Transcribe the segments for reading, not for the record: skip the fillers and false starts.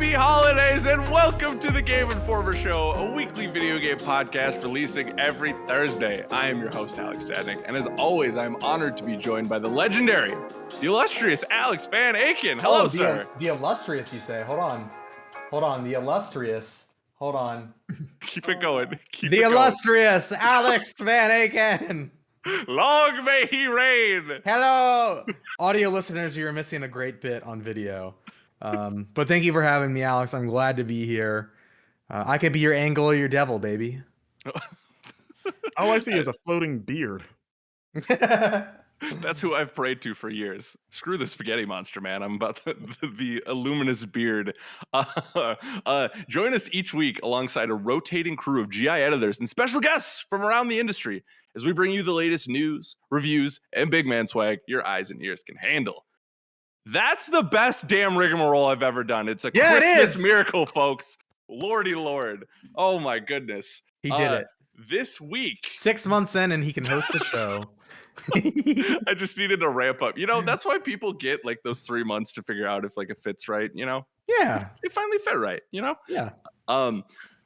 Happy holidays and welcome to the Game Informer Show, a weekly video game podcast releasing every Thursday. I am your host, Alex Stadnick, and as always, I'm honored to be joined by the legendary, the illustrious Alex Van Aken. Hello, sir. The illustrious, you say? Hold on. The illustrious. Hold on. Keep it going. The illustrious Alex Van Aken. Long may he reign. Hello, audio listeners. You're missing a great bit on video. But thank you for having me, Alex. I'm glad to be here. I could be your angel or your devil, baby. All I see is a floating beard. That's who I've prayed to for years. Screw the spaghetti monster, man. I'm about the illuminous beard. Join us each week alongside a rotating crew of GI editors and special guests from around the industry as we bring you the latest news, reviews, and big man swag your eyes and ears can handle. That's the best damn rigmarole I've ever done. It's a Christmas miracle, folks. Lordy Lord. Oh my goodness. He did it. This week. 6 months in and he can host the show. I just needed to ramp up. You know, that's why people get like those 3 months to figure out if like it fits right, you know? Yeah. It finally fit right, you know? Yeah.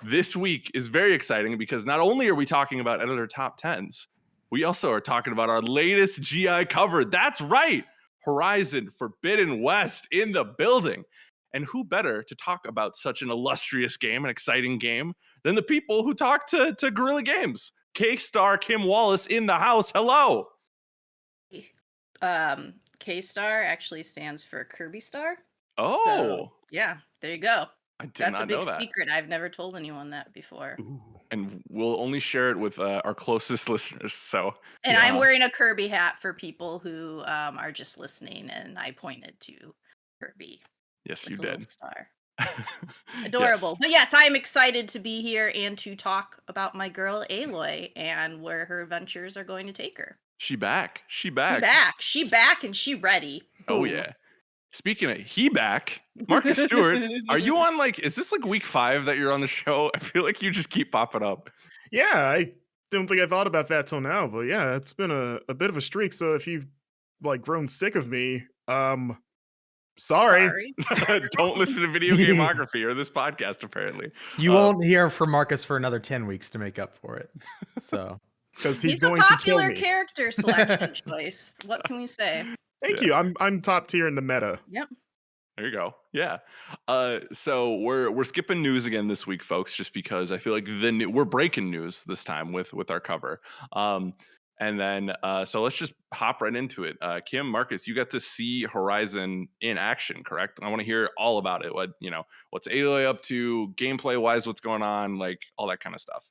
This week is very exciting because not only are we talking about editor top 10s, we also are talking about our latest GI cover. That's right. Horizon Forbidden West in the building. And who better to talk about such an illustrious game, an exciting game, than the people who talk to Guerrilla Games. K-Star Kim Wallace in the house. Hello. K-Star actually stands for Kirby Star. Oh. So, yeah, there you go. That's a big secret. I've never told anyone that before. Ooh. And we'll only share it with our closest listeners. So, and I'm wearing a Kirby hat for people who are just listening, and I pointed to Kirby. Yes, you did. Star. Adorable. Yes. But yes, I am excited to be here and to talk about my girl Aloy and where her ventures are going to take her. She back, and she ready. Oh yeah. Speaking of he back, Marcus Stewart, are you on is this like week 5 that you're on the show? I feel like you just keep popping up. Yeah, I don't think I thought about that till now, but yeah, it's been a bit of a streak. So if you've grown sick of me, sorry. Don't listen to Video Gameography or this podcast, apparently. You won't hear from Marcus for another 10 weeks to make up for it. So because he's going a to kill me. Popular character selection choice. What can we say? Thank you. I'm top tier in the meta. Yep. There you go. Yeah. So we're skipping news again this week, folks, just because I feel like we're breaking news this time with our cover. And then so let's just hop right into it. Kim, Marcus, you got to see Horizon in action, correct? I want to hear all about it. What's Aloy up to, gameplay wise, what's going on, like all that kind of stuff.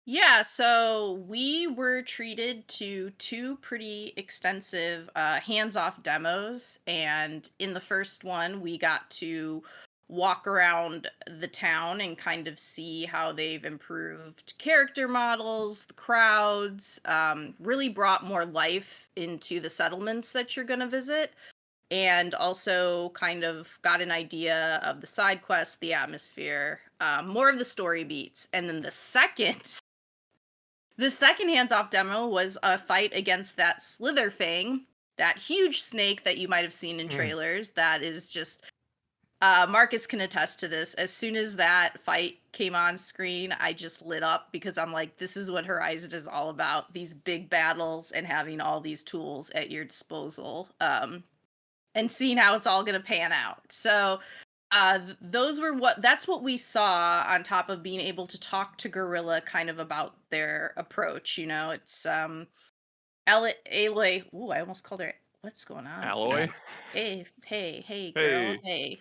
Yeah, so we were treated to 2 pretty extensive hands-off demos, and in the first one, we got to walk around the town and kind of see how they've improved character models, the crowds, really brought more life into the settlements that you're going to visit, and also kind of got an idea of the side quests, the atmosphere, more of the story beats. And then the second hands-off demo was a fight against that Slitherfang, that huge snake that you might have seen in trailers. That is just, Marcus can attest to this. As soon as that fight came on screen, I just lit up because I'm like, this is what Horizon is all about. These big battles and having all these tools at your disposal, and seeing how it's all going to pan out. So that's what we saw, on top of being able to talk to Guerrilla kind of about their approach. You know, it's Aloy. Ooh, I almost called her. What's going on? Aloy? Hey, girl. Hey.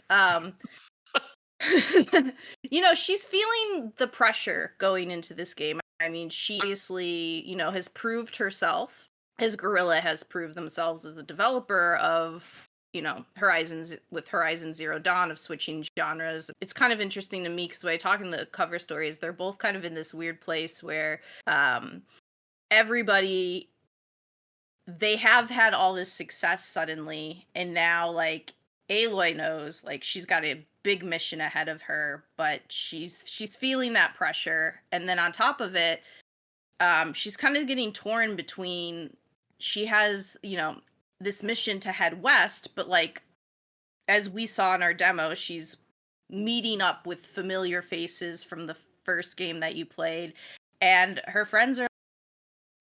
You know, she's feeling the pressure going into this game. I mean, she obviously, has proved herself, as Guerrilla has proved themselves as the developer of Horizon Zero Dawn, of switching genres. It's kind of interesting to me because when I talk in the cover stories, they're both kind of in this weird place where everybody, they have had all this success suddenly, and now Aloy knows she's got a big mission ahead of her, but she's feeling that pressure. And then on top of it, she's kind of getting torn between, she has, this mission to head west, but as we saw in our demo, she's meeting up with familiar faces from the first game that you played, and her friends are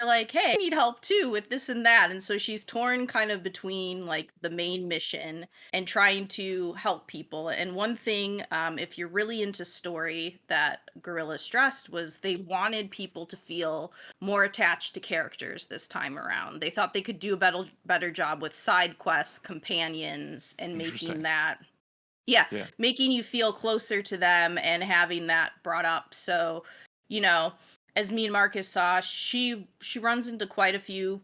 like, hey, I need help too with this and that. And so she's torn kind of between like the main mission and trying to help people. And one thing, if you're really into story, that Guerrilla stressed was they wanted people to feel more attached to characters this time around. They thought they could do a better job with side quests, companions, and making Interesting. that, yeah, Yeah. making you feel closer to them and having that brought up. So, you know, as me and Marcus saw, she runs into quite a few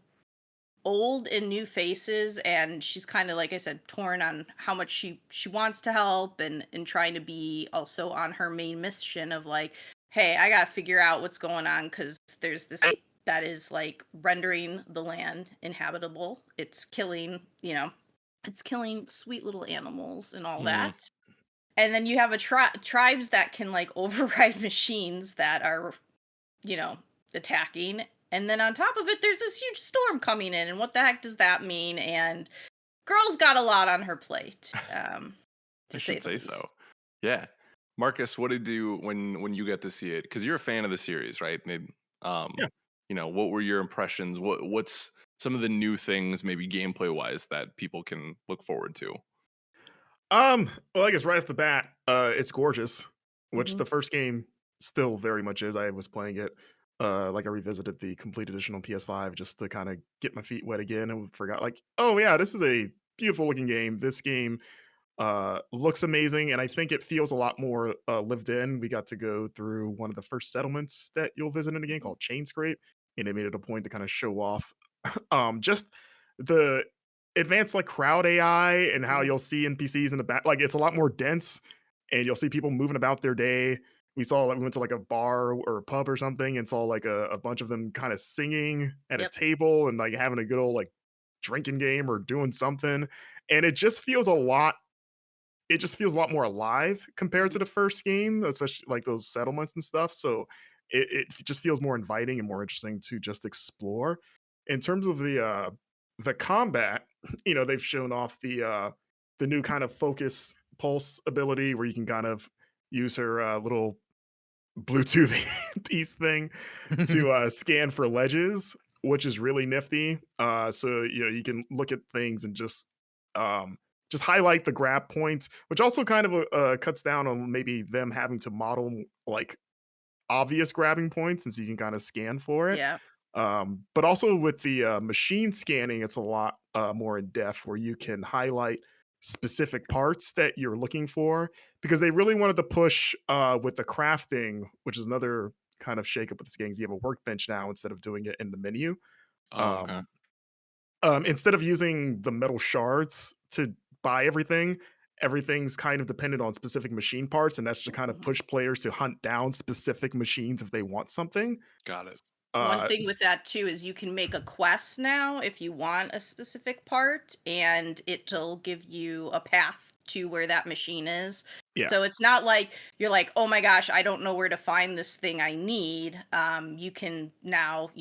old and new faces, and she's kind of, like I said, torn on how much she wants to help, and trying to be also on her main mission of like, hey, I gotta figure out what's going on because there's this that is like rendering the land inhabitable. It's killing, it's killing sweet little animals and all Mm. that. And then you have a tribes that can like override machines that are, attacking. And then on top of it, there's this huge storm coming in. And what the heck does that mean? And girl's got a lot on her plate. I To should say say the so. least. Yeah. Marcus, what did you when you get to see it? Because you're a fan of the series, right? Yeah. What were your impressions? What's some of the new things, maybe gameplay wise, that people can look forward to? Well, I guess right off the bat, it's gorgeous, which Mhm. the first game still very much is. I was playing it, like I revisited the complete edition on PS5 just to kind of get my feet wet again and forgot like, oh yeah, this is a beautiful looking game. This game looks amazing, and I think it feels a lot more lived in. We got to go through one of the first settlements that you'll visit in a game called Chain Scrape, and it made it a point to kind of show off just the advanced like crowd AI and how Mhm. you'll see NPCs in the back. Like it's a lot more dense, and you'll see people moving about their day. We went to like a bar or a pub or something and saw like a bunch of them kind of singing at a Yep. table and like having a good old like drinking game or doing something. And it just feels a lot more alive compared to the first game, especially like those settlements and stuff. So it just feels more inviting and more interesting to just explore. In terms of the combat, they've shown off the new kind of focus pulse ability where you can kind of use her little Bluetooth piece thing to scan for ledges, which is really nifty. So you can look at things and just highlight the grab points, which also kind of cuts down on maybe them having to model like obvious grabbing points since you can kind of scan for it. Yeah. But also with the machine scanning, it's a lot more in depth where you can highlight specific parts that you're looking for because they really wanted to push with the crafting, which is another kind of shakeup with this game. Is you have a workbench now instead of doing it in the menu. Oh, okay. Instead of using the metal shards to buy everything, everything's kind of dependent on specific machine parts, and that's to kind of Mhm. push players to hunt down specific machines if they want something. Got it. One Uh, thing with that too is you can make a quest now if you want a specific part, and it'll give you a path to where that machine is. yeah, So it's not like you're like, oh my gosh, I don't know where to find this thing I need. You can now,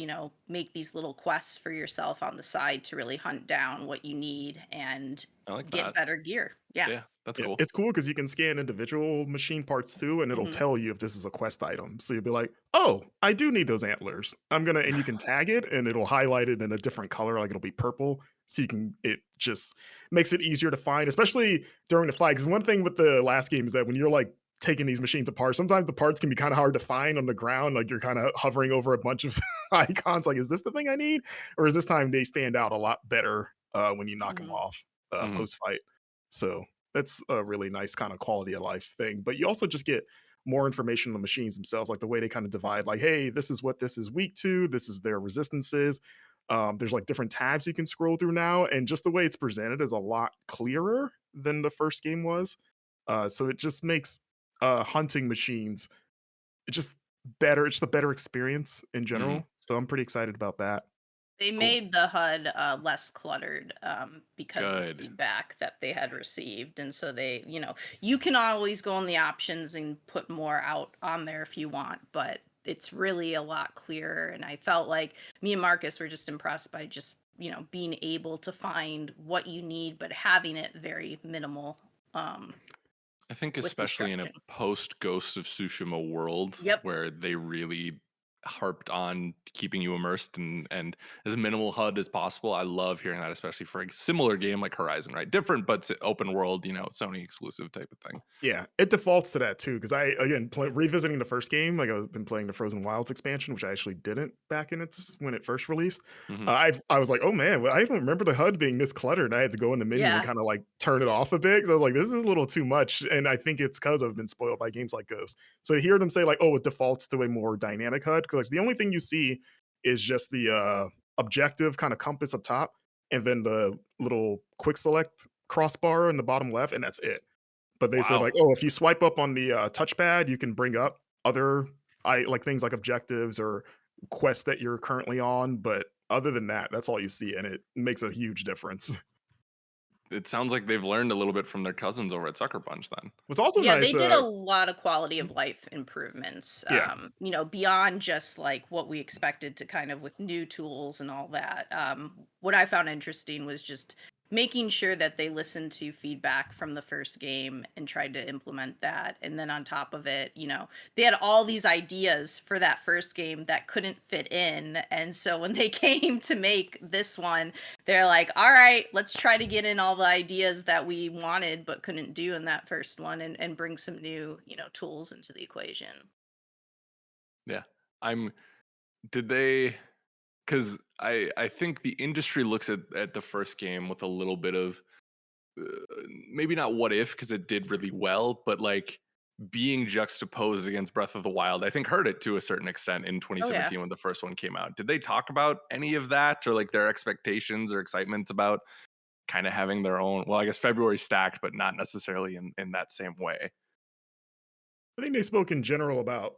make these little quests for yourself on the side to really hunt down what you need and I like get that. better gear. Yeah. Yeah, that's yeah, cool. it's cool because you can scan individual machine parts too, and it'll Hmm. tell you if this is a quest item. So you'll be like, "Oh, I do need those antlers. And you can tag it, and it'll highlight it in a different color, like it'll be purple. So you can. It just makes it easier to find, especially during the fight. Because one thing with the last game is that when you're like taking these machines apart, sometimes the parts can be kind of hard to find on the ground. Like you're kind of hovering over a bunch of icons. Like, is this the thing I need, or is this time they stand out a lot better when you knock them Hmm. off Mhm. post fight? So that's a really nice kind of quality of life thing. But you also just get more information on the machines themselves, like the way they kind of divide, like, hey, this is what this is weak to, this is their resistances. There's like different tabs you can scroll through now, and just the way it's presented is a lot clearer than the first game was. So it just makes hunting machines just better. It's the better experience in Mhm. general. So I'm pretty excited about that. They Cool. made the HUD less cluttered because of Good. feedback that they had received. And so you can always go in the options and put more out on there if you want, but it's really a lot clearer. And I felt like me and Marcus were just impressed by just, being able to find what you need, but having it very minimal. Um, I think with especially in a destruction. post Ghost of Tsushima world Yep. where they really harped on keeping you immersed and as minimal HUD as possible. I love hearing that, especially for a similar game like Horizon, right? Different, but open world, Sony exclusive type of thing. Yeah, it defaults to that too. Because revisiting the first game, like I've been playing the Frozen Wilds expansion, which I actually didn't back in its when it first released. Hmm. I was like, oh man, well, I even remember the HUD being this cluttered. And I had to go in the menu and Yeah. kind of like turn it off a bit because I was like, this is a little too much. And I think it's because I've been spoiled by games like Ghost. So to hear them say like, oh, it defaults to a more dynamic HUD because the only thing you see is just the objective kind of compass up top, and then the little quick select crossbar in the bottom left, and that's it. But they said Wow. like, oh, if you swipe up on the touchpad, you can bring up other like things like objectives or quests that you're currently on. But other than that, that's all you see, and it makes a huge difference. It sounds like they've learned a little bit from their cousins over at Sucker Punch then. What's also Yeah, they nice, did a lot of quality of life improvements, yeah, beyond just like what we expected to kind of with new tools and all that. What I found interesting was just making sure that they listened to feedback from the first game and tried to implement that. And then on top of it, they had all these ideas for that first game that couldn't fit in. And so when they came to make this one, they're like, all right, let's try to get in all the ideas that we wanted but couldn't do in that first one and bring some new, tools into the equation. Yeah. I'm did they because I think the industry looks at the first game with a little bit of uh, maybe not what if because it did really well, but like being juxtaposed against Breath of the Wild, I think hurt it to a certain extent in Oh yeah. 2017 when the first one came out. Did they talk about any of that or like their expectations or excitements about kind of having their own? Well, I guess February stacked, but not necessarily in that same way. I think they spoke in general about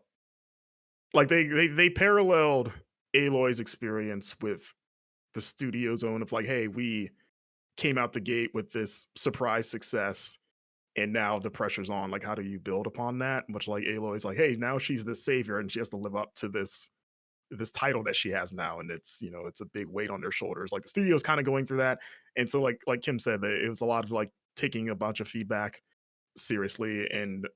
like they paralleled Aloy's experience with the studio's own of like, hey, we came out the gate with this surprise success and now the pressure's on. Like, how do you build upon that? Much like Aloy's like, hey, now she's this savior and she has to live up to this title that she has now, and it's a big weight on their shoulders. Like the studio's kind of going through that, and so like Kim said, it was a lot of like taking a bunch of feedback seriously and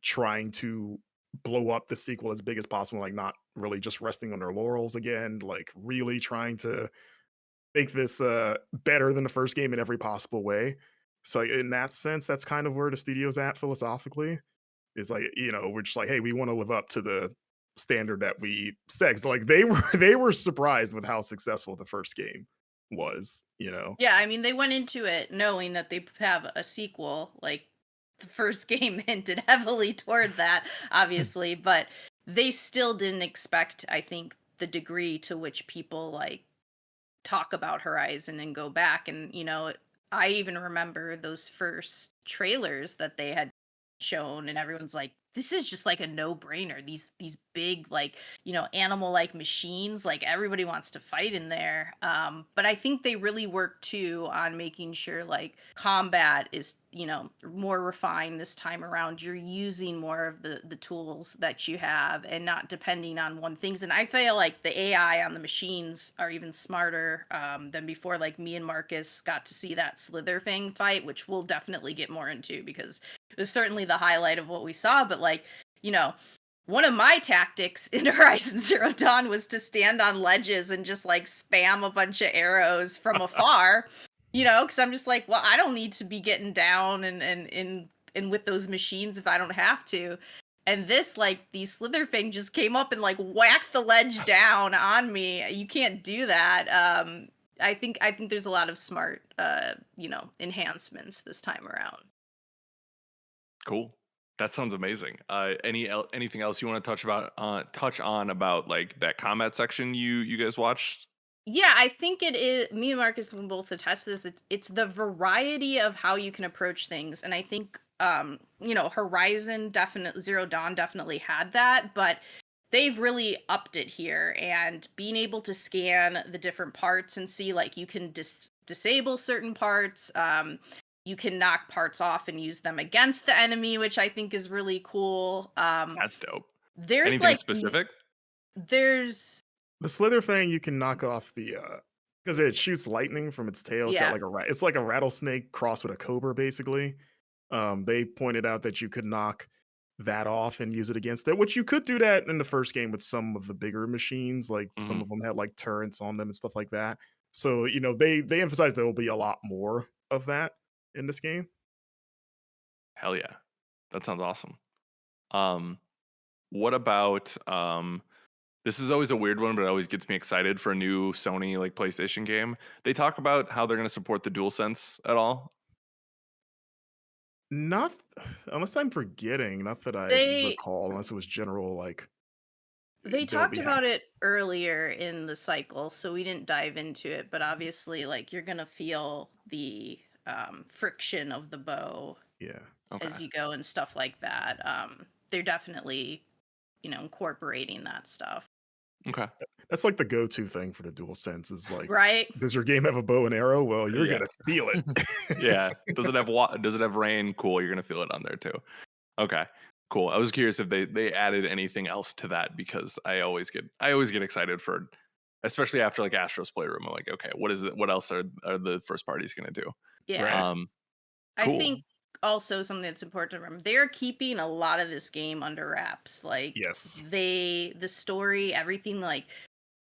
trying to blow up the sequel as big as possible. Like not really just resting on their laurels again. Like really trying to make this better than the first game in every possible way. So in that sense, that's kind of where the studio's at philosophically. It's like, we're just like, hey, we want to live up to the standard that we set. So, like they were surprised with how successful the first game was. Yeah, I mean, they went into it knowing that they have a sequel. Like the first game hinted heavily toward that, obviously, but they still didn't expect, I think, the degree to which people like talk about Horizon and go back. And, I even remember those first trailers that they had shown, and everyone's like, this is just like a no-brainer. These big, like, animal like machines, like everybody wants to fight in there. But I think they really work too on making sure like combat is, more refined this time around. You're using more of the tools that you have and not depending on one things. And I feel like the AI on the machines are even smarter than before. Like me and Marcus got to see that Slitherfang fight, which we'll definitely get more into because it was certainly the highlight of what we saw. But like, one of my tactics in Horizon Zero Dawn was to stand on ledges and just like spam a bunch of arrows from afar, because I'm just like, well, I don't need to be getting down and with those machines if I don't have to. And this, like, these Slitherfang just came up and like whacked the ledge down on me. You can't do that. I think there's a lot of smart, enhancements this time around. Cool. That sounds amazing. Anything else you want to touch on about like that combat section you guys watched? Yeah, I think it is. Me and Marcus will both attest to this. It's the variety of how you can approach things, and I think Horizon definitely Zero Dawn definitely had that, but they've really upped it here. And being able to scan the different parts and see like you can disable certain parts. You can knock parts off and use them against the enemy, which I think is really cool. That's dope. There's Anything like specific? there's The Slitherfang, you can knock off the because it shoots lightning from its tail. It's got yeah. like it's like a rattlesnake crossed with a cobra, basically. They pointed out that you could knock that off and use it against it, which you could do that in the first game with some of the bigger machines. Like some Mhm. of them had like turrets on them and stuff like that. So they emphasize there will be a lot more of that in this game. Hell yeah. That sounds awesome. Um, what about this is always a weird one, but it always gets me excited for a new Sony like PlayStation game. They talk about how they're going to support the DualSense at all. Not unless I'm forgetting, not that I They recall, unless it was general like they they'll talked be about it earlier in the cycle, so we didn't dive into it, but obviously like you're gonna feel the friction of the bow yeah. Okay. as you go and stuff like that. They're definitely, incorporating that stuff. Okay. That's like the go-to thing for the dual sense is like, Right? does your game have a bow and arrow? Well, you're Yeah. gonna feel it. Yeah. Does it have does it have rain? Cool. You're going to feel it on there too. Okay. Cool. I was curious if they added anything else to that because I always get excited for especially after like Astro's Playroom. I'm like, okay, what is it? What else are the first parties going to do? Yeah. Right. I Cool. think also something that's important to remember, they're keeping a lot of this game under wraps. Like Yes. the story, everything, like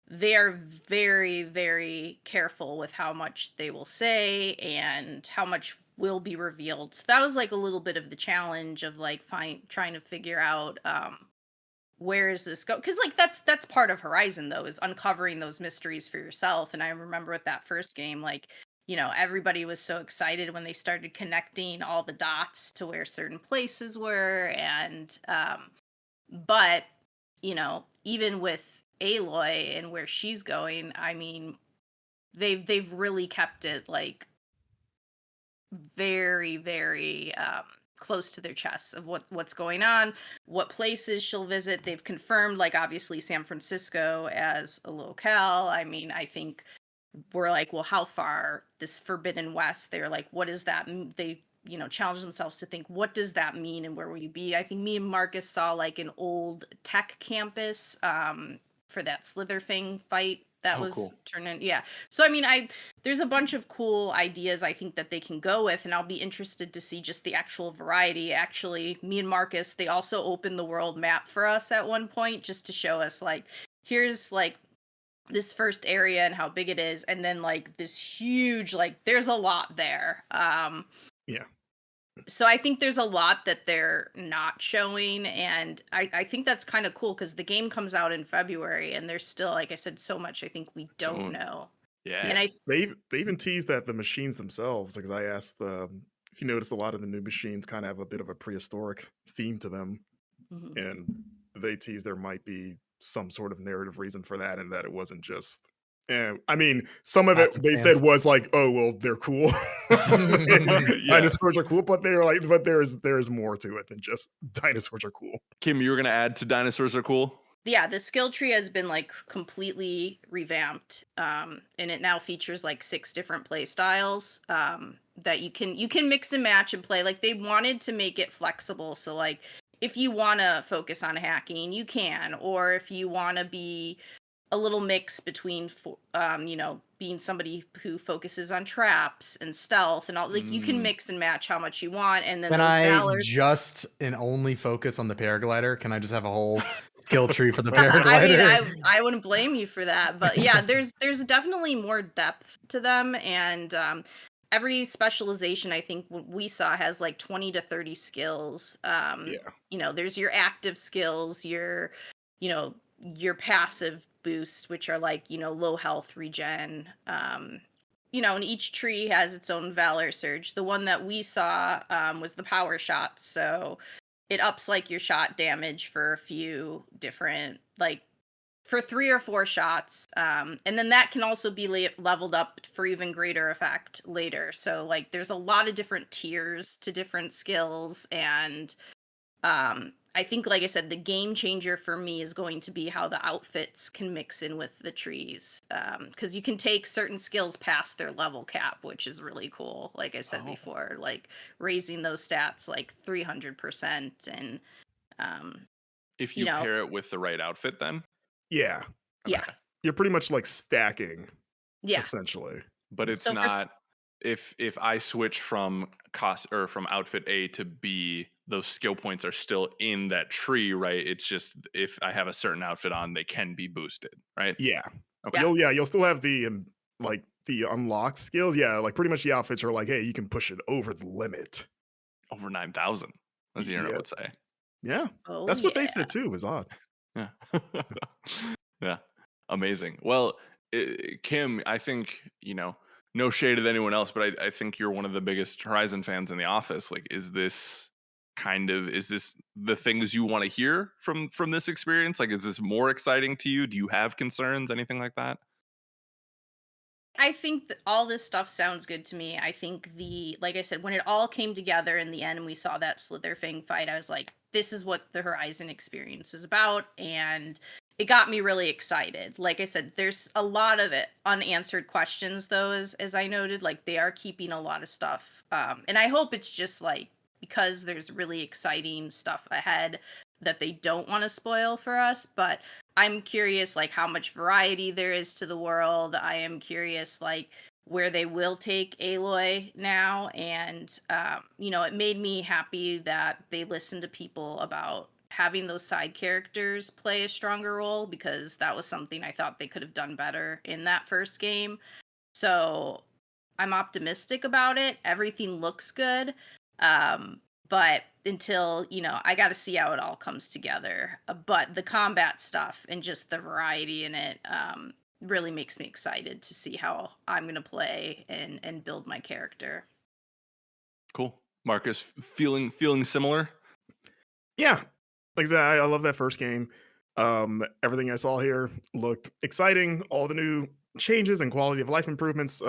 they are very, very careful with how much they will say and how much will be revealed. So that was like a little bit of the challenge of like trying to figure out where is this go, because like that's part of Horizon though, is uncovering those mysteries for yourself. And I remember with that first game, like, everybody was so excited when they started connecting all the dots to where certain places were. And but even with Aloy and where she's going, I mean, they've really kept it like very, very close to their chests of what's going on, what places she'll visit. They've confirmed, like, obviously San Francisco as a locale. I mean, I think we're like, well, how far this Forbidden West? They're like, what does that mean? They challenge themselves to think, what does that mean and where will you be? I think me and Marcus saw like an old tech campus for that Slither thing fight that Oh, was cool. turned in. Yeah. So I mean, there's a bunch of cool ideas I think that they can go with, and I'll be interested to see just the actual variety. Actually, me and Marcus, they also opened the world map for us at one point just to show us like, here's like this first area and how big it is, and then like this huge, like there's a lot there. Yeah. So I think there's a lot that they're not showing, and I think that's kind of cool because the game comes out in February and there's still, like I said, so much I think we don't Soon. know. Yeah. And They even teased that the machines themselves, because I asked if you notice a lot of the new machines kind of have a bit of a prehistoric theme to them, Mhm. and they teased there might be some sort of narrative reason for that, and that it wasn't just. I mean, some of it they said Happenstance. was like, "Oh, well, they're cool. Yeah. Dinosaurs are cool," but they're like, but there's more to it than just dinosaurs are cool. Kim, you were going to add to dinosaurs are cool? Yeah, the skill tree has been like completely revamped, and it now features like 6 different play styles that you can mix and match and play. Like they wanted to make it flexible, so like if you want to focus on hacking, you can, or if you want to be a little mix between being somebody who focuses on traps and stealth and all, like you can Mm. mix and match how much you want. And then Can those I valor just and only focus on the paraglider? Can I just have a whole skill tree for the I mean, paraglider? I wouldn't blame you for that, but yeah, there's definitely more depth to them, and every specialization I think we saw has like 20 to 30 skills. Yeah. There's your active skills, you know, your passive boost, which are like low health regen. And each tree has its own valor surge. The one that we saw was the power shot, so it ups like your shot damage for a few different, like for 3 or 4 shots, and then that can also be leveled up for even greater effect later. So like there's a lot of different tiers to different skills, and I think, like I said, the game changer for me is going to be how the outfits can mix in with the trees, because you can take certain skills past their level cap, which is really cool. Like I said Oh. before, like raising those stats like 300%, and If you you know, pair it with the right outfit, then? Yeah. yeah, Okay. You're pretty much like stacking, yeah. essentially. But it's So for not if I switch from cost or from outfit A to B, those skill points are still in that tree, right? It's just if I have a certain outfit on, they can be boosted, right? Yeah. Okay. You'll still have the like the unlocked skills. Yeah, like pretty much the outfits are like, hey, you can push it over the limit. Over 9,000, as the internet Yeah. would say. Yeah. Oh That's what they yeah. said too. Is odd. Yeah. Yeah. Amazing. Well, Kim, I think, no shade at anyone else, but I think you're one of the biggest Horizon fans in the office. Like, is this the things you want to hear from this experience? Like, is this more exciting to you? Do you have concerns? Anything like that? I think that all this stuff sounds good to me. I think like I said, when it all came together in the end and we saw that Slitherfang fight, I was like, this is what the Horizon experience is about. And it got me really excited. Like I said, there's a lot of unanswered questions, though, as I noted. Like, they are keeping a lot of stuff. And I hope it's just like, because there's really exciting stuff ahead that they don't want to spoil for us. But I'm curious, like, how much variety there is to the world. I am curious, like, where they will take Aloy now. And, it made me happy that they listened to people about having those side characters play a stronger role, because that was something I thought they could have done better in that first game. So I'm optimistic about it. Everything looks good. But until, I got to see how it all comes together. But the combat stuff and just the variety in it really makes me excited to see how I'm going to play and build my character. Cool. Marcus, feeling similar? Yeah. Like I said, I love that first game. Everything I saw here looked exciting. All the new changes and quality of life improvements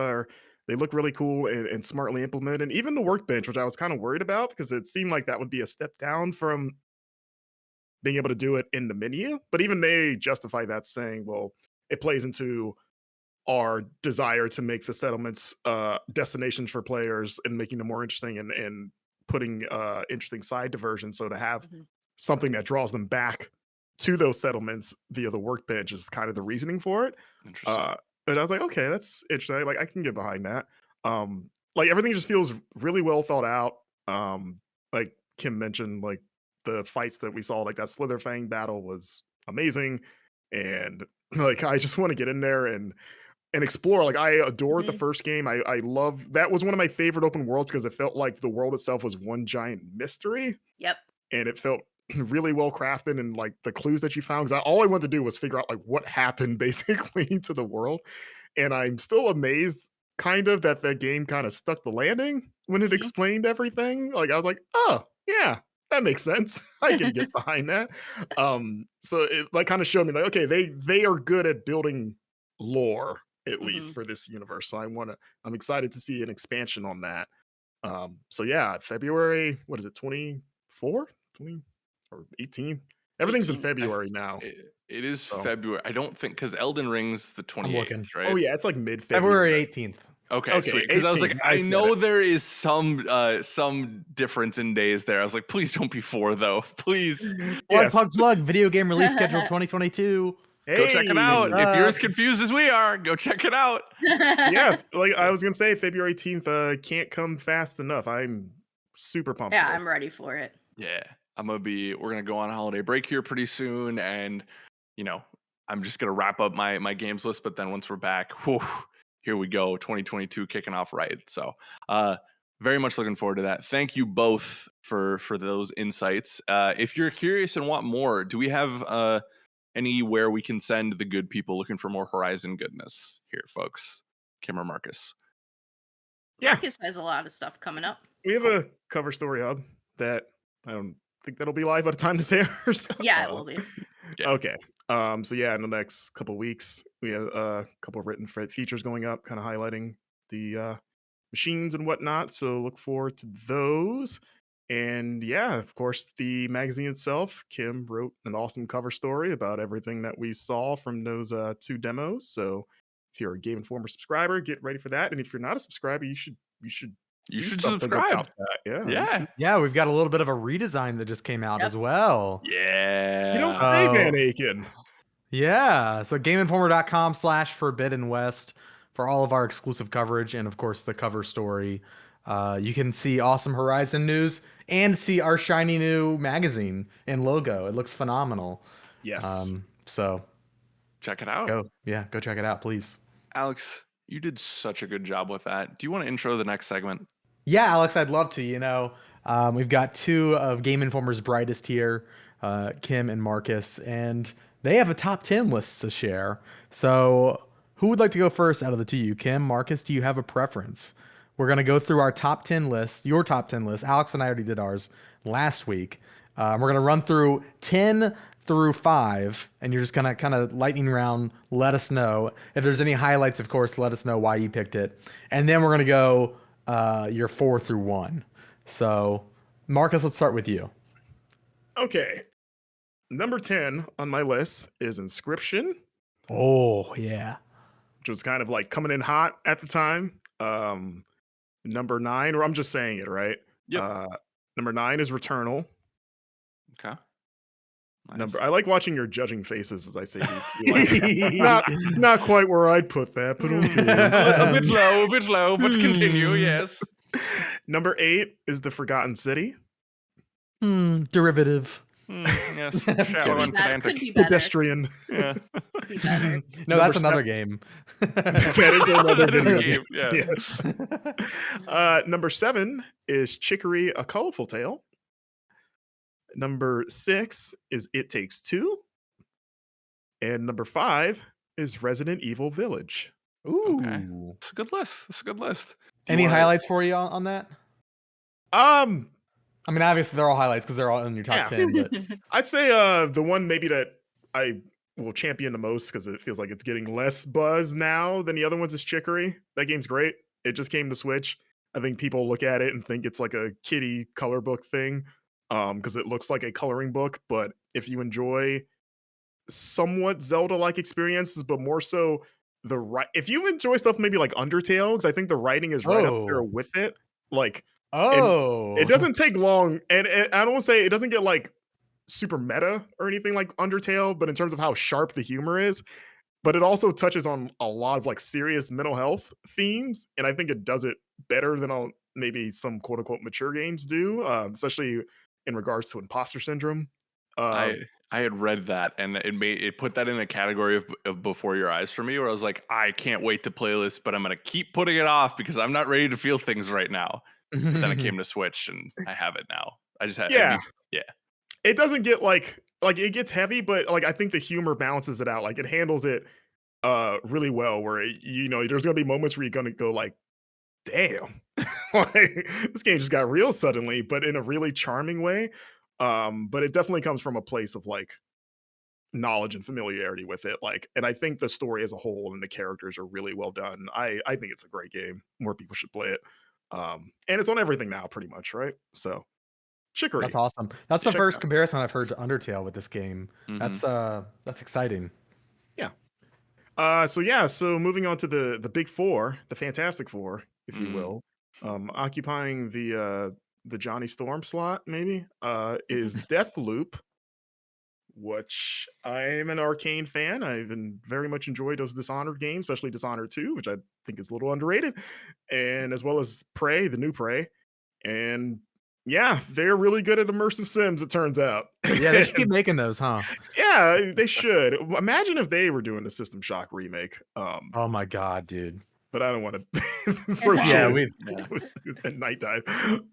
they look really cool and smartly implemented. And even the workbench, which I was kind of worried about because it seemed like that would be a step down from being able to do it in the menu. But even they justify that saying, well, it plays into our desire to make the settlements destinations for players and making them more interesting and putting interesting side diversions. So to have something that draws them back to those settlements via the workbench is kind of the reasoning for it. Interesting. And I was like, okay, that's interesting. Like, I can get behind that. Like, everything just feels really well thought out. Like Kim mentioned, like the fights that we saw, like that Slitherfang battle was amazing, and like I just want to get in there and explore. Like, I adored the first game. I love that. Was one of my favorite open worlds because it felt like the world itself was one giant mystery. Yep. And it felt really well crafted, and like the clues that you found, because all I wanted to do was figure out like what happened basically to the world. And I'm still amazed kind of that the game kind of stuck the landing when it explained everything. Like, I was like, oh yeah, that makes sense. I can get behind that. So it like kind of showed me like, okay, they are good at building lore, at least for this universe. So I'm excited to see an expansion on that. So yeah, February, what is it, 24? 20 or 18? Everything's in 18. February now. It is So. February. I don't think, because Elden Ring's the 28th, right? Oh yeah, it's like mid February 18th. Okay, sweet. Because I was like, I know there is some difference in days there. I was like, please don't be 4 though. Please. Plug. Video game release schedule 2022. Hey, go check it out. If you're as confused as we are, go check it out. Yeah, like I was gonna say, February 18th can't come fast enough. I'm super pumped. Yeah, I'm ready for it. Yeah, we're gonna go on a holiday break here pretty soon, and I'm just gonna wrap up my games list. But then once we're back, here we go, 2022 kicking off right. So, very much looking forward to that. Thank you both for those insights. If you're curious and want more, do we have anywhere we can send the good people looking for more Horizon goodness here, folks? Kim or Marcus? Yeah, Marcus has a lot of stuff coming up. We have a cover story hub that I don't think that'll be live by the time this airs. Yeah, it will be. Yeah. Okay. So yeah, in the next couple of weeks, we have a couple of written features going up, kind of highlighting the machines and whatnot. So look forward to those. And yeah, of course, the magazine itself, Kim wrote an awesome cover story about everything that we saw from those 2 demos. So if you're a Game Informer subscriber, get ready for that. And if you're not a subscriber, you should subscribe. Yeah, we've got a little bit of a redesign that just came out as well. Yeah. You don't say, Van Aken. Yeah, so GameInformer.com/Forbidden West for all of our exclusive coverage and, of course, the cover story. You can see awesome Horizon news and see our shiny new magazine and logo. It looks phenomenal. Yes. So Check it out. go check it out, please. Alex, you did such a good job with that. Do you want to intro the next segment? Yeah, Alex, I'd love to. We've got two of Game Informer's brightest here, Kim and Marcus, and they have a top 10 list to share. So who would like to go first out of the two of you? Kim, Marcus, do you have a preference? We're going to go through our top 10 list, your top 10 list. Alex and I already did ours last week. We're going to run through 10 through 5, and you're just going to kind of lightning round, let us know. If there's any highlights, of course, let us know why you picked it. And then we're going to go your 4 through 1. So, Marcus, let's start with you. Okay. Number 10 on my list is Inscription, Oh, yeah. which was kind of like coming in hot at the time. Number 9, or I'm just saying it, right? Yep. Number 9 is Returnal. Okay. Nice. I like watching your judging faces as I say these. Like, not quite where I'd put that, but a okay. bit low, but continue. Yes. Number 8 is The Forgotten City. Derivative. Yes. Could Shallow be and Could pedantic. be better. Pedestrian. Yeah. Could be better. No, that's another game. That is a game. Yeah. Yes. Number 7 is Chicory, A Colorful Tale. Number 6 is It Takes Two. And number 5 is Resident Evil Village. Ooh. Okay. It's a good list. It's a good list. Any highlights for you on that? I mean, obviously they're all highlights because they're all in your top 10. But I'd say the one maybe that I will champion the most because it feels like it's getting less buzz now than the other ones is Chicory. That game's great. It just came to Switch. I think people look at it and think it's like a kiddie color book thing because it looks like a coloring book. But if you enjoy somewhat Zelda-like experiences, but more so if you enjoy stuff maybe like Undertale, because I think the writing is right up there with it. Like, it doesn't take long, and I don't want to say it doesn't get like super meta or anything like Undertale, but in terms of how sharp the humor is, but it also touches on a lot of like serious mental health themes, and I think it does it better than maybe some quote unquote mature games do, especially in regards to imposter syndrome. I had read that, and it put that in a category of before your eyes for me, where I was like, I can't wait to play this, but I'm gonna keep putting it off because I'm not ready to feel things right now. But then it came to Switch, and I have it now. I just had yeah. It It doesn't get like it gets heavy, but like I think the humor balances it out. Like it handles it really well. Where there's gonna be moments where you're gonna go like, damn, like this game just got real suddenly, but in a really charming way. But it definitely comes from a place of like knowledge and familiarity with it. Like, and I think the story as a whole and the characters are really well done. I think it's a great game. More people should play it. And it's on everything now, pretty much, right? So, Chicory. That's awesome. That's the Check it first out. comparison I've heard to Undertale with this game. That's exciting. Yeah. So moving on to the big four, the Fantastic Four, if you will. Occupying the Johnny Storm slot, maybe, is Deathloop, which I'm an Arcane fan. I've very much enjoyed those Dishonored games, especially Dishonored 2, which I think is a little underrated, and as well as Prey, the new Prey. And yeah, they're really good at immersive sims, it turns out. Yeah, they should keep making those, huh? Yeah, they should. Imagine if they were doing a System Shock remake. Oh my god, dude. But I don't want to throw Yeah, shade. It's at night dive.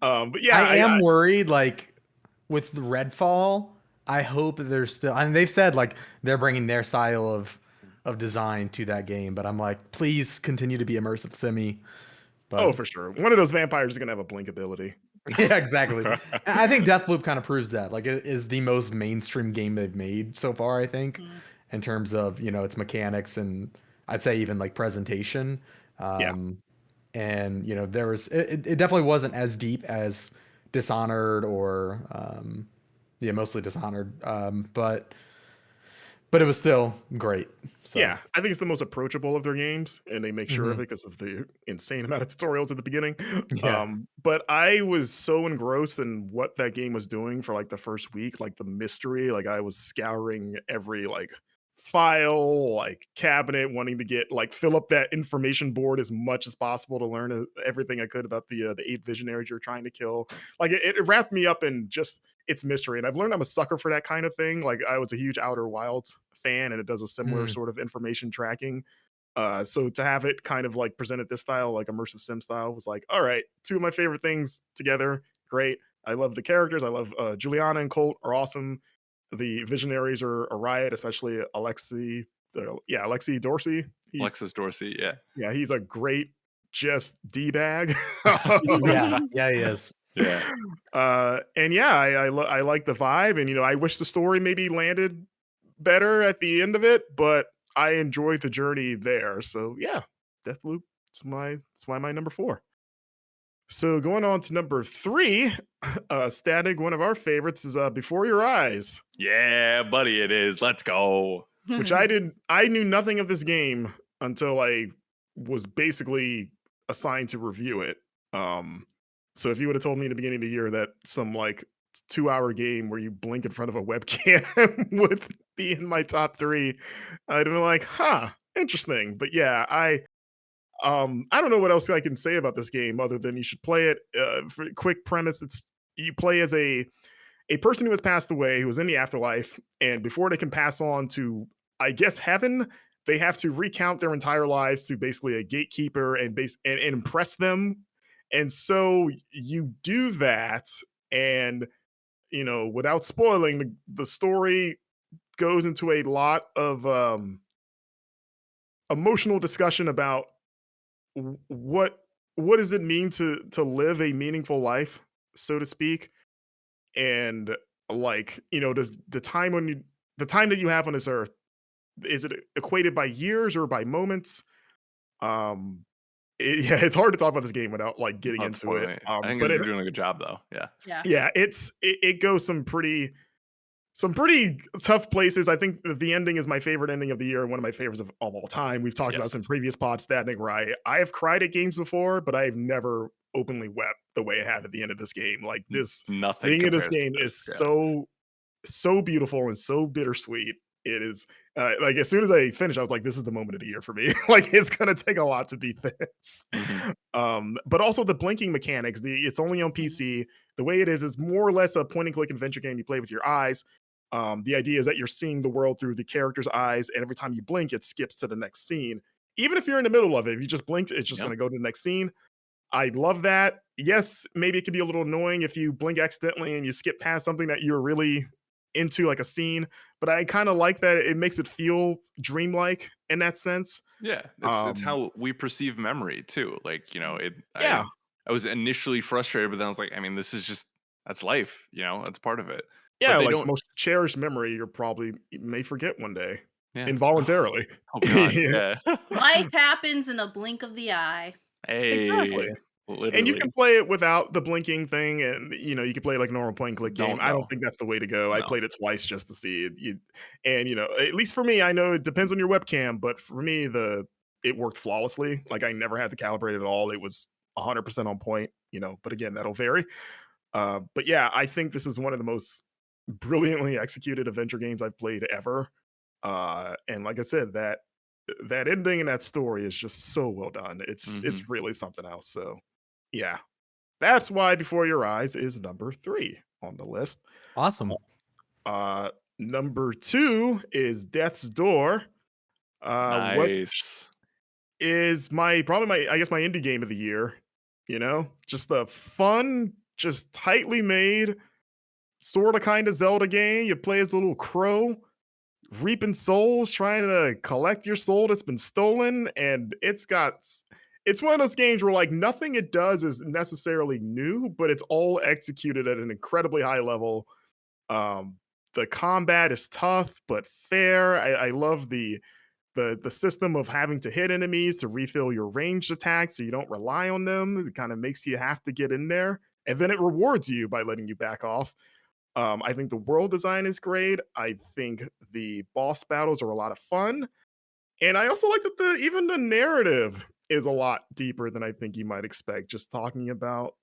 But yeah, I am worried, like, with the Redfall. I hope that they're still. I mean, they've said like they're bringing their style of design to that game, but I'm like, please continue to be immersive simi. But, oh, for sure. One of those vampires is gonna have a blink ability. Yeah, exactly. I think Deathloop kind of proves that. Like, it is the most mainstream game they've made so far, I think, in terms of its mechanics and I'd say even like presentation. And there was it definitely wasn't as deep as Dishonored or mostly Dishonored, but it was still great. So. Yeah, I think it's the most approachable of their games, and they make sure of it because of the insane amount of tutorials at the beginning. Yeah. But I was so engrossed in what that game was doing for like the first week, like the mystery. Like I was scouring every like file like cabinet, wanting to get like fill up that information board as much as possible to learn everything I could about the 8 visionaries you're trying to kill. Like it wrapped me up in just its mystery, and I've learned I'm a sucker for that kind of thing. Like I was a huge Outer Wilds fan, and it does a similar Mm. sort of information tracking. So to have it kind of like presented this style, like immersive sim style, was like, all right, two of my favorite things together. Great. I love the characters. I love Juliana and Colt are awesome. The visionaries are a riot, especially Alexi. Alexi Dorsey. Alexis Dorsey, yeah. Yeah, he's a great just D bag. Yeah, yeah, he is. Yeah. And yeah, I like the vibe, and I wish the story maybe landed better at the end of it, but I enjoyed the journey there. So yeah, Deathloop. It's my number 4. So going on to number 3, Static, one of our favorites is Before Your Eyes, Yeah, buddy, it is. Let's go. which I knew nothing of this game until I was basically assigned to review it. So if you would have told me in the beginning of the year that some like 2-hour game where you blink in front of a webcam would be in my top 3, I'd have been like, huh, interesting. But yeah, I don't know what else I can say about this game other than you should play it. For quick premise, it's you play as a person who has passed away, who is in the afterlife, and before they can pass on to, I guess, heaven, they have to recount their entire lives to basically a gatekeeper and impress them. And so you do that, and without spoiling, the story goes into a lot of emotional discussion about what does it mean to live a meaningful life, so to speak. And like, does the time that you have on this earth, is it equated by years or by moments? Yeah, it's hard to talk about this game without like getting Oh, into totally. it. I think But you're doing a good job, though. Yeah. Yeah. yeah, it goes some pretty tough places. I think the ending is my favorite ending of the year, one of my favorites of all time. We've talked about Yes. some previous pods, Static, where I have cried at games before, but I've never openly wept the way I have at the end of this game. Like this, Nothing the end of this compares to game this. is Yeah. so beautiful and so bittersweet. It is like as soon as I finished, I was like, "This is the moment of the year for me." Like it's gonna take a lot to beat this. But also the blinking mechanics. It's only on PC. The way it is more or less a point and click adventure game you play with your eyes. The idea is that you're seeing the world through the character's eyes, and every time you blink, it skips to the next scene. Even if you're in the middle of it, if you just blinked, it's just Yep. going to go to the next scene. I love that. Yes, maybe it could be a little annoying if you blink accidentally and you skip past something that you're really into, like a scene. But I kind of like that it makes it feel dreamlike in that sense. Yeah, it's Um, how we perceive memory too. Like, yeah, I was initially frustrated, but then I was like, I mean, this is just that's life, that's part of it. yeah, But they like the don't. most cherished memory you may forget one day Yeah. involuntarily. Oh God. Yeah, Yeah. Life happens in a blink of the eye. exactly. Hey, And you literally. can play it without the blinking thing, and you can play like normal point and click game. Don't I don't know. think that's the way to go. I No. played it twice just to see it. And at least for me, I know it depends on your webcam, but for me, it worked flawlessly. Like I never had to calibrate it at all. It was 100% on point. But again, that'll vary. But yeah, I think this is one of the most brilliantly executed adventure games I've played ever. And like I said, that ending and that story is just so well done. It's Mhm. really something else. So yeah, that's why Before Your Eyes is number 3 on the list. Awesome. Uh, Number 2 is Death's Door. What Nice. is probably my I guess my indie game of the year. Just a fun, just tightly made, sort of kind of Zelda game. You play as a little crow, reaping souls, trying to collect your soul that's been stolen, and it's one of those games where like nothing it does is necessarily new, but it's all executed at an incredibly high level. Um, the combat is tough but fair. I love the system of having to hit enemies to refill your ranged attacks so you don't rely on them. It kind of makes you have to get in there, and then it rewards you by letting you back off. I think the world design is great. I think the boss battles are a lot of fun, and I also like that even the narrative is a lot deeper than I think you might expect. Just talking about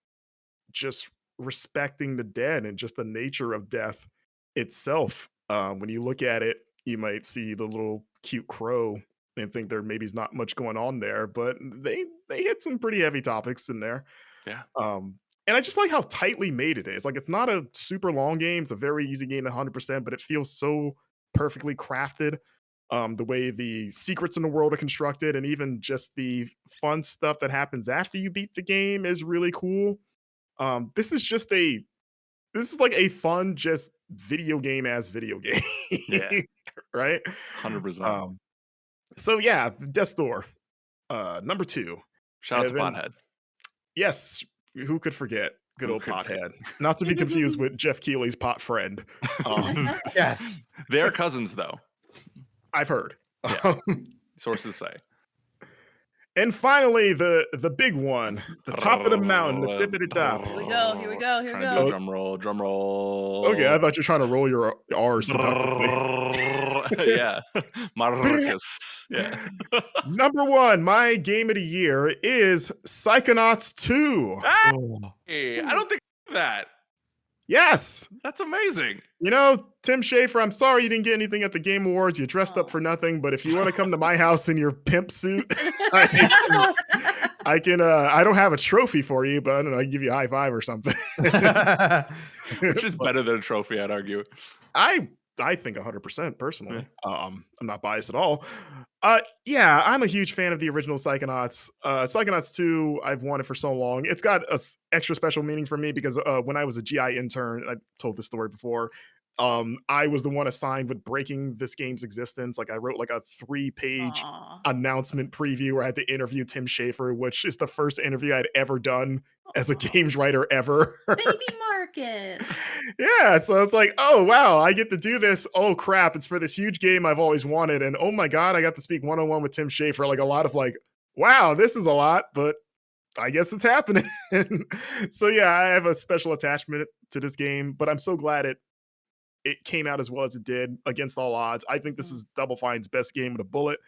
just respecting the dead and just the nature of death itself. When you look at it you might see the little cute crow and think there maybe's not much going on there, but they hit some pretty heavy topics in there. Yeah. And I just like how tightly made it is. Like it's not a super long game. It's a very easy game, 100%, but it feels so perfectly crafted. The way the secrets in the world are constructed, and even just the fun stuff that happens after you beat the game is really cool. This is just this is like a fun, just video game as video game. Yeah. Right? 100%. So yeah, Death's Door, number 2. Shout out to And then Pothead. yes, who could forget? Good Who old could Pothead. Not to be confused with Jeff Keighley's pot friend. Yes. They are cousins, though. I've heard. Yeah. Sources say. And finally, the big one, the top of the mountain, the tip of the top. Here we go. Here we go. Here we Trying to do a go. drum roll. Drum roll. Okay, I thought you were trying to roll your R's seductively. Yeah. Marcus. Yeah. Number 1, my game of the year is Psychonauts 2. Oh. Hey, I don't think that. Yes. That's amazing. You know, Tim Schafer, I'm sorry you didn't get anything at the Game Awards. You dressed up for nothing, but if you want to come to my house in your pimp suit, I don't have a trophy for you, but I don't know, I can give you a high five or something. Which is better than a trophy, I'd argue. I think 100% personally. I'm not biased at all. Yeah, I'm a huge fan of the original Psychonauts. Psychonauts 2, I've wanted for so long. It's got a extra special meaning for me because when I was a GI intern, I told this story before, I was the one assigned with breaking this game's existence. Like I wrote like a 3-page announcement preview where I had to interview Tim Schafer, which is the first interview I'd ever done as a games writer ever. Baby Marcus. Yeah, so it's like, oh wow, I get to do this. Oh crap, it's for this huge game I've always wanted, and oh my god, I got to speak one-on-one with Tim Schafer. Like a lot of like, wow, this is a lot, but I guess it's happening. So yeah, I have a special attachment to this game, but I'm so glad it came out as well as it did against all odds. I think this is Double Fine's best game with a bullet.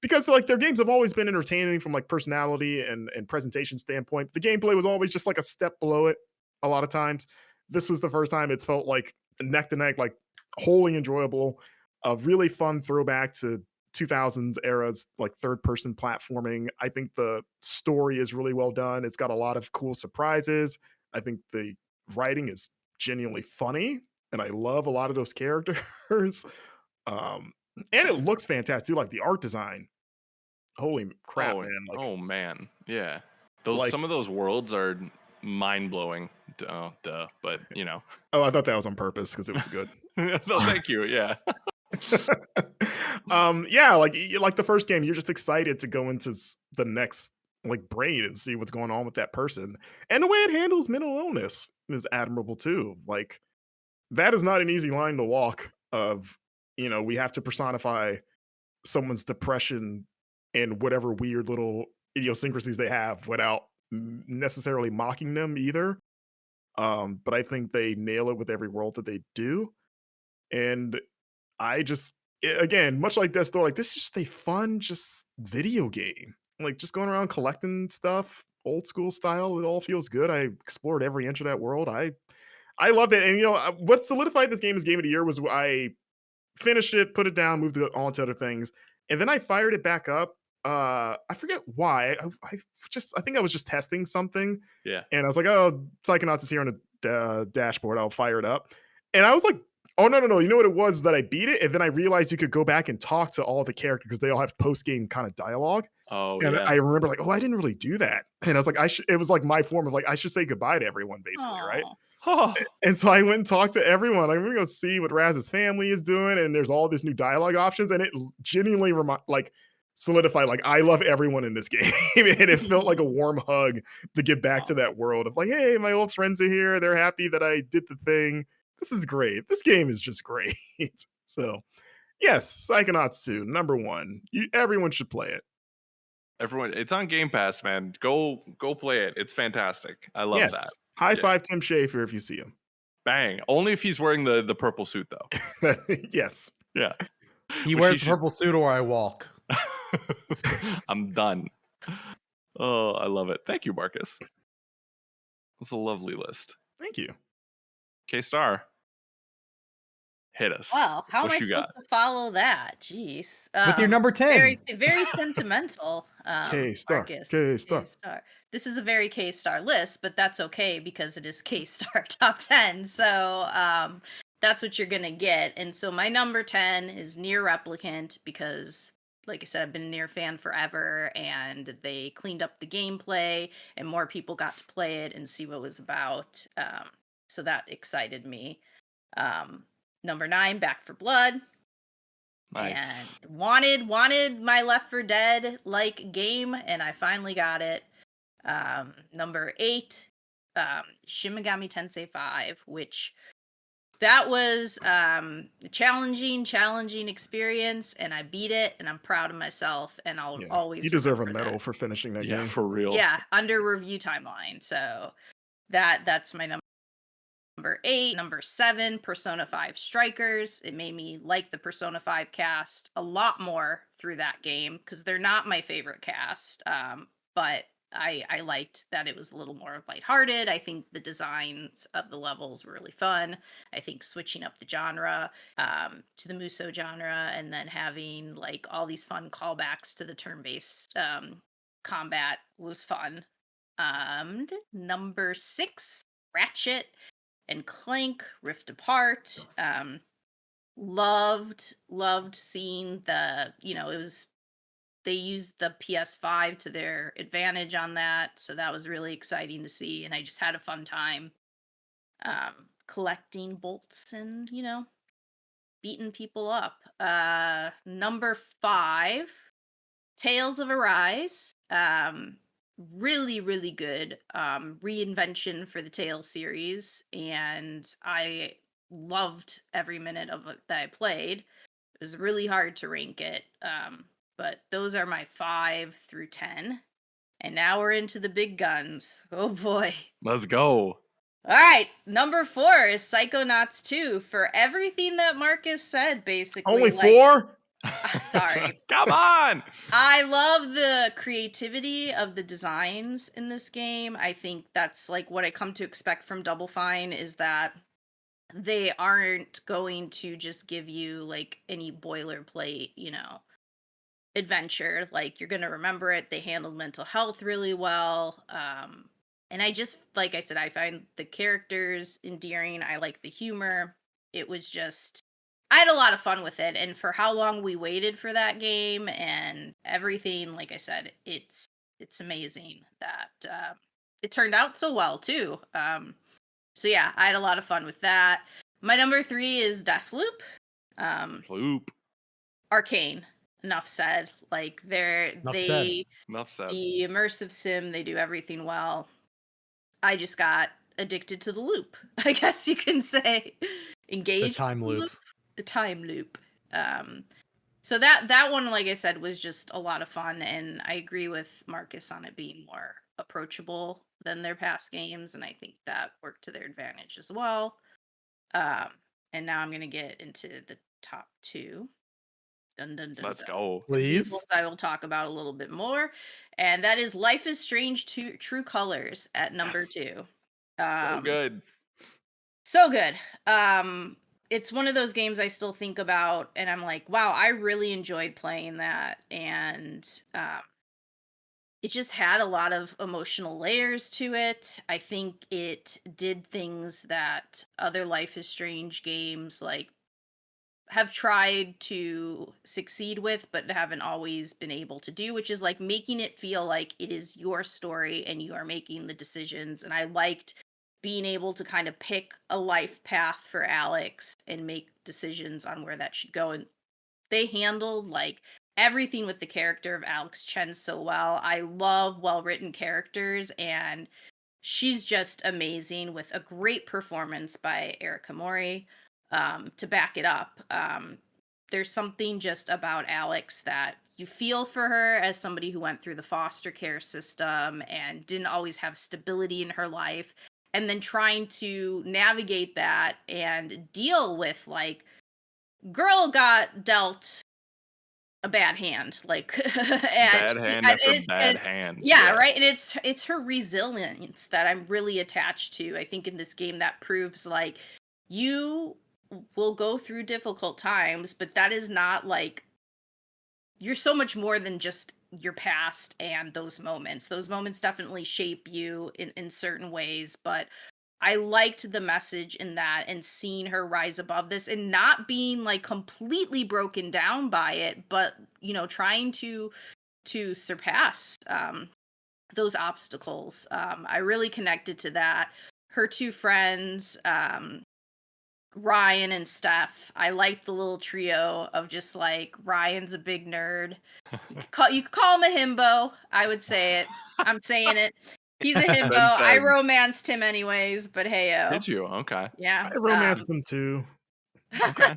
Because like their games have always been entertaining from like personality and presentation standpoint. The gameplay was always just like a step below it a lot of times. This was the first time it's felt like neck to neck, like wholly enjoyable, a really fun throwback to 2000s eras, like third person platforming. I think the story is really well done. It's got a lot of cool surprises. I think the writing is genuinely funny, and I love a lot of those characters. And it looks fantastic too, like the art design. Holy crap, man. Like, oh man. Yeah. Those like- some of those worlds are mind blowing. Duh. But you know. oh, I thought that was on purpose because it was good. No, thank you. Yeah. Yeah, like the first game, you're just excited to go into the next like brain and see what's going on with that person. And the way it handles mental illness is admirable too. Like that is not an easy line to walk of, you know, we have to personify someone's depression and whatever weird little idiosyncrasies they have without necessarily mocking them either. But I think they nail it with every world that they do. And again, much like Death's Door, like this is just a fun, just video game. Like just going around collecting stuff, old school style. It all feels good. I explored every inch of that world. I loved it. And you know what solidified this game as Game of the Year was I finished it, put it down, moved it on to other things, and then I fired it back up. I forget why. I think I was just testing something. Yeah. And I was like, oh, Psychonauts is here on the dashboard. I'll fire it up. And I was like, oh, no. You know what it was that I beat it? And then I realized you could go back and talk to all the characters because they all have post-game kind of dialogue. Oh, and yeah. I remember like, oh, I didn't really do that. And I was like, it was like my form of like, I should say goodbye to everyone basically, right? And so I went and talked to everyone. I'm gonna go see what Raz's family is doing, and there's all these new dialogue options, and it genuinely solidified like I love everyone in this game, and it felt like a warm hug to get back to that world of like, hey, my old friends are here. They're happy that I did the thing. This is great. This game is just great. So, yes, Psychonauts 2, number 1. Everyone should play it. Everyone, it's on Game Pass, man. Go play it. It's fantastic. I love that. High five Tim Schafer if you see him. Bang. Only if he's wearing the purple suit, though. Yes. Yeah. He wears the purple suit or I walk. I'm done. Oh, I love it. Thank you, Marcus. That's a lovely list. Thank you. K-Star. Hit us. Well, how am What I you got? supposed to follow that? Jeez. With your number 10. Very sentimental, K-Star. Marcus. K-Star. K-Star. This is a very K-Star list, but that's okay because it is K-Star top 10. So that's what you're gonna get. And so my number 10 is Nier Replicant because, like I said, I've been a Nier fan forever, and they cleaned up the gameplay, and more people got to play it and see what it was about. So that excited me. Number 9, Back for Blood. Nice. And wanted my Left 4 Dead like game, and I finally got it. Number 8, Shin Megami Tensei 5, which that was a challenging experience, and I beat it, and I'm proud of myself, and I'll Yeah. always You deserve a remember medal that. for finishing that Yeah, game. for real. Yeah, under review timeline. So that's my number 8. Number 7, Persona 5 Strikers. It made me like the Persona 5 cast a lot more through that game because they're not my favorite cast. But I liked that it was a little more lighthearted. I think the designs of the levels were really fun. I think switching up the genre to the Muso genre, and then having like all these fun callbacks to the turn-based combat was fun. Number 6, Ratchet and Clank Rift Apart. Loved seeing the, it was, they used the PS5 to their advantage on that, so that was really exciting to see, and I just had a fun time collecting bolts and, beating people up. Number 5, Tales of Arise. Really good reinvention for the Tales series, and I loved every minute of it that I played. It was really hard to rank it, but those are my 5 through 10. And now we're into the big guns. Oh boy. Let's go. All right, number 4 is Psychonauts 2. For everything that Marcus said, basically. Only like, 4? Sorry. Come on. I love the creativity of the designs in this game. I think that's like what I come to expect from Double Fine, is that they aren't going to just give you like any boilerplate, adventure. Like, you're going to remember it. They handled mental health really well. And I just, like I said, I find the characters endearing. I like the humor. It was just, I had a lot of fun with it. And for how long we waited for that game and everything, like I said, it's amazing that it turned out so well too. So yeah, I had a lot of fun with that. My number 3 is Deathloop. Loop. Arcane. Enough said. Like, Enough said. Enough said. the immersive sim, they do everything well. I just got addicted to the loop, I guess you can say. Engaged. The time loop. The time loop. So that one, like I said, was just a lot of fun, and I agree with Marcus on it being more approachable than their past games, and I think that worked to their advantage as well. And now I'm gonna get into the top 2. Dun, dun, dun, Let's dun. go. These Please. ones I will talk about a little bit more, and that is Life is Strange True Colors at number Yes. 2. So good. So good. It's one of those games I still think about, and I'm like, wow, I really enjoyed playing that, and it just had a lot of emotional layers to it. I think it did things that other Life is Strange games like have tried to succeed with but haven't always been able to do, which is like making it feel like it is your story and you are making the decisions. And I liked being able to kind of pick a life path for Alex and make decisions on where that should go. And they handled like everything with the character of Alex Chen so well. I love well-written characters, and she's just amazing, with a great performance by Erica Mori. To back it up, there's something just about Alex that you feel for her as somebody who went through the foster care system and didn't always have stability in her life, and then trying to navigate that and deal with, like, girl got dealt a bad hand, like, and Bad hand after bad hand. yeah, right. And it's her resilience that I'm really attached to. I think in this game that proves like you will go through difficult times, but that is not like you're so much more than just your past and those moments. Those moments definitely shape you in certain ways, but I liked the message in that and seeing her rise above this and not being like completely broken down by it, but trying to surpass those obstacles. I really connected to that. Her two friends, Ryan and Steph. I like the little trio of just like Ryan's a big nerd. You could call him a himbo. I would say it. I'm saying it. He's a himbo. Ben I said. romanced him anyways, but heyo. Did you? Okay. Yeah. I romanced them too. Okay.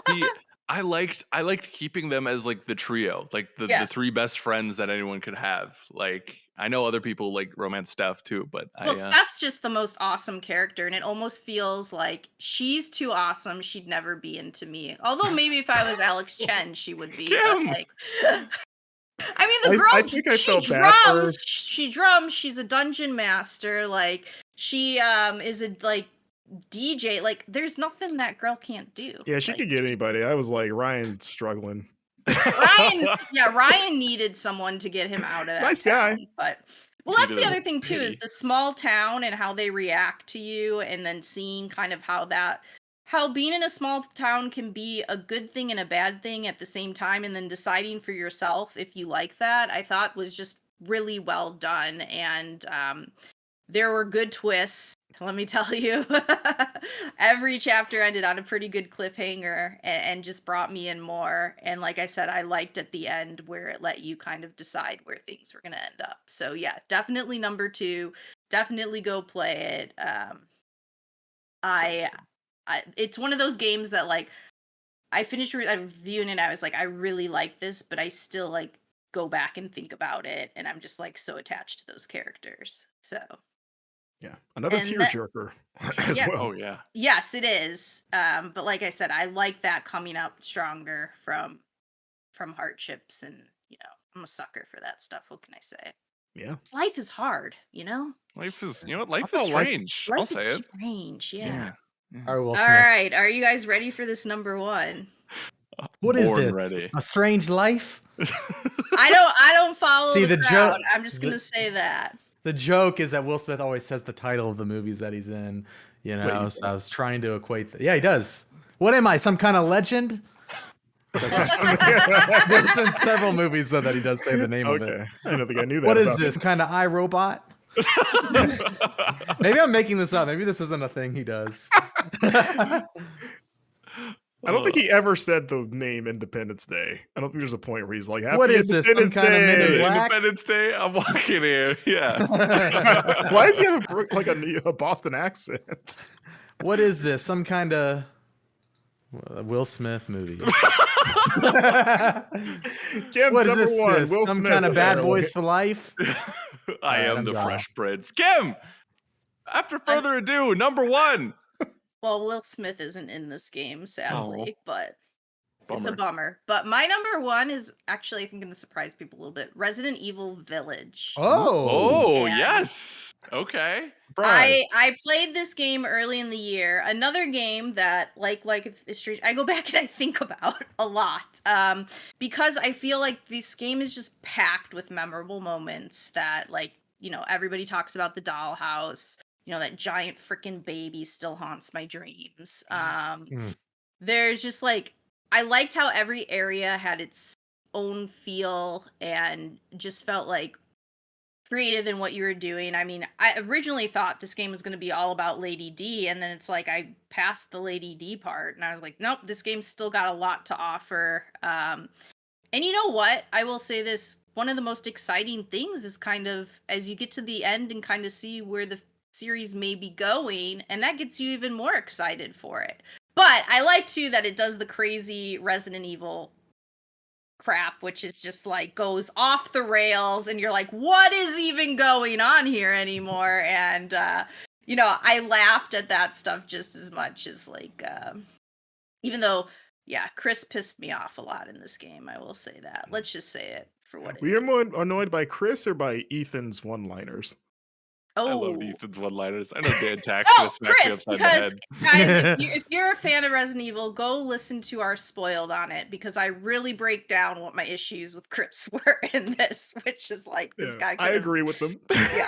See, I liked keeping them as like the trio, like the Yeah. three best friends that anyone could have. Like I know other people like romance Steph too, but Well, Steph's just the most awesome character, and it almost feels like she's too awesome. She'd never be into me. Although maybe if I was Alex Chen, she would be. Kim! But like, I mean, the girl. I think I she felt bad for her. drums. She drums. She's a dungeon master. Like she is a like DJ. Like there's nothing that girl can't do. Yeah, she Like, could get anybody. I was like, Ryan's struggling. Ryan needed someone to get him out of that Nice town, guy. but well, He that's did the a other thing too, is pity. the small town and how they react to you, and then seeing kind of how being in a small town can be a good thing and a bad thing at the same time, and then deciding for yourself if you like that, I thought was just really well done. And there were good twists, let me tell you. Every chapter ended on a pretty good cliffhanger and just brought me in more. And like I said, I liked at the end where it let you kind of decide where things were going to end up. So yeah, definitely number 2. Definitely go play it. I it's one of those games that like I finished reviewing it. I was like, I really like this, but I still like go back and think about it, and I'm just like so attached to those characters. So Yeah, another And tearjerker as Yeah. well. Oh yeah. yes, it is. But like I said, I like that coming up stronger from hardships, and I'm a sucker for that stuff. What can I say? Yeah. Life is hard, Life is life I is felt like- strange. I'll Life say is it. strange. Yeah. Yeah. All right, Will All Smith. right, are you guys ready for this number 1? What is Born this? ready. A Strange Life? I don't follow See, the the crowd. joke- I'm just gonna say that. The joke is that Will Smith always says the title of the movies that he's in. You know, you so I was trying to equate. Yeah, he does. What am I? Some kind of legend? There's been several movies though that he does say the name of it. Okay, I don't think I knew that. What is about this him. kind of iRobot? Maybe I'm making this up. Maybe this isn't a thing he does. I don't think he ever said the name Independence Day. I don't think there's a point where he's like, "Happy What is this, some Independence kind of Men in Day." Black? Independence Day. I'm walking here. Yeah. Why does he have a Boston accent? What is this? Some kind of Will Smith movie. Kim's What is number this? 1. This? Will Some Smith, kind of Bad apparently. Boys for Life? I Alright, am I'm the gone. Fresh Prince. Kim. After further ado, number 1. Well, Will Smith isn't in this game, sadly, but it's a Bummer. bummer. But my number 1 is actually, I think, going to surprise people a little bit. Resident Evil Village. Oh, Yeah. yes. Okay. Surprise. I played this game early in the year. Another game that like if it's strange, I go back and I think about a lot. Because I feel like this game is just packed with memorable moments that everybody talks about the dollhouse. That giant freaking baby still haunts my dreams. There's just I liked how every area had its own feel and just felt like creative in what you were doing. I mean, I originally thought this game was going to be all about Lady D, and then it's like I passed the Lady D part, and I was like, nope, this game's still got a lot to offer. And you know what? I will say this: one of the most exciting things is kind of as you get to the end and kind of see where the series may be going, and that gets you even more excited for it. But I like too that it does the crazy Resident Evil crap, which is just goes off the rails, and you're like, what is even going on here anymore? And I laughed at that stuff just as much as even though Chris pissed me off a lot in this game. I will say that. Let's just say it for what it Were you more annoyed by Chris or by Ethan's one-liners? Oh, I love Ethan's one-liners. I know Dan Tack's gonna oh, smack you Chris, upside the because head. guys, if you're a fan of Resident Evil, go listen to our spoiled on it because I really break down what my issues with Chris were in this, which is like this Yeah, guy. I agree with them. Yeah,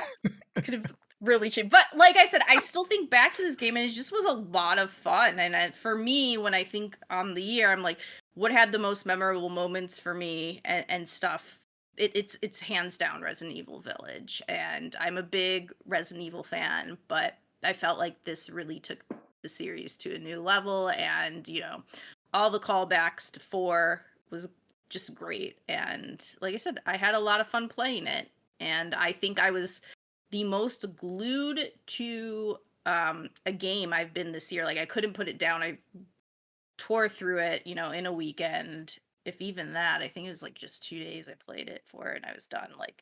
could have really changed. But like I said, I still think back to this game and it just was a lot of fun. And for me, when I think on the year, I'm like, what had the most memorable moments for me and stuff. It's hands down Resident Evil Village, and I'm a big Resident Evil fan, but I felt like this really took the series to a new level, and all the callbacks to 4 was just great. And like I said, I had a lot of fun playing it, and I think I was the most glued to a game I've been this year. Like I couldn't put it down. I tore through it, in a weekend. If even that, I think it was like just 2 days I played it for and I was done. Like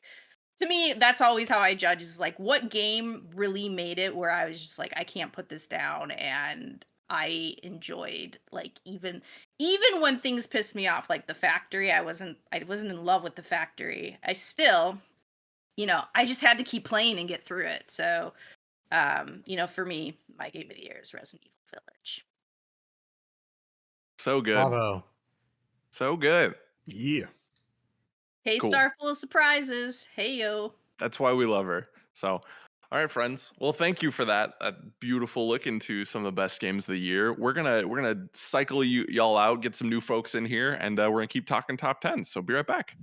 to me, that's always how I judge is like what game really made it where I was just like, I can't put this down. And I enjoyed like even when things pissed me off, like the factory, I wasn't in love with the factory. I still, I just had to keep playing and get through it. So, for me, my game of the year is Resident Evil Village. So good. Bravo. So good. Yeah. Hey, Cool. Star full of surprises. Hey, yo. That's why we love her. So, all right, friends. Well, thank you for that beautiful look into some of the best games of the year. We're gonna cycle y'all out, get some new folks in here, and we're gonna keep talking top 10. So be right back.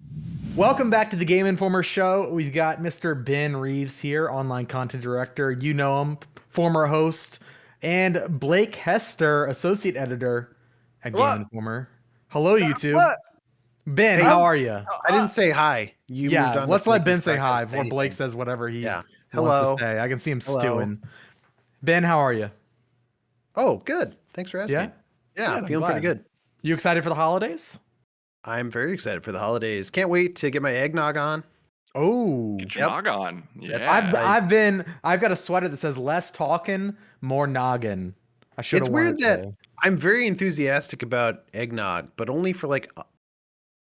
Welcome back to the Game Informer Show. We've got Mr. Ben Reeves here, online content director. You know him, former host, and Blake Hester, associate editor at What? Game Informer. Hello, YouTube. What? Ben, Hey, how are you? I didn't say hi. You moved Yeah, on. let's to let Blake Ben before say I hi could say before Blake anything. says whatever he Yeah. wants Hello. to say. I can see him Hello. stewing. Ben, how are you? Oh, good. Thanks for asking. Yeah? Yeah, Good, I'm I'm feeling pretty glad. good. You excited for the holidays? I'm very excited for the holidays. Can't wait to get my eggnog on. Oh, Get your nog on. Yeah. That's- I've got a sweater that says less talking, more noggin. I should It's have worn weird it that today. I'm very enthusiastic about eggnog, but only for like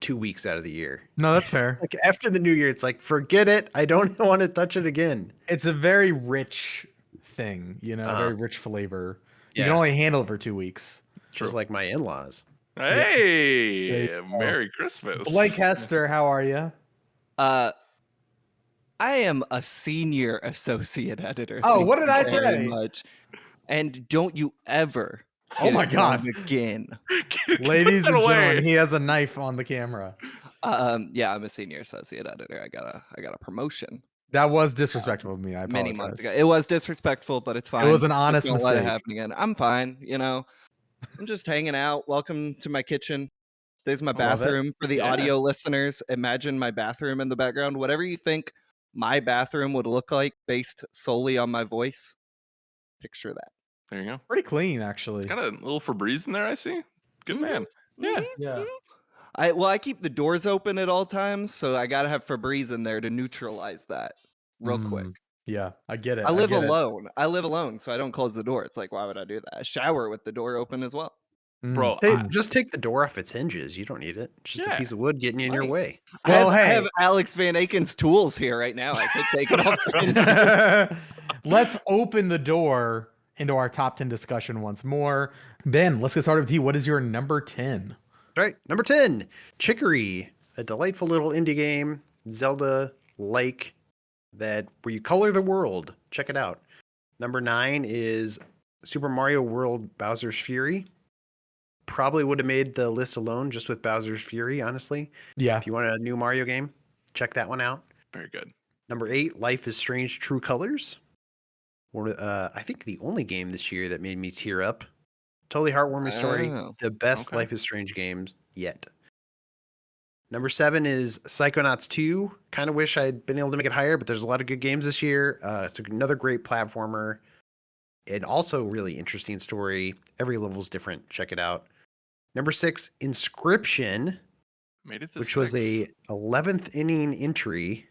2 weeks out of the year. No, that's fair. Like after the new year, it's like, forget it. I don't want to touch it again. It's a very rich thing, very rich flavor. You can Yeah. only handle it for 2 weeks. Just like my in-laws. Hey, There you go. Merry Christmas. Blake Hester, how are you? I am a senior associate editor. Oh, Thank what did you I very say? Much. And don't you ever Oh get my it God. wrong again. Ladies that and away. gentlemen, he has a knife on the camera. Yeah, I'm a senior associate editor. I got a promotion That was disrespectful of me. I apologize. many months ago. It was disrespectful, but it's fine. was an Just honest don't let it mistake. happen again. I'm fine. I'm just hanging out. Welcome to my kitchen. There's my I love it. bathroom for the Yeah. audio listeners. Imagine my bathroom in the background. Whatever you think my bathroom would look like based solely on my voice, picture that. There you go. Pretty clean, actually. Got a little Febreze in there, I see. Good man. Yeah. Yeah. I keep the doors open at all times, so I gotta have Febreze in there to neutralize that real quick. Yeah, I get it. I live get it. alone. I live alone, so I don't close the door. It's like, why would I do that? I shower with the door open as well. Bro, Just take the door off its hinges. You don't need it. It's just Yeah. a piece of wood getting in your Right. way. Well, I hey. have Alex Van Aken's tools here right now. I could take it off. Let's open the door into our top 10 discussion once more. Ben, let's get started with you. What is your number 10? All right, number 10, Chicory, a delightful little indie game, Zelda-like, that where you color the world. Check it out. Number 9 is Super Mario World Bowser's Fury. Probably would have made the list alone just with Bowser's Fury, honestly. Yeah. If you want a new Mario game, check that one out. very good. Number 8, Life is Strange True Colors. I think the only game this year that made me tear up. Totally heartwarming story. Oh, The best okay. Life is Strange games yet. Number 7 is Psychonauts 2. Kind of wish I'd been able to make it higher, but there's a lot of good games this year. It's another great platformer. And also really interesting story. Every level's different. Check it out. Number 6, Inscription, Made it which was a 11th inning entry.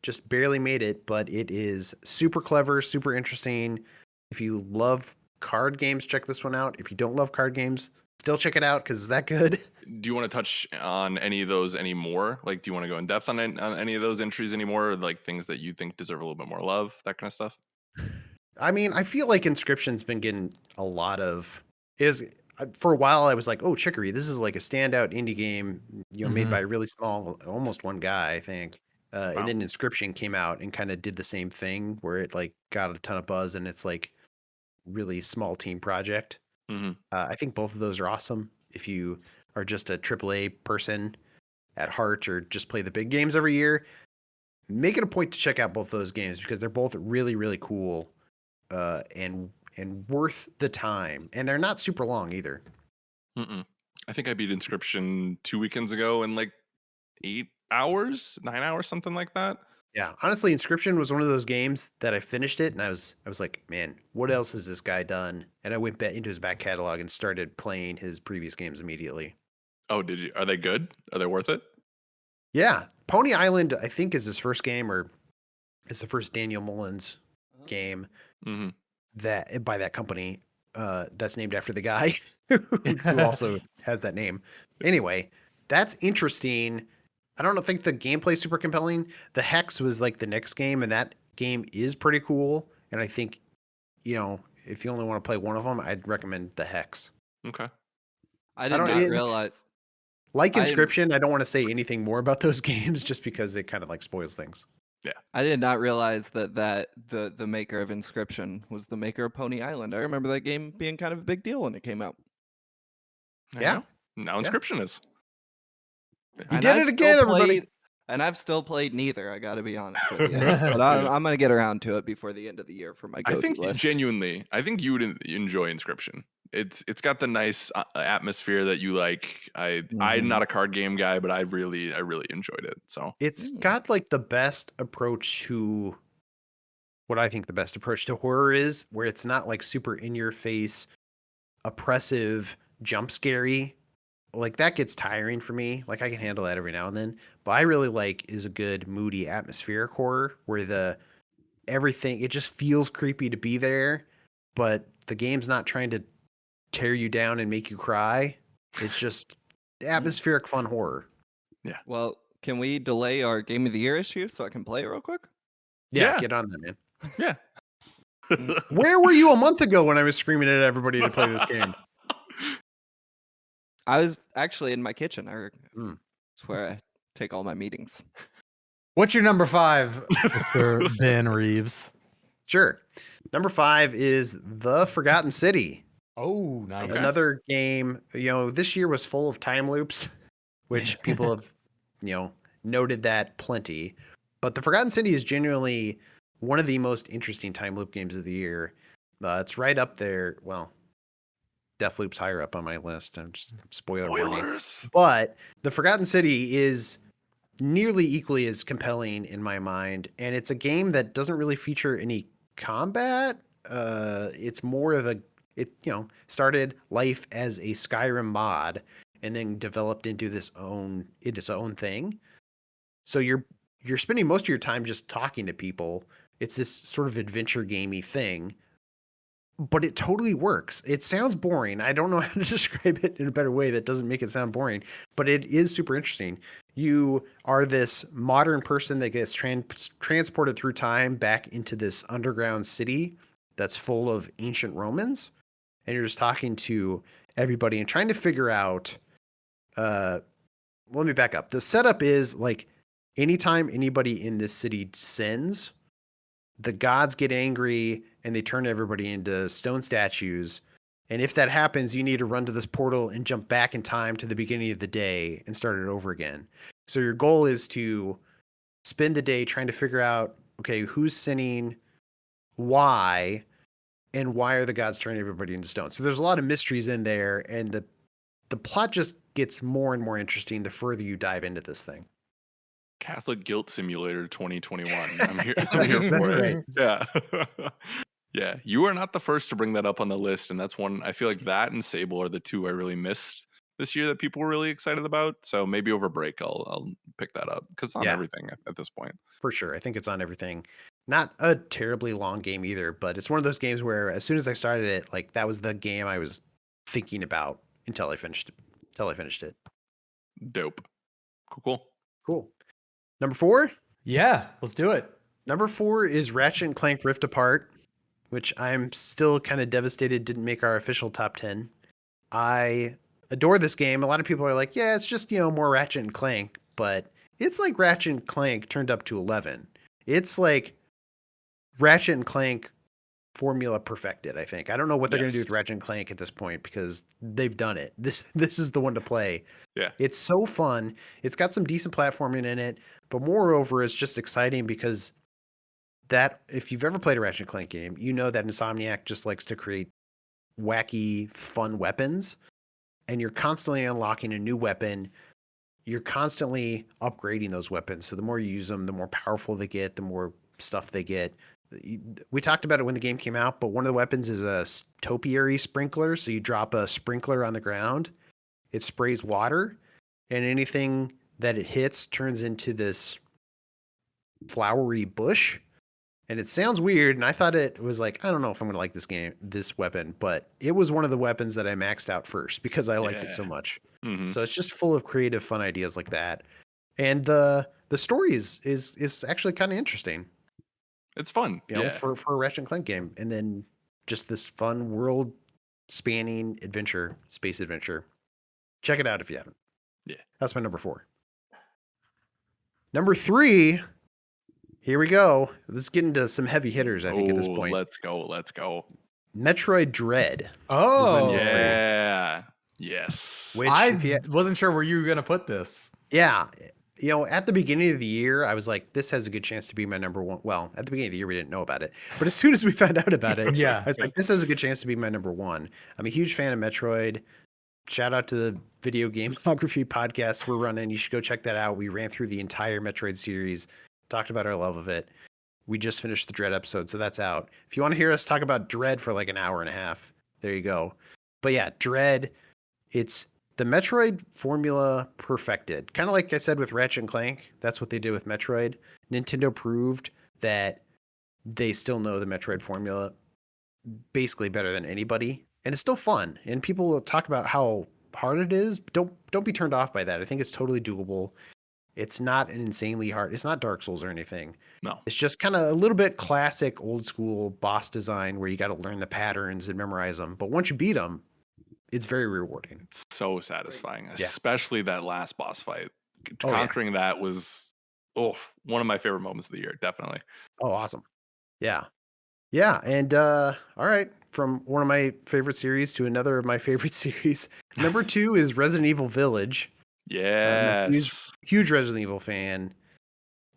Just barely made it, but it is super clever, super interesting. If you love card games, check this one out. If you don't love card games, still check it out because it's that good. Do you want to touch on any of those anymore? Like, do you want to go in depth on any of those entries anymore? Or like things that you think deserve a little bit more love, that kind of stuff? I mean, I feel like Inscription's been getting a lot of for a while I was like, oh, Chicory, this is like a standout indie game, made by a really small, almost one guy, I think. Wow. And then Inscription came out and kind of did the same thing where it like got a ton of buzz and it's like really small team project. I think both of those are awesome. If you are just a AAA person at heart or just play the big games every year, make it a point to check out both those games because they're both really, really cool and worth the time. And they're not super long either. I think I beat Inscription 2 weekends ago in like 8 hours, 9 hours, something like that. Yeah, honestly, Inscription was one of those games that I finished it and I was like, man, what else has this guy done? And I went back into his back catalog and started playing his previous games immediately. Oh, did you? Are they good? Are they worth it? Yeah, Pony Island, I think, is his first game, or it's the first Daniel Mullins game that by that company that's named after the guy who also has that name. Anyway, that's interesting. I don't think the gameplay's super compelling. The Hex was like the next game, and that game is pretty cool. And I think, if you only want to play one of them, I'd recommend the Hex. Okay. I did not realize. Like Inscription, I don't want to say anything more about those games just because it kind of like spoils things. Yeah. I did not realize that the maker of Inscription was the maker of Pony Island. I remember that game being kind of a big deal when it came out. Yeah. Now Inscription is. You did it again, everybody. And I've still played neither, I gotta be honest with you. But I'm gonna get around to it before the end of the year for my go-to list. Genuinely, I think you would enjoy Inscription. It's got the nice atmosphere that you like. I'm not a card game guy, but I really enjoyed it. So it's got like the best approach to what I think the best approach to horror is, where it's not like super in your face, oppressive, jump scary. Like that gets tiring for me. Like I can handle that every now and then, but I really like is a good moody atmospheric horror where everything, it just feels creepy to be there, but the game's not trying to tear you down and make you cry. It's just atmospheric fun horror. Yeah. Well, can we delay our Game of the Year issue so I can play it real quick? Yeah. Get on that, man. Yeah. Where were you a month ago when I was screaming at everybody to play this game? I was actually in my kitchen. That's where I take all my meetings. What's your number 5, Mr. Ben Reeves? Sure. Number 5 is The Forgotten City. Oh, nice. Okay. Another game, this year was full of time loops, which people have, noted that plenty. But The Forgotten City is genuinely one of the most interesting time loop games of the year. It's right up there. Well, Deathloop's higher up on my list. I'm just spoiler warning. But The Forgotten City is nearly equally as compelling in my mind, and it's a game that doesn't really feature any combat. It's more of started life as a Skyrim mod and then developed into its own thing. So you're spending most of your time just talking to people. It's this sort of adventure gamey thing. But it totally works. It sounds boring. I don't know how to describe it in a better way that doesn't make it sound boring, but it is super interesting. You are this modern person that gets transported through time back into this underground city that's full of ancient Romans, and you're just talking to everybody and trying to figure out. Let me back up. The setup is like anytime anybody in this city sins, the gods get angry and they turn everybody into stone statues. And if that happens, you need to run to this portal and jump back in time to the beginning of the day and start it over again. So your goal is to spend the day trying to figure out, okay, who's sinning, why, and why are the gods turning everybody into stone? So there's a lot of mysteries in there, and the plot just gets more and more interesting the further you dive into this thing. Catholic Guilt Simulator 2021. I'm here for That's it. great. Yeah. Yeah. You are not the first to bring that up on the list. And that's one, I feel like that and Sable are the two I really missed this year that people were really excited about. So maybe over break, I'll pick that up because it's on everything at this point. For sure. I think it's on everything. Not a terribly long game either, but it's one of those games where as soon as I started it, like that was the game I was thinking about until I finished it. Dope. Cool. Cool. Number 4? Yeah, let's do it. Number 4 is Ratchet and Clank Rift Apart, which I'm still kind of devastated didn't make our official top 10. I adore this game. A lot of people are like, yeah, it's just, more Ratchet and Clank, but it's like Ratchet and Clank turned up to 11. It's like Ratchet and Clank formula perfected, I think. I don't know what they're going to do with Ratchet and Clank at this point because they've done it. This is the one to play. Yeah. It's so fun. It's got some decent platforming in it, but moreover, it's just exciting because that if you've ever played a Ratchet and Clank game, you know that Insomniac just likes to create wacky, fun weapons, and you're constantly unlocking a new weapon. You're constantly upgrading those weapons. So the more you use them, the more powerful they get, the more stuff they get. We talked about it when the game came out, but one of the weapons is a topiary sprinkler. So you drop a sprinkler on the ground, it sprays water, and anything that it hits turns into this flowery bush. And it sounds weird, and I thought it was like, I don't know if I'm going to like this weapon, but it was one of the weapons that I maxed out first because I liked it so much. Mm-hmm. So it's just full of creative, fun ideas like that. And the story is actually kind of interesting. It's fun, for a Ratchet and Clank game. And then just this fun world-spanning adventure, space adventure. Check it out if you haven't. Yeah. That's my number 4. Number 3... Here we go. Let's get into some heavy hitters, I think, at this point. Let's go. Metroid Dread. Oh, yeah. Yes. Which, I wasn't sure where you were going to put this. Yeah. At the beginning of the year, I was like, this has a good chance to be my number 1. Well, at the beginning of the year, we didn't know about it. But as soon as we found out about it, Yeah. I was like, this has a good chance to be my number 1. I'm a huge fan of Metroid. Shout out to the Video Gameography podcast we're running. You should go check that out. We ran through the entire Metroid series. Talked about our love of it. We just finished the Dread episode, so that's out. If you want to hear us talk about Dread for like an hour and a half, there you go. But yeah, Dread, it's the Metroid formula perfected. Kind of like I said with Ratchet and Clank, that's what they did with Metroid. Nintendo proved that they still know the Metroid formula basically better than anybody, and it's still fun. And people will talk about how hard it is. Don't be turned off by that. I think it's totally doable. It's not an insanely hard. It's not Dark Souls or anything. No. It's just kind of a little bit classic old school boss design where you got to learn the patterns and memorize them. But once you beat them, it's very rewarding. It's so satisfying, Yeah. especially that last boss fight. Oh, yeah. Conquering that was one of my favorite moments of the year, definitely. Oh, awesome. Yeah. Yeah. And all right. From one of my favorite series to another of my favorite series. Number 2 is Resident Evil Village. Yes. Huge Resident Evil fan.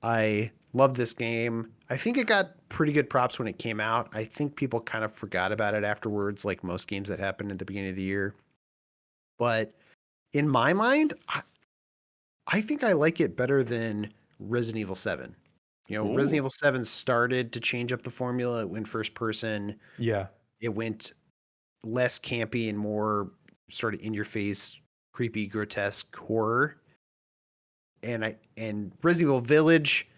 I love this game. I think it got pretty good props when it came out. I think people kind of forgot about it afterwards, like most games that happened at the beginning of the year. But in my mind, I think I like it better than Resident Evil 7. Resident Evil 7 started to change up the formula. It went first person. Yeah. It went less campy and more sort of in your face, creepy, grotesque horror. And Resident Evil Village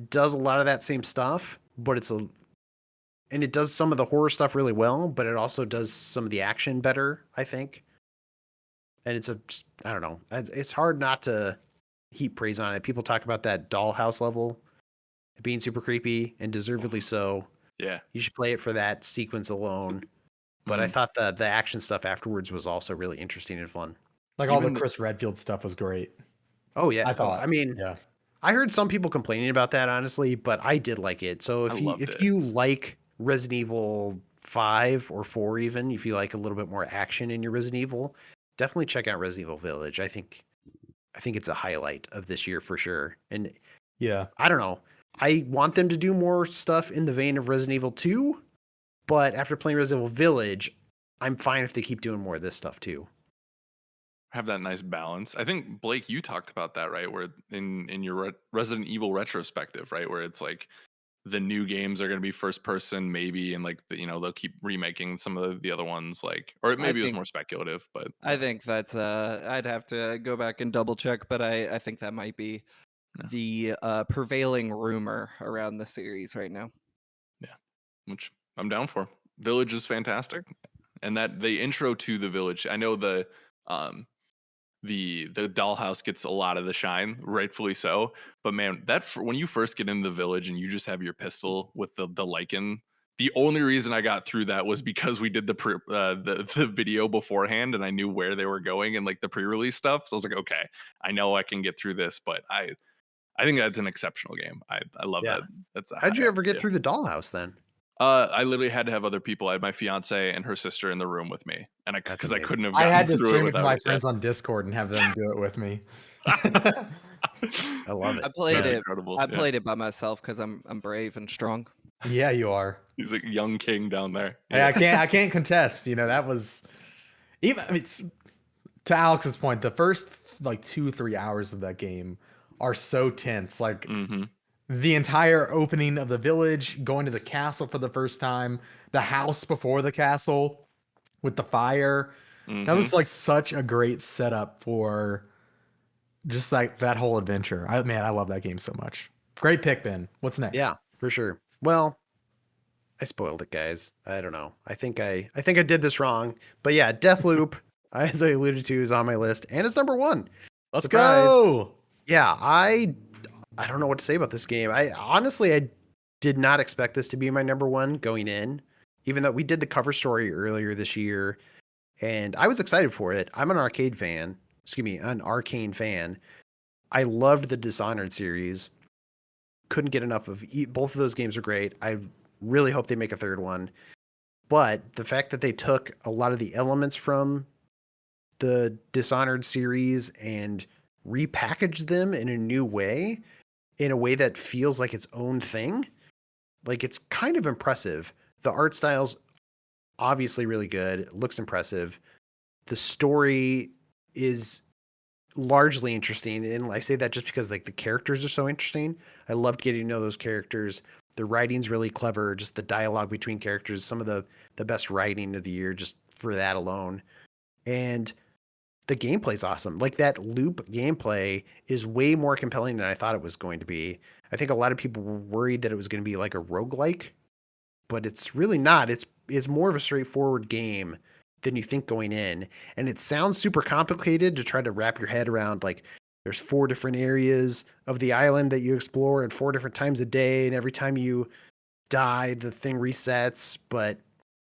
does a lot of that same stuff, but it does some of the horror stuff really well, but it also does some of the action better, I think. And I don't know. It's hard not to heap praise on it. People talk about that dollhouse level being super creepy, and deservedly so. Yeah. You should play it for that sequence alone. But I thought the action stuff afterwards was also really interesting and fun. Like all the Chris Redfield stuff was great. Oh yeah. I thought. Yeah. I heard some people complaining about that, honestly, but I did like it. So if you like Resident Evil 5 or 4 even, if you like a little bit more action in your Resident Evil, definitely check out Resident Evil Village. I think it's a highlight of this year for sure. And yeah, I don't know. I want them to do more stuff in the vein of Resident Evil 2, but after playing Resident Evil Village, I'm fine if they keep doing more of this stuff too. Have that nice balance. I think, Blake, you talked about that, right? Where in your Resident Evil retrospective, right? Where it's like the new games are going to be first person, maybe, and like they'll keep remaking some of the other ones, like, or maybe it was more speculative. But I think that's I'd have to go back and double check, but I think that might be the prevailing rumor around the series right now. Yeah, which I'm down for. Village is fantastic. and that the intro to the village, I know um the dollhouse gets a lot of the shine, rightfully so. But man, when you first get into the village and you just have your pistol with the lichen, the only reason I got through that was because we did the video beforehand, and I knew where they were going and like the pre-release stuff. So I was like, okay, I know I can get through this. But I think that's an exceptional game. I love Yeah. that. That's a How'd you high ever get yeah. through the dollhouse then? I literally had to have other people. I had my fiance and her sister in the room with me, and That's because I amazing. couldn't have I gotten had to through it stream it to without my it. friends on Discord and have them do it with me. I love it. I played That's it. incredible. I Yeah. played it by myself because I'm brave and strong. Yeah, you are. He's a young king down there. Hey, I can't contest. You know, that was even. I mean, to Alex's point, the first like 2-3 hours of that game are so tense. Like Mm-hmm. the entire opening of the village, going to the castle for the first time, the house before the castle with the fire. That was like such a great setup for just like that whole adventure. I love that game so much. Great pick, Ben. What's next? Yeah, for sure. Well, I spoiled it, guys. I don't know. I think I did this wrong. But yeah, Deathloop, as I alluded to, is on my list, and it's number 1. Let's Surprise. go. Yeah, I don't know what to say about this game. I honestly did not expect this to be my number 1 going in, even though we did the cover story earlier this year, and I was excited for it. I'm an arcane fan. I loved the Dishonored series. Couldn't get enough of both of those games are great. I really hope they make a third one. But the fact that they took a lot of the elements from the Dishonored series and repackaged them in a new way, in a way that feels like its own thing, like it's kind of impressive. The art style's obviously really good. It looks impressive. The story is largely interesting, and I say that just because like the characters are so interesting. I loved getting to know those characters. The writing's really clever. Just the dialogue between characters, some of the best writing of the year, just for that alone. And the gameplay's awesome. Like that loop gameplay is way more compelling than I thought it was going to be. I think a lot of people were worried that it was going to be like a roguelike, but it's really not. It's more of a straightforward game than you think going in. And it sounds super complicated to try to wrap your head around. Like there's 4 different areas of the island that you explore and 4 different times a day. And every time you die, the thing resets. But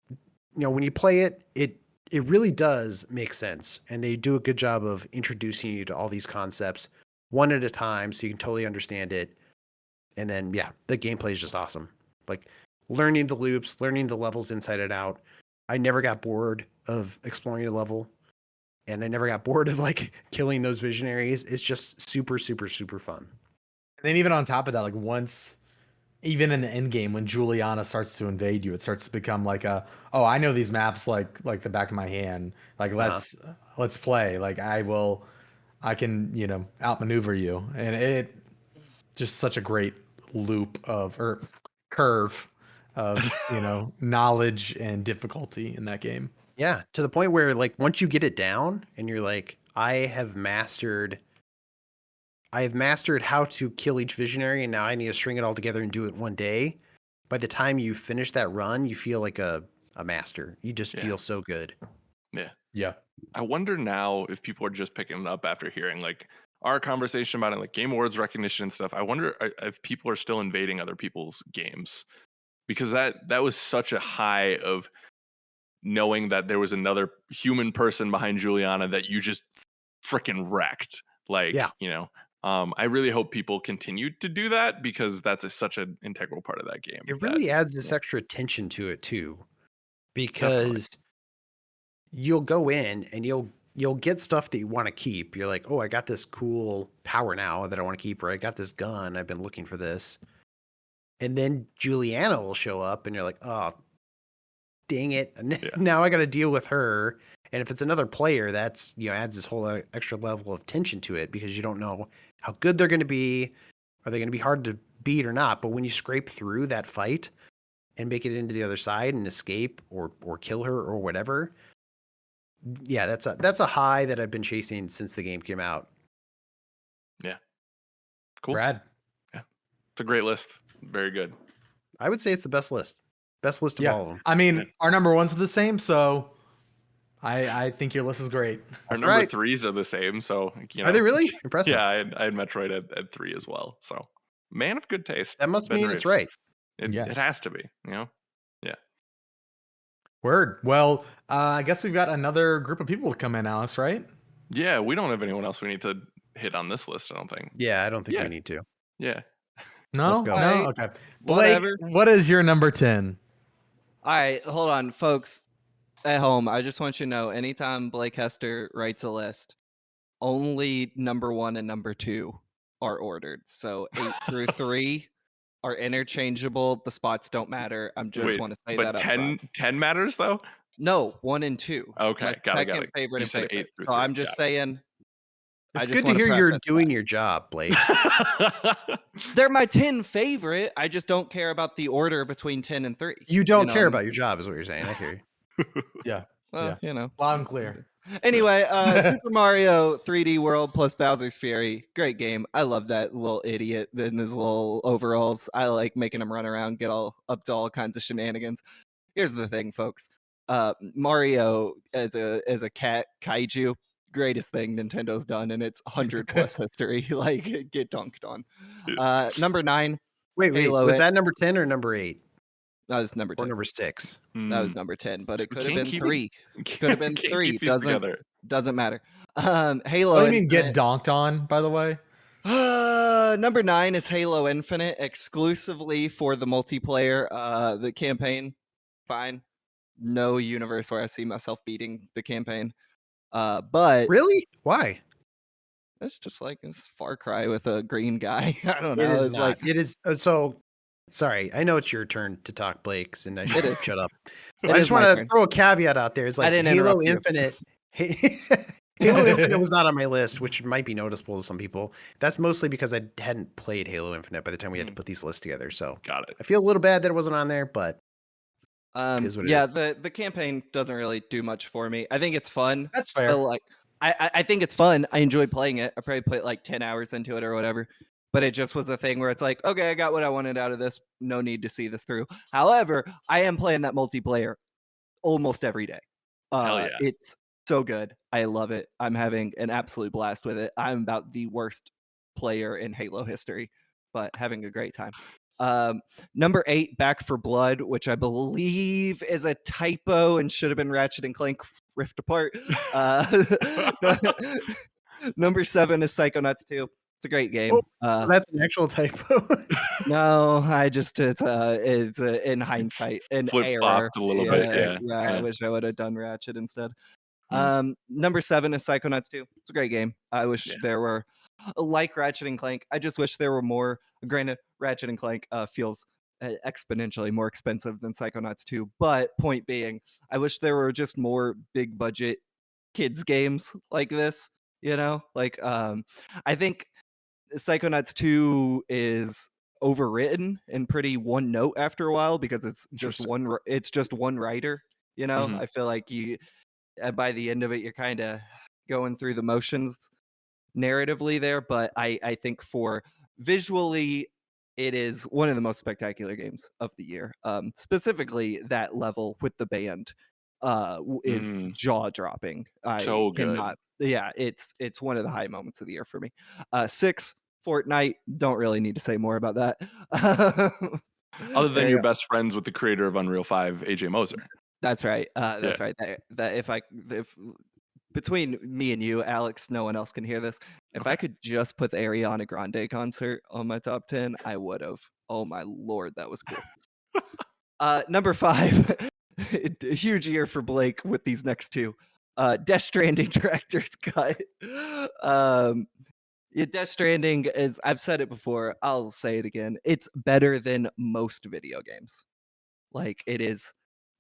you know, when you play it, it really does make sense. And they do a good job of introducing you to all these concepts one at a time so you can totally understand it. And then, yeah, the gameplay is just awesome. Like learning the loops, learning the levels inside and out. I never got bored of exploring a level, and I never got bored of like killing those visionaries. It's just super, super, super fun. And then even on top of that, like once, even in the end game, when Juliana starts to invade you, it starts to become like oh, I know these maps like the back of my hand. Like let's play. Like I can, you know, outmaneuver you. And it just such a great loop or curve of, you know, knowledge and difficulty in that game. Yeah, to the point where like once you get it down and you're like, I have mastered how to kill each visionary, and now I need to string it all together and do it one day. By the time you finish that run, you feel like a master. You just feel so good. Yeah. I wonder now if people are just picking it up after hearing like our conversation about it, like Game Awards recognition and stuff. I wonder if people are still invading other people's games, because that was such a high of knowing that there was another human person behind Juliana that you just freaking wrecked. Like, you know, I really hope people continue to do that, because that's such an integral part of that game. It really adds this extra tension to it too, because you'll go in and you'll get stuff that you want to keep. You're like, oh, I got this cool power now that I want to keep, or I got this gun. I've been looking for this. And then Juliana will show up and you're like, oh, dang it. Now I got to deal with her. And if it's another player, that's, you know, adds this whole extra level of tension to it, because you don't know how good they're going to be. Are they going to be hard to beat or not? But when you scrape through that fight and make it into the other side and escape or kill her or whatever, yeah, that's a high that I've been chasing since the game came out. Yeah. Cool. Brad. Yeah. It's a great list. Very good. I would say it's the best list. Best list of all of them. I mean, our number ones are the same, so I think your list is great. Our That's number right. 3s are the same, so Are they really impressive? Yeah, I had Metroid at 3 as well. So, man of good taste. That must Ben mean it's Reeves. right. It Yes. has to be, you know. Word. Well, I guess we've got another group of people to come in, Alex, right? Yeah, we don't have anyone else we need to hit on this list. I don't think. Yeah, I don't think Yeah. we need to. Yeah. No, Let's go. no. Alright, Okay. Blake, whatever. what is your number 10? All right, hold on, folks at home. I just want you to know, anytime Blake Hester writes a list, only number 1 and number 2 are ordered. So 8 through 3 are interchangeable. The spots don't matter. I just Wait, want to say but that up front. 10 matters though. No, 1 and 2. Okay, My got second it. favorite You and said 8 favorite. through So 3. I'm just saying. It's I just good to wanna hear you're preface doing that. your job, Blake. They're my 10 favorite. I just don't care about the order between 10 and 3. You don't know care what I'm about your job, is what you're saying. I hear you. Yeah. Well, Loud and clear. Anyway, Super Mario 3D World plus Bowser's Fury, great game. I love that little idiot in his little overalls. I like making him run around, get all up to all kinds of shenanigans. Here's the thing, folks. Mario as a cat kaiju, greatest thing Nintendo's done in its 100 plus history. Like, get dunked on. Number 9, Wait, Halo was it- that number 10 or number 8 that was number or 10. number 6? That was number 10, but it We could have can't been keep 3. Could have been Can't 3. keep these together. Doesn't matter. What Halo do you mean Infinite. get donked on, by the way? Number 9 is Halo Infinite, exclusively for the multiplayer, the campaign. Fine. No universe where I see myself beating the campaign. But Really? Why? it's just like it's Far Cry with a green guy. I don't It know. is It's not. like It is. So, sorry. I know it's your turn to talk, Blake, and I should is. shut up. It I is just my want to turn. throw a caveat out there. It's I like didn't Halo interrupt you. Infinite. Halo Infinite was not on my list, which might be noticeable to some people. That's mostly because I hadn't played Halo Infinite by the time we had to put these lists together. So Got it. I feel a little bad that it wasn't on there, but is what it Yeah, is. the campaign doesn't really do much for me. I think it's fun. That's But fair. like I think it's fun. I enjoy playing it. I probably put like 10 hours into it or whatever. But it just was a thing where it's like, okay, I got what I wanted out of this. No need to see this through. However, I am playing that multiplayer almost every day. Hell yeah. It's so good. I love it. I'm having an absolute blast with it. I'm about the worst player in Halo history, but having a great time. Number 8, Back for Blood, which I believe is a typo and should have been Ratchet and Clank Rift Apart. Number 7 is Psychonauts 2. It's a great game. That's an actual typo. No, I just it's in hindsight an error. Flip-flopped a little bit, yeah. I wish I would have done Ratchet instead. Number 7 is Psychonauts 2. It's a great game. I wish there were, like Ratchet and Clank, I just wish there were more. Granted, Ratchet and Clank feels exponentially more expensive than Psychonauts 2, but point being, I wish there were just more big budget kids games like this, you know? Like I think Psychonauts 2 is overwritten and pretty one note after a while because it's just one writer, you know? Mhm. I feel like you by the end of it you're kind of going through the motions narratively there, but I think for visually it is one of the most spectacular games of the year. Specifically that level with the band is jaw-dropping. So good. Yeah, it's one of the high moments of the year for me. 6, Fortnite, don't really need to say more about that. Other than you're best friends with the creator of Unreal 5, AJ Moser. That's right. That's right. That if between me and you, Alex, no one else can hear this. If I could just put the Ariana Grande concert on my top 10, I would have. Oh my lord, that was cool. Number 5, a huge year for Blake with these next two. Death Stranding Director's Cut. Death Stranding is, I've said it before, I'll say it again. It's better than most video games. Like, it is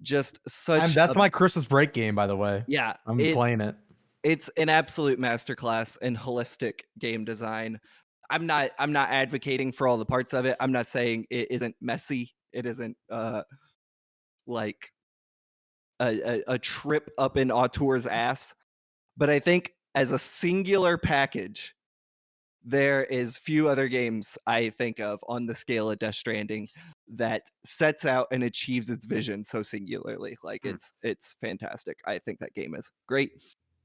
just such That's my Christmas break game, by the way. Yeah. I'm playing it. It's an absolute masterclass in holistic game design. I'm not advocating for all the parts of it. I'm not saying it isn't messy. It isn't like a trip up in Auteur's ass. But I think as a singular package, there is few other games I think of on the scale of Death Stranding that sets out and achieves its vision so singularly. Like it's fantastic. I think that game is great.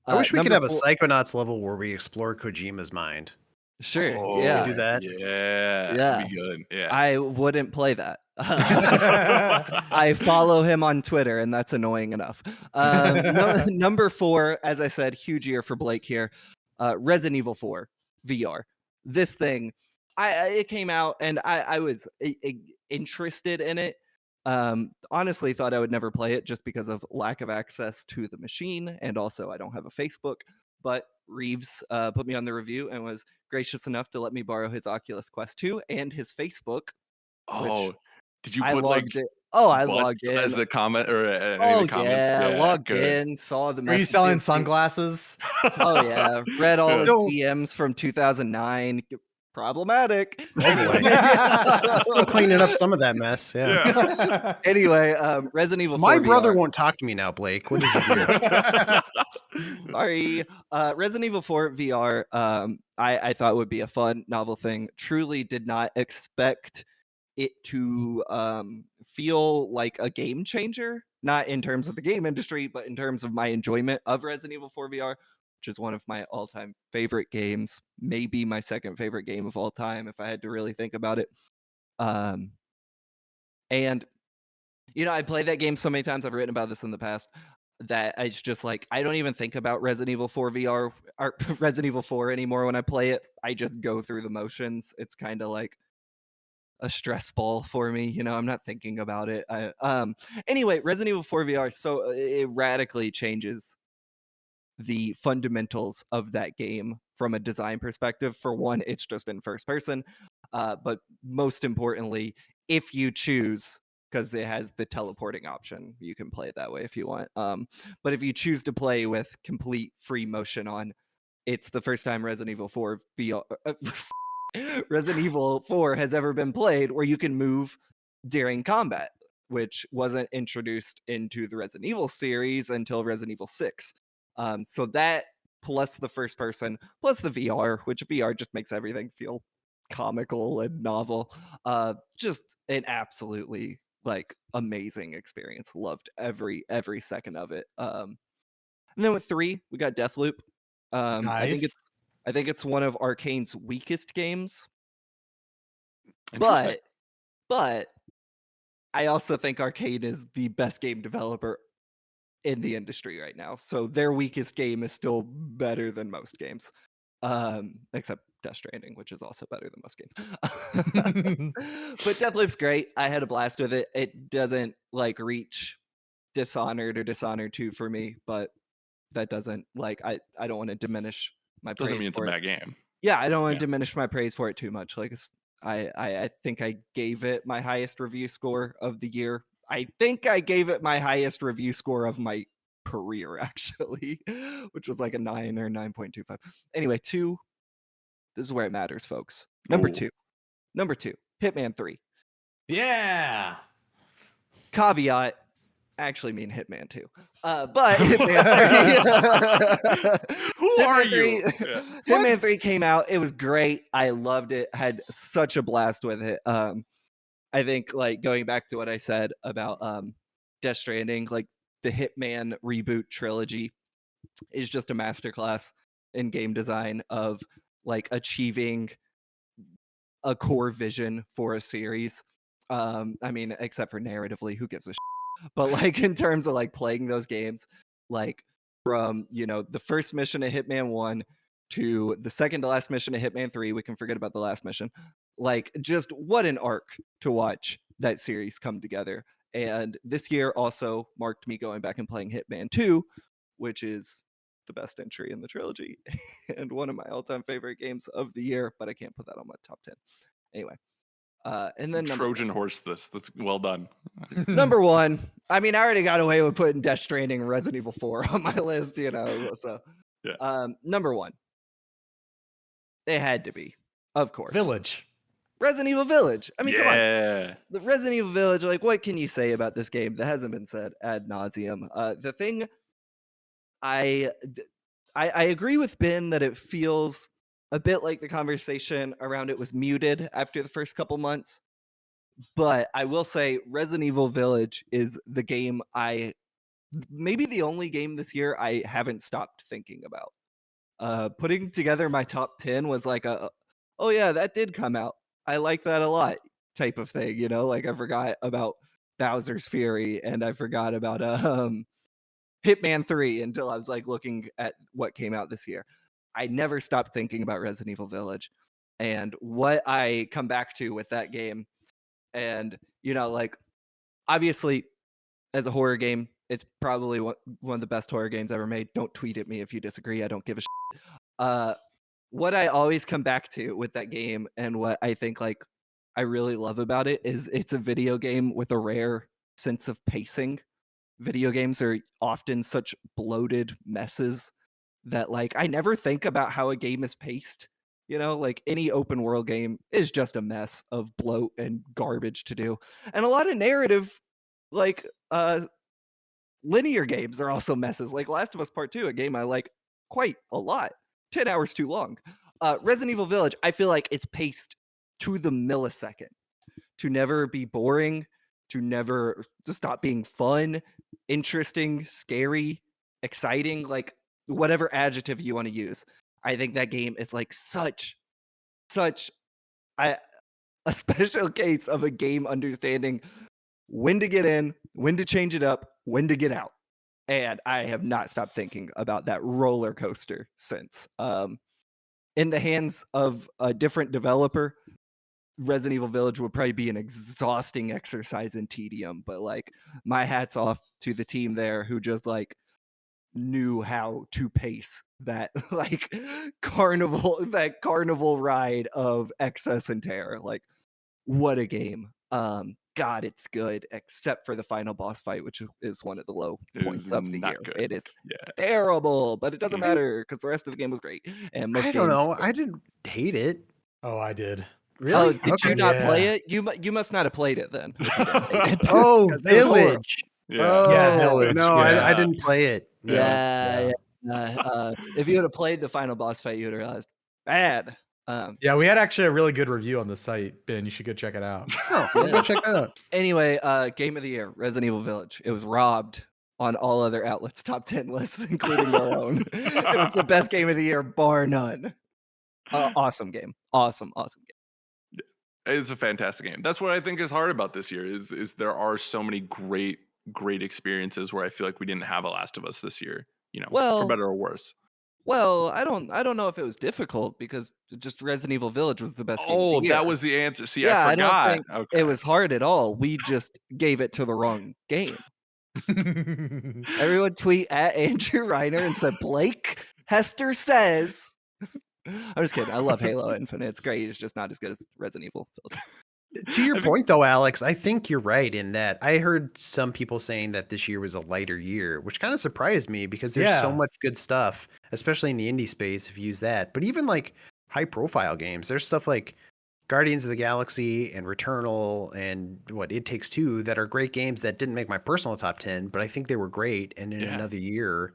I wish we could number have a Psychonauts level where we explore Kojima's mind. Sure. Oh, Yeah. do that? Yeah. Yeah. That'd be good. Yeah. I wouldn't play that. I follow him on Twitter, and that's annoying enough. Number 4, as I said, huge year for Blake here. Resident Evil 4 VR. This thing, it came out, and I was interested in it. Honestly, thought I would never play it just because of lack of access to the machine, and also I don't have a Facebook. But Reeves put me on the review and was gracious enough to let me borrow his Oculus Quest 2 and his Facebook. Oh, did you I put like logged it. Oh, I butts logged in. as the comment or any Oh of the comments? yeah, logged good. in, saw the Are you messages. selling sunglasses? Oh yeah, read all his Still- DMs from 2009. Problematic. Still cleaning up some of that mess. Yeah. Anyway, Resident Evil 4 My brother VR. won't talk to me now, Blake. What did you do? Sorry. Resident Evil 4 VR, I thought would be a fun, novel thing. Truly did not expect it to feel like a game changer, not in terms of the game industry, but in terms of my enjoyment of Resident Evil 4 VR, which is one of my all-time favorite games, maybe my second favorite game of all time, if I had to really think about it. And, I played that game so many times, I've written about this in the past, that it's just like, I don't even think about Resident Evil 4 VR or Resident Evil 4 anymore when I play it. I just go through the motions. It's kind of like a stress ball for me. I'm not thinking about it. Anyway, Resident Evil 4 VR, so it radically changes the fundamentals of that game from a design perspective. For one, it's just in first person, but most importantly, if you choose, because it has the teleporting option, you can play it that way if you want, but if you choose to play with complete free motion on, it's the first time Resident Evil 4 VR Resident Evil 4 has ever been played where you can move during combat, which wasn't introduced into the Resident Evil series until Resident Evil 6. So that plus the first person, plus the VR, which VR just makes everything feel comical and novel. Just an absolutely amazing experience. Loved every second of it. And then with 3, we got Deathloop. Nice. I think it's one of Arcane's weakest games. Interesting. But I also think Arcane is the best game developer in the industry right now. So their weakest game is still better than most games. Except Death Stranding, which is also better than most games. But Deathloop's great. I had a blast with it. It doesn't reach Dishonored or Dishonored 2 for me, but that doesn't I don't want to diminish my praise. Doesn't mean it's a bad game. Yeah, I don't want to diminish my praise for it too much. I think I gave it my highest review score of the year. I think I gave it my highest review score of my career, actually, which was like a 9 or 9.25. Anyway, 2. This is where it matters, folks. Number 2, Hitman 3. Yeah. Caveat. Actually mean Hitman 2. But Hitman 3. Who are you? Yeah. Hitman 3 came out. It was great. I loved it. Had such a blast with it. I think going back to what I said about Death Stranding, the Hitman reboot trilogy is just a masterclass in game design of achieving a core vision for a series. I mean, except for narratively, who gives a shit? But in terms of playing those games, from the first mission of Hitman 1 to the second to last mission of Hitman 3, we can forget about the last mission. Just what an arc to watch that series come together. And this year also marked me going back and playing Hitman 2, which is the best entry in the trilogy and one of my all-time favorite games of the year, but I can't put that on my top 10. Anyway. And then Trojan horse this. That's well done. Number 1. I mean, I already got away with putting Death Stranding and Resident Evil 4 on my list, so yeah. Number 1. They had to be, of course. Village. Resident Evil Village. I mean, come on. The Resident Evil Village, what can you say about this game that hasn't been said ad nauseum? The thing I agree with Ben that it feels a bit like the conversation around it was muted after the first couple months. But I will say Resident Evil Village is the game maybe the only game this year I haven't stopped thinking about. Putting together my top 10 was like oh yeah, that did come out. I like that a lot type of thing, you know? Like I forgot about Bowser's Fury and I forgot about Hitman 3 until I was like looking at what came out this year. I never stopped thinking about Resident Evil Village and what I come back to with that game. And, you know, like, obviously, as a horror game, it's probably one of the best horror games ever made. Don't tweet at me if you disagree. I don't give a shit. What I always come back to with that game and what I think, like, I really love about it is it's a video game with a rare sense of pacing. Video games are often such bloated messes that, like, I never think about how a game is paced. You know, like any open world game is just a mess of bloat and garbage to do. And a lot of narrative, like linear games are also messes. Like Last of Us Part 2, a game I like quite a lot. 10 hours too long. Resident Evil Village, I feel like it's paced to the millisecond. To never be boring, to stop being fun, interesting, scary, exciting, like whatever adjective you want to use. I think that game is like such a special case of a game understanding when to get in, when to change it up, when to get out. And I have not stopped thinking about that roller coaster since. In the hands of a different developer, Resident Evil Village would probably be an exhausting exercise in tedium, but like my hat's off to the team there who just like knew how to pace that like carnival ride of excess and terror. Like what a game. God, it's good except for the final boss fight, which is one of the low points of the year. Good. It is terrible, but it doesn't matter because the rest of the game was great. And most I don't games know. I didn't hate it. Oh, I did. Oh, Really? did you not play it? You must not have played it then. if you didn't hate it. Oh, 'Cause it was horrible. Village. Yeah. Oh, Yeah, Village, no, yeah. I didn't play it. No. Yeah. If you would have played the final boss fight, you would have realized bad. Yeah, we had actually a really good review on the site, Ben. You should go check it out. Oh, I'll go check that out. Anyway, game of the year, Resident Evil Village. It was robbed on all other outlets' top 10 lists, including our own. It was the best game of the year, bar none. Awesome game. Awesome game. It's a fantastic game. That's what I think is hard about this year is there are so many great experiences where I feel like we didn't have a Last of Us this year, you know, for better or worse. Well, I don't know if it was difficult because just Resident Evil Village was the best game of Oh, the year. that was the answer. See, Yeah, I forgot. I don't think Okay. it was hard at all. We just gave it to the wrong game. Everyone tweet at Andrew Reiner and said, Blake, Hester says. I'm just kidding. I love Halo Infinite. It's great. It's just not as good as Resident Evil Village. To your point, though, Alex, I think you're right in that I heard some people saying that this year was a lighter year, which kind of surprised me because there's so much good stuff, especially in the indie space, if you use that. But even like high profile games, there's stuff like Guardians of the Galaxy and Returnal and It Takes Two that are great games that didn't make my personal top 10, but I think they were great. And in another year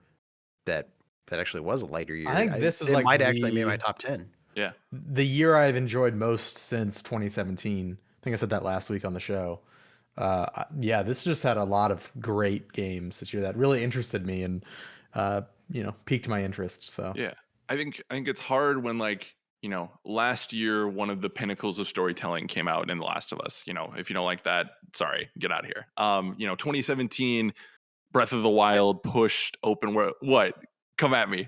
that actually was a lighter year, I think this is it like might actually make my top 10. Yeah. The year I've enjoyed most since 2017. I think I said that last week on the show. This just had a lot of great games this year that really interested me and piqued my interest. So yeah, I think it's hard when like, you know, last year one of the pinnacles of storytelling came out in The Last of Us. You know, if you don't like that, sorry, get out of here. 2017, Breath of the Wild pushed open world. What? Come at me.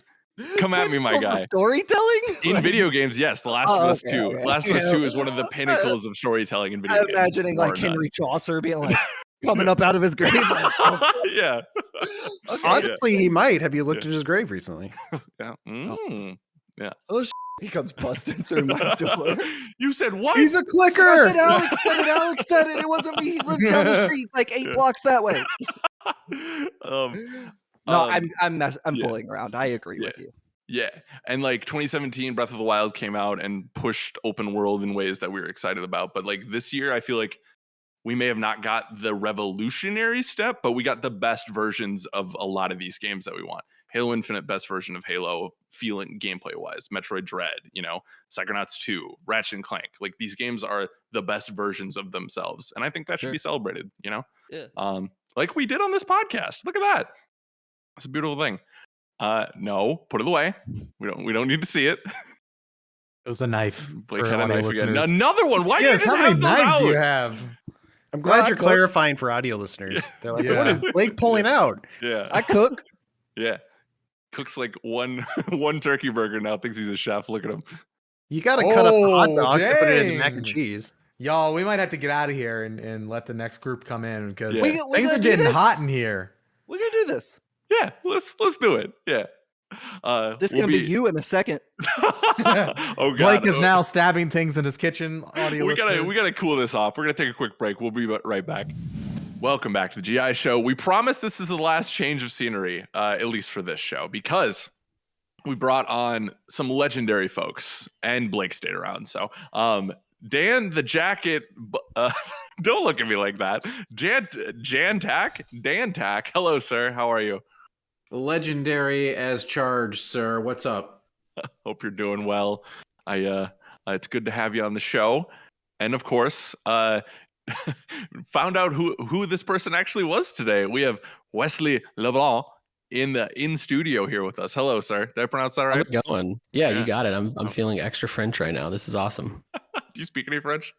Come at me, my guy. Storytelling? In video games, yes. The Last of Us 2. Okay. Last of Us 2 is one of the pinnacles of storytelling in video I'm games. imagining like Henry Chaucer being like coming up out of his grave. Like, yeah. Okay. Honestly, he might. Have you looked at his grave recently? Yeah. Oh, he comes busting through my door. You said what? He's a clicker. I said Alex said it. Alex said it. It wasn't me. He lives down the street, like 8 blocks that way. I'm fooling around. I agree with you. Yeah. And like 2017, Breath of the Wild came out and pushed open world in ways that we were excited about. But like this year, I feel like we may have not got the revolutionary step, but we got the best versions of a lot of these games that we want. Halo Infinite, best version of Halo, feeling gameplay wise. Metroid Dread, Psychonauts 2, Ratchet and Clank. Like these games are the best versions of themselves, and I think that should be celebrated. Yeah. Like we did on this podcast. Look at that. It's a beautiful thing. No, put it away. We don't need to see it. It was a knife. Blake for had a audio knife again. listeners. Another one. Why do you Yes, just how many have those knives out? do you have? I'm glad I you're cook. clarifying for audio listeners. They're like, what Yeah. is Blake pulling out? Yeah. I cook. Yeah. Cooks like one turkey burger now, thinks he's a chef. Look at him. You got to cut up the hot Oh, dogs and put it in the mac and dang. cheese. Y'all, we might have to get out of here and let the next group come in because Yeah. We things gonna are do getting this? hot in here. We're gonna do this. Yeah, let's do it. Yeah. This is we'll gonna be you in a second. Oh god. Blake is now stabbing things in his kitchen. Audio we listeners. gotta cool this off. We're gonna take a quick break. We'll be right back. Welcome back to the GI Show. We promise this is the last change of scenery, at least for this show, because we brought on some legendary folks, and Blake stayed around. So, Dan the Jacket, don't look at me like that. Dan Tack. Hello, sir. How are you? Legendary as charged, sir. What's up? Hope you're doing well. It's good to have you on the show, and of course, found out who this person actually was today. We have Wes LeBlanc in studio here with us. Hello, sir. Did I pronounce that right? How's it going? Yeah, Yeah. you got it. I'm feeling extra French right now. This is awesome. Do you speak any French?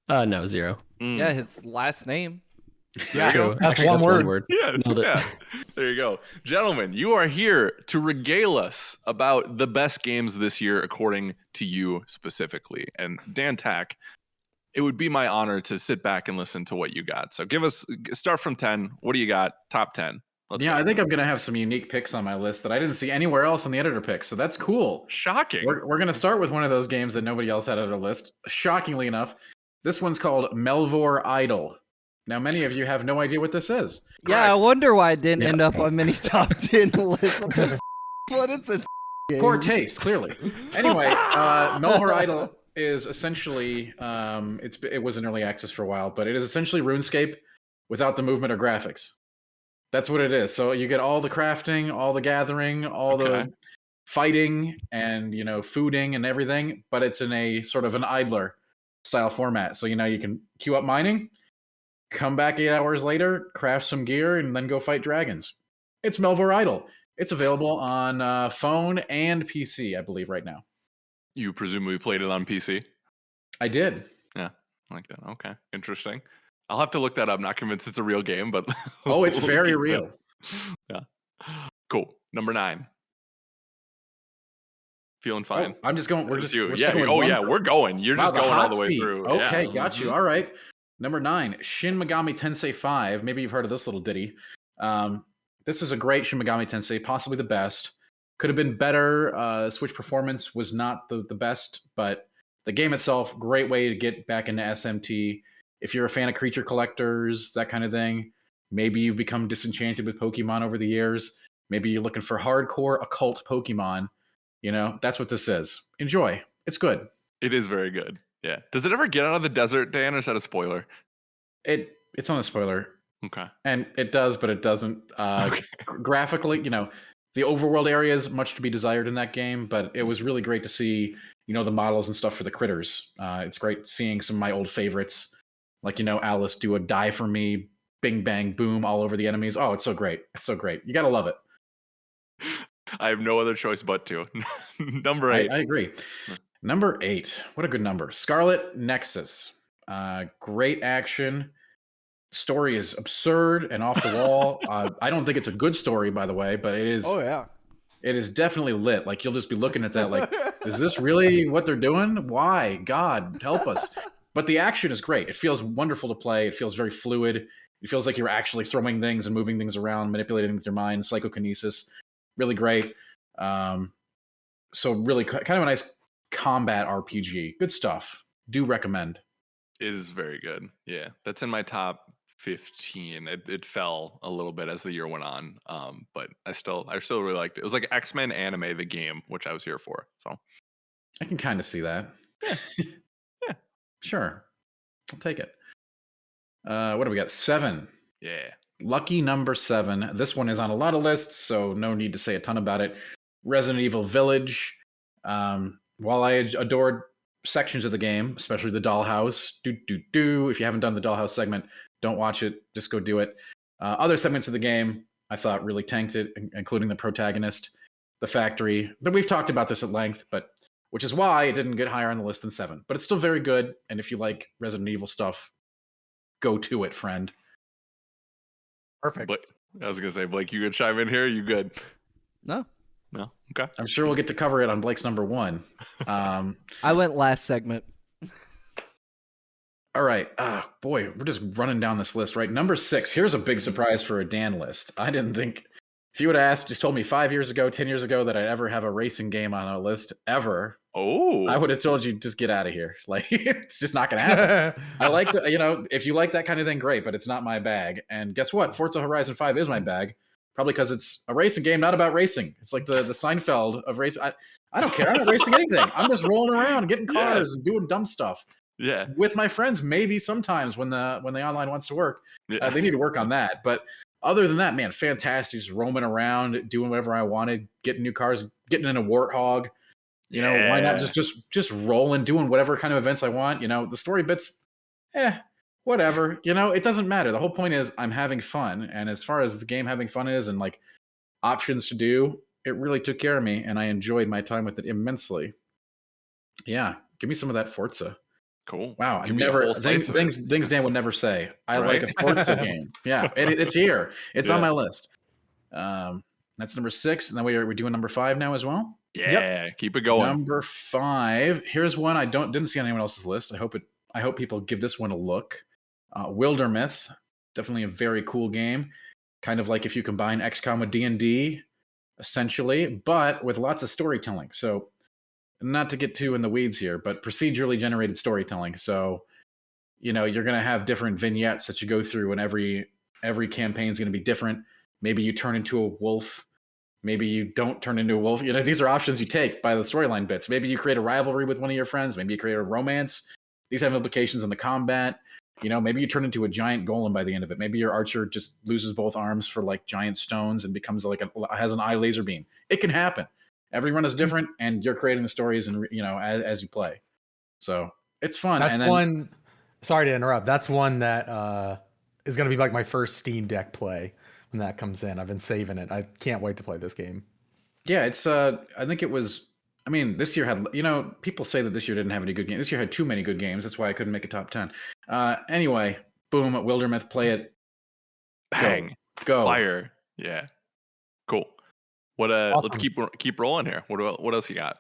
No, 0. Yeah, his last name. Yeah, There you go. that's Actually, one word. Yeah, Nailed it. yeah. There you go. Gentlemen, you are here to regale us about the best games this year according to you specifically. And Dan Tack, it would be my honor to sit back and listen to what you got. So start from 10. What do you got? Top 10. Let's Yeah, go. I think I'm gonna have some unique picks on my list that I didn't see anywhere else on the editor picks, so that's cool. Shocking. We're gonna start with one of those games that nobody else had on their list. Shockingly enough, this one's called Melvor Idol. Now, many of you have no idea what this is. Yeah, I wonder why it didn't Yeah. end up on many top 10 lists. What is this? Poor game? taste, clearly. Anyway, Melvor Idol is essentially it was in early access for a while, but it is essentially RuneScape without the movement or graphics. That's what it is. So you get all the crafting, all the gathering, all Okay. the fighting, and fooding and everything, but it's in a sort of an idler style format. So you can queue up mining, come back 8 hours later, craft some gear, and then go fight dragons. It's Melvor Idol. It's available on phone and PC, I believe, right now. You presumably played it on PC? I did. I like that. Okay. Interesting. I'll have to look that up. Not convinced it's a real game, but Oh, it's we'll very keep that. real. Yeah. Cool. Number 9. Feeling fine. Oh, I'm just going. We're It's just. you. We're Yeah. sticking with Oh, one yeah. We're going. You're Wow, just going all hot the way seat. through. Okay, Yeah. got you. Mhm. All right. Number 9, Shin Megami Tensei 5. Maybe you've heard of this little ditty. This is a great Shin Megami Tensei, possibly the best. Could have been better. Switch performance was not the best, but the game itself, great way to get back into SMT. If you're a fan of creature collectors, that kind of thing, maybe you've become disenchanted with Pokemon over the years. Maybe you're looking for hardcore occult Pokemon. That's what this is. Enjoy. It's good. It is very good. Yeah. Does it ever get out of the desert, Dan, or is that a spoiler? It's on a spoiler. Okay. And it does, but it doesn't. Okay. Graphically, the overworld area is much to be desired in that game, but it was really great to see, the models and stuff for the critters. It's great seeing some of my old favorites, like, Alice do a die for me, bing, bang, boom, all over the enemies. Oh, it's so great. It's so great. You got to love it. I have no other choice but to. Number 8. I agree. Number 8. What a good number. Scarlet Nexus. Great action. Story is absurd and off the wall. I don't think it's a good story, by the way, but it is. Oh, yeah. It is definitely lit. Like you'll just be looking at that, like, is this really what they're doing? Why? God, help us. But the action is great. It feels wonderful to play. It feels very fluid. It feels like you're actually throwing things and moving things around, manipulating with your mind. Psychokinesis, really great. So really kind of a nice combat RPG. Good stuff. Do recommend. It is very good. Yeah. That's in my top 15. It fell a little bit as the year went on. But I still really liked it. It was like X-Men anime, the game, which I was here for. So I can kind of see that. Yeah. Sure. I'll take it. What do we got? 7. yeah. Lucky number 7. This one is on a lot of lists, so no need to say a ton about it. Resident Evil Village. While I adored sections of the game, especially the dollhouse, if you haven't done the dollhouse segment, don't watch it. Just go do it. Other segments of the game, I thought really tanked it, including the protagonist, the factory. But we've talked about this at length, but which is why it didn't get higher on the list than 7. But it's still very good, and if you like Resident Evil stuff, go to it, friend. Perfect. But I was gonna say, Blake, you could chime in here. You good? No, No. Okay. I'm sure we'll get to cover it on Blake's number 1. I went last segment. All right. Boy, we're just running down this list, right? Number 6. Here's a big surprise for a Dan list. I didn't think, if you would have just told me 5 years ago, 10 years ago that I'd ever have a racing game on a list ever, Oh, I would have told you just get out of here. Like, it's just not going to happen. I like to, if you like that kind of thing, great, but it's not my bag. And guess what? Forza Horizon 5 is my bag, probably because it's a racing game, not about racing. It's like the Seinfeld of race. I don't care. I'm not racing anything. I'm just rolling around, getting cars and doing dumb stuff. yeah. With my friends, maybe sometimes when the online wants to work, they need to work on that. But other than that, man, fantastic. Just roaming around, doing whatever I wanted, getting new cars, getting in a Warthog. Why not just rolling, doing whatever kind of events I want. The story bits, whatever. It doesn't matter. The whole point is I'm having fun, and as far as the game having fun is, and like options to do, it really took care of me, and I enjoyed my time with it immensely. Yeah, give me some of that Forza. Cool. Wow, I Give me a never whole slice of it. things Dan would never say. I like a Right? Forza game. Yeah, it's here. It's on Yeah. my list. That's number 6, and then we're doing number 5 now as well. Yeah. Keep it going. Number 5. Here's one I didn't see on anyone else's list. I hope people give this one a look. Wildermyth, definitely a very cool game. Kind of like if you combine XCOM with D&D, essentially, but with lots of storytelling. So, not to get too in the weeds here, but procedurally generated storytelling. So, you're going to have different vignettes that you go through, and every campaign is going to be different. Maybe you turn into a wolf. Maybe you don't turn into a wolf. These are options you take by the storyline bits. Maybe you create a rivalry with one of your friends. Maybe you create a romance. These have implications on the combat. Maybe you turn into a giant golem by the end of it. Maybe your archer just loses both arms for like giant stones and becomes has an eye laser beam. It can happen. Every run is different, and you're creating the stories and as you play. So it's fun. That's and then, one. Sorry to interrupt. That's one that is going to be like my first Steam Deck play when that comes in. I've been saving it. I can't wait to play this game. yeah, it's I think it was. I mean, this year had, people say that this year didn't have any good games. This year had too many good games. That's why I couldn't make a top 10. Anyway, boom, at Wildermyth, play it. Bang. Go. Fire. Yeah. Cool. What let's Awesome. keep rolling here. What else you got?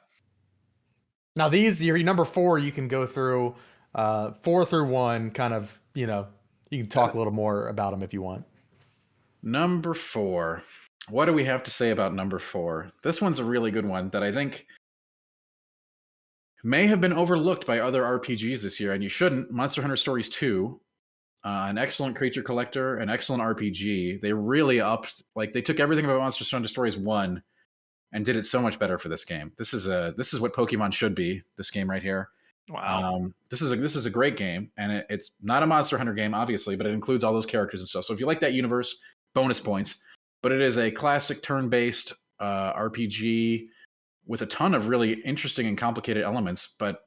Now these, your number 4, you can go through 4 through 1. Kind of, you can talk a little more about them if you want. Number 4. What do we have to say about number 4? This one's a really good one that I think may have been overlooked by other RPGs this year, and you shouldn't. Monster Hunter Stories 2, an excellent creature collector, an excellent RPG. They really upped, they took everything about Monster Hunter Stories 1 and did it so much better for this game. This is what Pokemon should be. This game right here. Wow. This is a great game, and it's not a Monster Hunter game, obviously, but it includes all those characters and stuff. So if you like that universe, bonus points. But it is a classic turn-based RPG with a ton of really interesting and complicated elements. But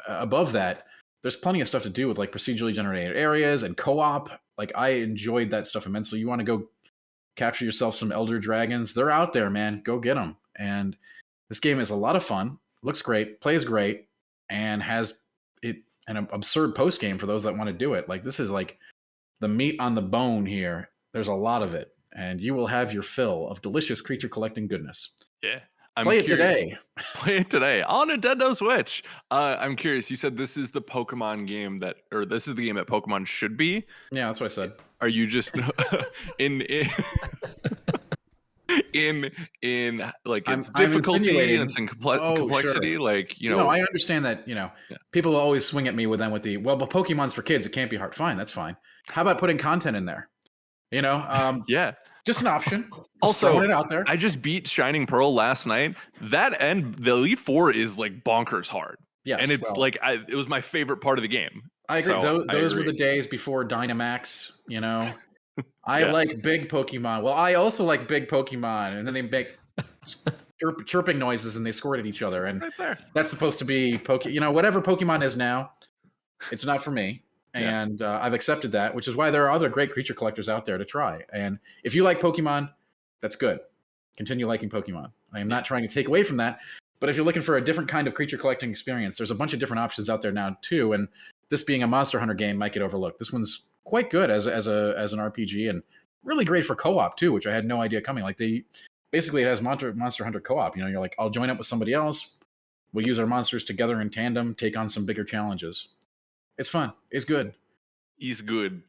above that, there's plenty of stuff to do with procedurally generated areas and co-op. I enjoyed that stuff immensely. You want to go capture yourself some elder dragons? They're out there, man. Go get them. And this game is a lot of fun. Looks great, plays great, and has an absurd post game for those that want to do it. This is the meat on the bone here. There's a lot of it, and you will have your fill of delicious creature collecting goodness. Yeah. Play it today. Play it today on Nintendo Switch. I'm curious. You said this is the Pokemon game this is the game that Pokemon should be. Yeah, that's what I said. Are you just in its I'm difficulty insinuating- and its complexity? Sure. I understand that. People will always swing at me with but Pokemon's for kids. It can't be hard. Fine, that's fine. How about putting content in there? Yeah. Just an option. Also, throwing it out there. I just beat Shining Pearl last night. That end, the Elite Four is bonkers hard. Yes, and it's well, it was my favorite part of the game. I agree. So, Those were agree. the days before Dynamax. I like big Pokemon. Well, I also like big Pokemon. And then they make chirping noises and they squirt at each other. And Right there. that's supposed to be whatever Pokemon is now, it's not for me. Yeah. And I've accepted that, which is why there are other great creature collectors out there to try. And if you like Pokemon, that's good. Continue liking Pokemon. I am not trying to take away from that. But if you're looking for a different kind of creature collecting experience, there's a bunch of different options out there now too. And this being a Monster Hunter game might get overlooked. This one's quite good as an RPG and really great for co-op too, which I had no idea coming. Like basically it has Monster Hunter co-op. You're like, I'll join up with somebody else. We'll use our monsters together in tandem, take on some bigger challenges. It's fun. It's good. He's good.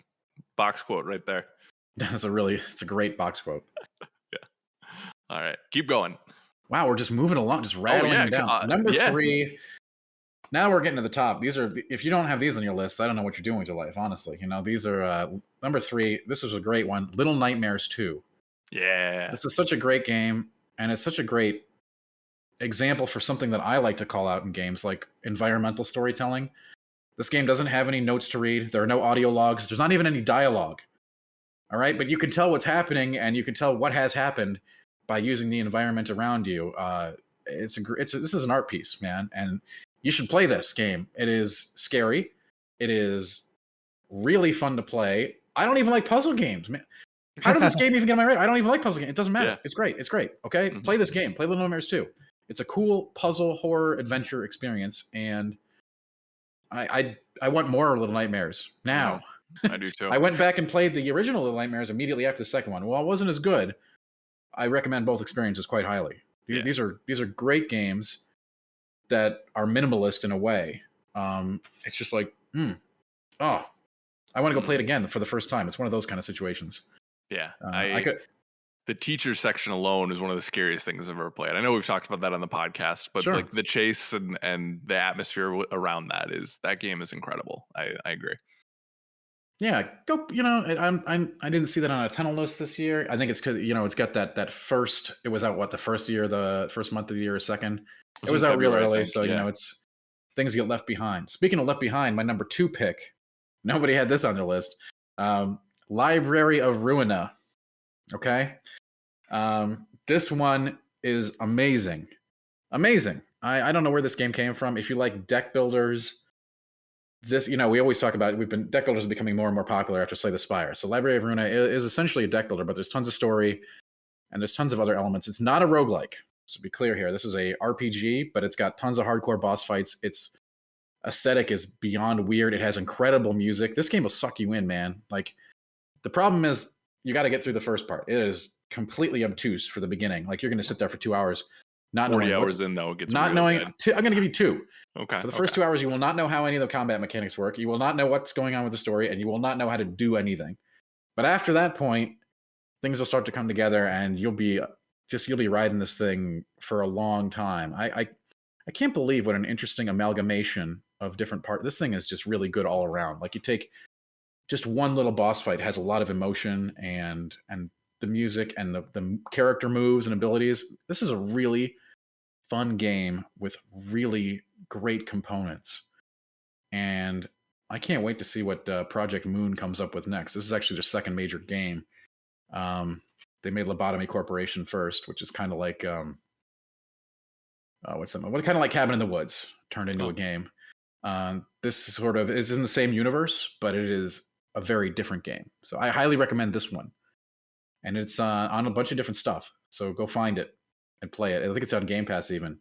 Box quote right there. It's a great box quote. All right, keep going. Wow, we're just moving along, just rattling them down. Number 3. Now we're getting to the top. These are, if you don't have these on your list, I don't know what you're doing with your life, honestly. These are number 3. This is a great one. Little Nightmares 2. Yeah. This is such a great game, and it's such a great example for something that I like to call out in games, like environmental storytelling. This game doesn't have any notes to read. There are no audio logs. There's not even any dialogue. All right, but you can tell what's happening, and you can tell what has happened by using the environment around you. This is an art piece, man, and you should play this game. It is scary. It is really fun to play. I don't even like puzzle games, man. How did this game even get on my radar? I don't even like puzzle games. It doesn't matter. Yeah. It's great. It's great. Okay, play this game. Play Little Nightmares 2. It's a cool puzzle horror adventure experience, and I want more Little Nightmares now. I do too. I went back and played the original Little Nightmares immediately after the second one. While it wasn't as good, I recommend both experiences quite highly. These are great games that are minimalist in a way. It's just like, I want to go play it again for the first time. It's one of those kind of situations. Yeah, the teacher section alone is one of the scariest things I've ever played. I know we've talked about that on the podcast, but like the chase and the atmosphere around that game is incredible. I agree. Yeah, go. I didn't see that on a tunnel list this year. I think it's because it's got that first. It was out the first month of the year, or second. It was out real early, so it's things get left behind. Speaking of left behind, my number 2 pick. Nobody had this on their list. Library of Ruina. Okay, this one is amazing. I don't know where this game came from. If you like deck builders. This, we always talk about deck builders are becoming more and more popular after Slay the Spire. So Library of Ruina is essentially a deck builder, but there's tons of story and there's tons of other elements. It's not a roguelike. So be clear here. This is a RPG, but it's got tons of hardcore boss fights. Its aesthetic is beyond weird. It has incredible music. This game will suck you in, man. Like, the problem is you got to get through the first part. It is completely obtuse for the beginning. Like, you're going to sit there for 2 hours. Not 40 hours in, though, it gets not knowing. I'm going to give you 2. Okay. For the first 2 hours, you will not know how any of the combat mechanics work. You will not know what's going on with the story, and you will not know how to do anything. But after that point, things will start to come together, and you'll be riding this thing for a long time. I can't believe what an interesting amalgamation of different parts. This thing is just really good all around. Like, you take just one little boss fight has a lot of emotion and the music and the character moves and abilities. This is a really fun game with really great components, and I can't wait to see what Project Moon comes up with next. This is actually their second major game. They made Lobotomy Corporation first, which is kind of like kind of like Cabin in the Woods turned into a game. This sort of is in the same universe, but it is a very different game. So I highly recommend this one, and it's on a bunch of different stuff. So go find it and play it. I think it's on Game Pass even.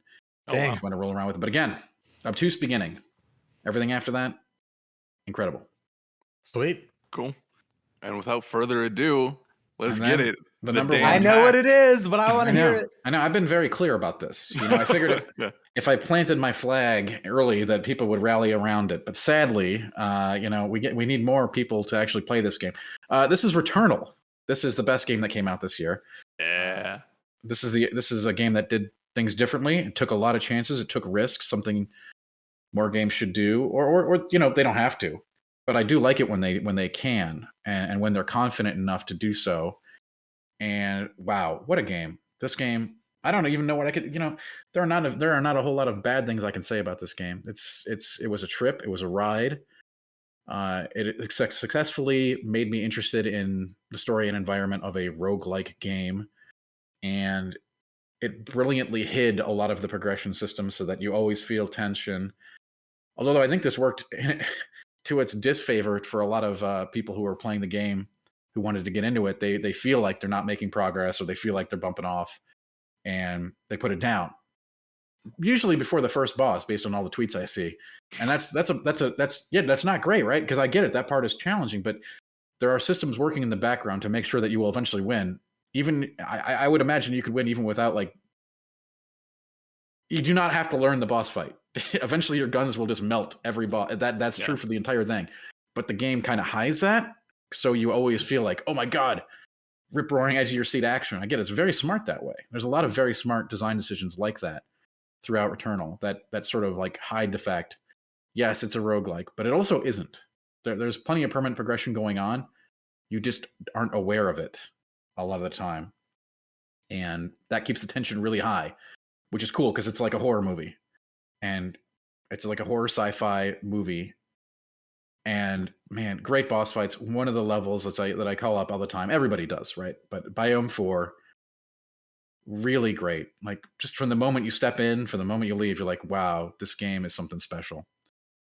I'm going to roll around with it. But again, obtuse beginning. Everything after that, incredible. Sweet. Cool. And without further ado, let's get it. The number one. I know what it is, but I want to hear it. I know. I've been very clear about this. I figured if I planted my flag early, that people would rally around it. But sadly, we need more people to actually play this game. This is Returnal. This is the best game that came out this year. Yeah. This is a game that did things differently. It took a lot of chances. It took risks, something more games should do, or they don't have to. But I do like it when they can and when they're confident enough to do so. And wow, what a game! This game, I don't even know what I could. There are not a whole lot of bad things I can say about this game. It was a trip. It was a ride. It successfully made me interested in the story and environment of a roguelike game, and it brilliantly hid a lot of the progression systems so that you always feel tension. Although I think this worked to its disfavor for a lot of people who were playing the game who wanted to get into it. They feel like they're not making progress, or they feel like they're bumping off, and they put it down. Usually before the first boss, based on all the tweets I see, and that's not great, right? Because I get it, that part is challenging, but there are systems working in the background to make sure that you will eventually win. Even I would imagine you could win even without, like, you do not have to learn the boss fight. Eventually, your guns will just melt every boss. That's true for the entire thing, but the game kind of hides that, so you always feel like, oh my god, rip roaring edge of your seat action. I get it. It's very smart that way. There's a lot of very smart design decisions like that throughout Returnal that sort of like hide the fact, yes, it's a roguelike, but it also isn't. There's plenty of permanent progression going on. You just aren't aware of it a lot of the time. And that keeps the tension really high, which is cool because it's like a horror movie. And it's like a horror sci-fi movie. And man, great boss fights. One of the levels that I call up all the time. Everybody does, right? But Biome 4, really great. Like, just from the moment you step in, from the moment you leave, you're like, wow, this game is something special.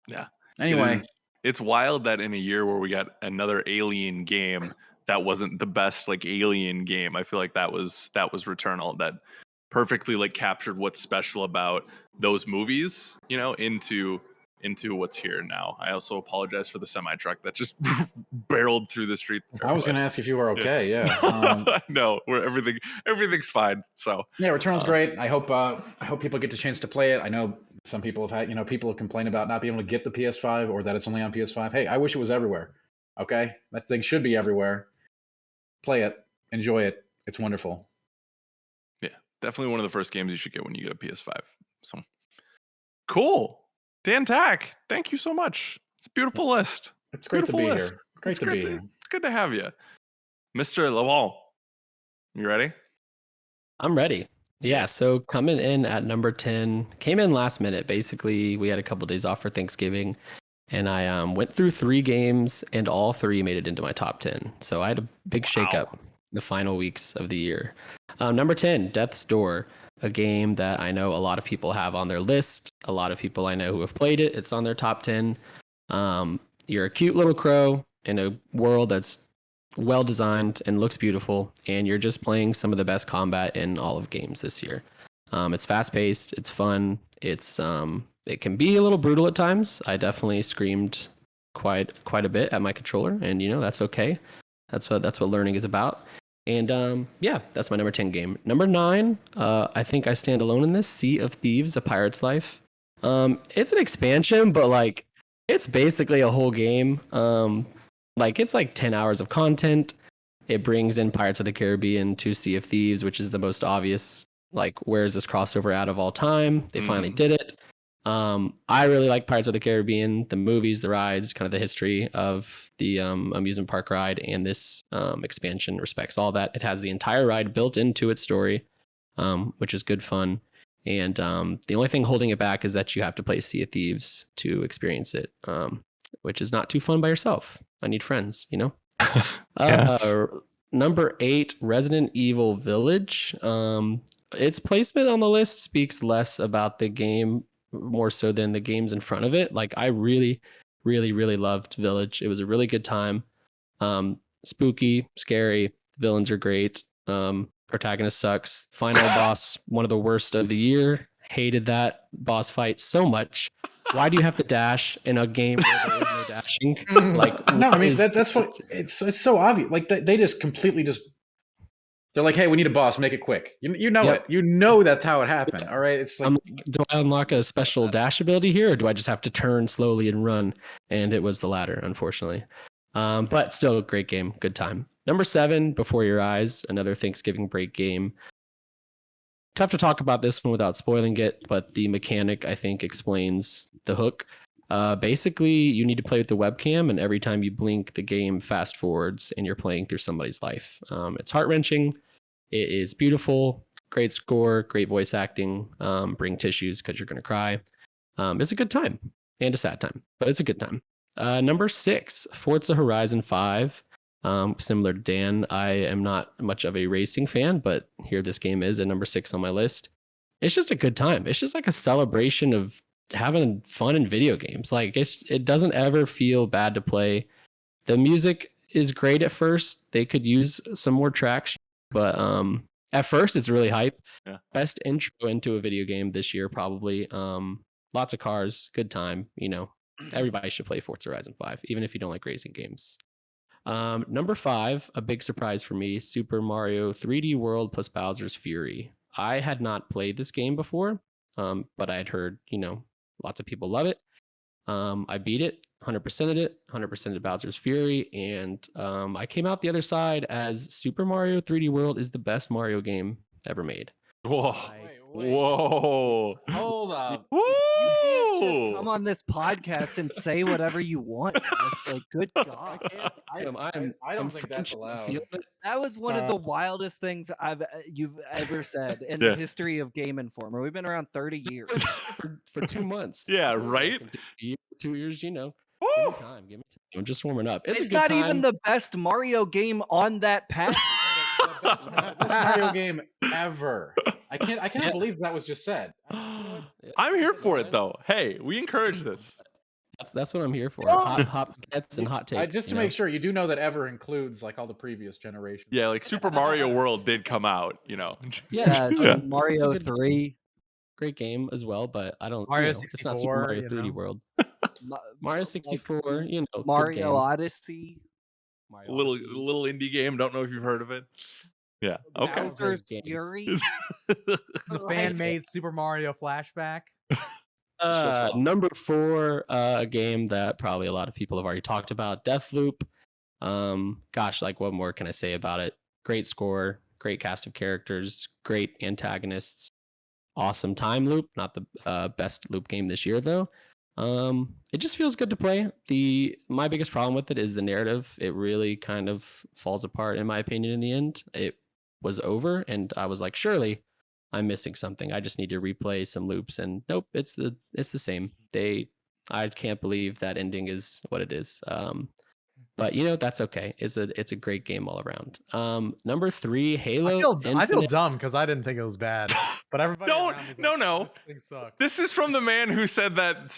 Yeah. Anyway, it's wild that in a year where we got another Alien game that wasn't the best like Alien game, I feel like that was Returnal, that perfectly like captured what's special about those movies, you know, into what's here now. I also apologize for the semi truck that just barreled through the street. I was going to ask if you were okay. Yeah. No, everything's fine. So yeah, Returnal's great. I hope people get the chance to play it. I know some people have had, people have complained about not being able to get the PS5 or that it's only on PS5. Hey, I wish it was everywhere. Okay, that thing should be everywhere. Play it, enjoy it. It's wonderful. Yeah, definitely one of the first games you should get when you get a PS5. So cool. Dan Tack, thank you so much. It's a beautiful list. It's great to be here. Great to be here. It's good to have you. Mr. LeBlanc, you ready? I'm ready. Yeah, so coming in at number 10, came in last minute. Basically, we had a couple days off for Thanksgiving, and I went through 3 games, and all 3 made it into my top 10. So I had a big shakeup the final weeks of the year. Number 10, Death's Door, a game that I know a lot of people have on their list. A lot of people I know who have played it. It's on their top 10. You're a cute little crow in a world that's well designed and looks beautiful, and you're just playing some of the best combat in all of games this year. It's fast paced, it's fun, it can be a little brutal at times. I definitely screamed quite a bit at my controller, and that's okay. That's what learning is about. And yeah, that's my number 10 game. Number 9, I think I stand alone in this, Sea of Thieves: A Pirate's Life. It's an expansion, but like it's basically a whole game. Like it's like 10 hours of content. It brings in Pirates of the Caribbean to Sea of Thieves, which is the most obvious, like, where is this crossover out of all time? They finally did it. I really like Pirates of the Caribbean, the movies, the rides, kind of the history of the amusement park ride, and this expansion respects all that. It has the entire ride built into its story, which is good fun. And the only thing holding it back is that you have to play Sea of Thieves to experience it, which is not too fun by yourself. I need friends, Number 8, Resident Evil Village. Its placement on the list speaks less about the game, more so than the games in front of it. Like, I really, really, really loved Village. It was a really good time. Spooky, scary. Villains are great. Protagonist sucks. Final boss, one of the worst of the year. Hated that boss fight so much. Why do you have to dash in a game where there is no dashing? Like, no, I mean that's what it's so obvious. Like they just completely they're like, hey, we need a boss, make it quick. You know it. You know that's how it happened. All right. It's like, do I unlock a special dash ability here, or do I just have to turn slowly and run? And it was the latter, unfortunately. But still a great game, good time. Number 7, Before Your Eyes, another Thanksgiving break game. Tough to talk about this one without spoiling it, but the mechanic, I think, explains the hook. Basically, you need to play with the webcam, and every time you blink, the game fast forwards, and you're playing through somebody's life. It's heart-wrenching. It is beautiful. Great score, great voice acting. Bring tissues because you're going to cry. It's a good time and a sad time, but it's a good time. Number 6, Forza Horizon 5. Similar to Dan, I am not much of a racing fan, but here this game is at number 6 on my list. It's just a good time. It's just like a celebration of having fun in video games. Like it doesn't ever feel bad to play. The music is great at first. They could use some more traction, but at first it's really hype. Yeah. Best intro into a video game this year, probably. Lots of cars, good time. Everybody should play Forza Horizon 5, even if you don't like racing games. Number 5, a big surprise for me, Super Mario 3D World plus Bowser's Fury. I had not played this game before, but I had heard, lots of people love it. I beat it, 100%ed it, 100%ed Bowser's Fury, and I came out the other side as Super Mario 3D World is the best Mario game ever made. Whoa. Wait. Whoa. Hold up. Woo! Just come on this podcast and say whatever you want. It's like, good God. I don't think that's allowed. That was one of the wildest things you've ever said in Yeah. the history of Game Informer. We've been around 30 years. for 2 months. Yeah, right? 2 years, Give me Woo! time. I'm just warming up. It's a It's good not time. even the best Mario game on that path. Best Mario game ever. I cannot believe that was just said. I'm here for it though. Hey, we encourage this. That's what I'm here for. Hot gets and hot takes. Just to make sure, you do know that ever includes like all the previous generations. Yeah, like Super Mario World did come out, Yeah, Yeah. Mario It's a good 3. great game as well, but I don't. Mario it's not 64, Super Mario 3D World. Mario 64, good Mario game. Odyssey. Mario little Odyssey. little indie game. Don't know if you've heard of it. Yeah. Okay. Bowser's Games. Fury. The fan made Super Mario flashback. Number 4, a game that probably a lot of people have already talked about, Deathloop. Gosh, like what more can I say about it? Great score, great cast of characters, great antagonists, awesome time loop. Not the best loop game this year though. It just feels good to play. My biggest problem with it is the narrative. It really kind of falls apart in my opinion in the end. It was over and I was like, surely I'm missing something. I just need to replay some loops and nope, it's the same. I can't believe that ending is what it is. But that's okay. It's a great game all around. Number 3, Halo. I feel Infinite. dumb because I didn't think it was bad, but everybody Don't- around me's no, like, no. This thing sucks. This is from the man who said that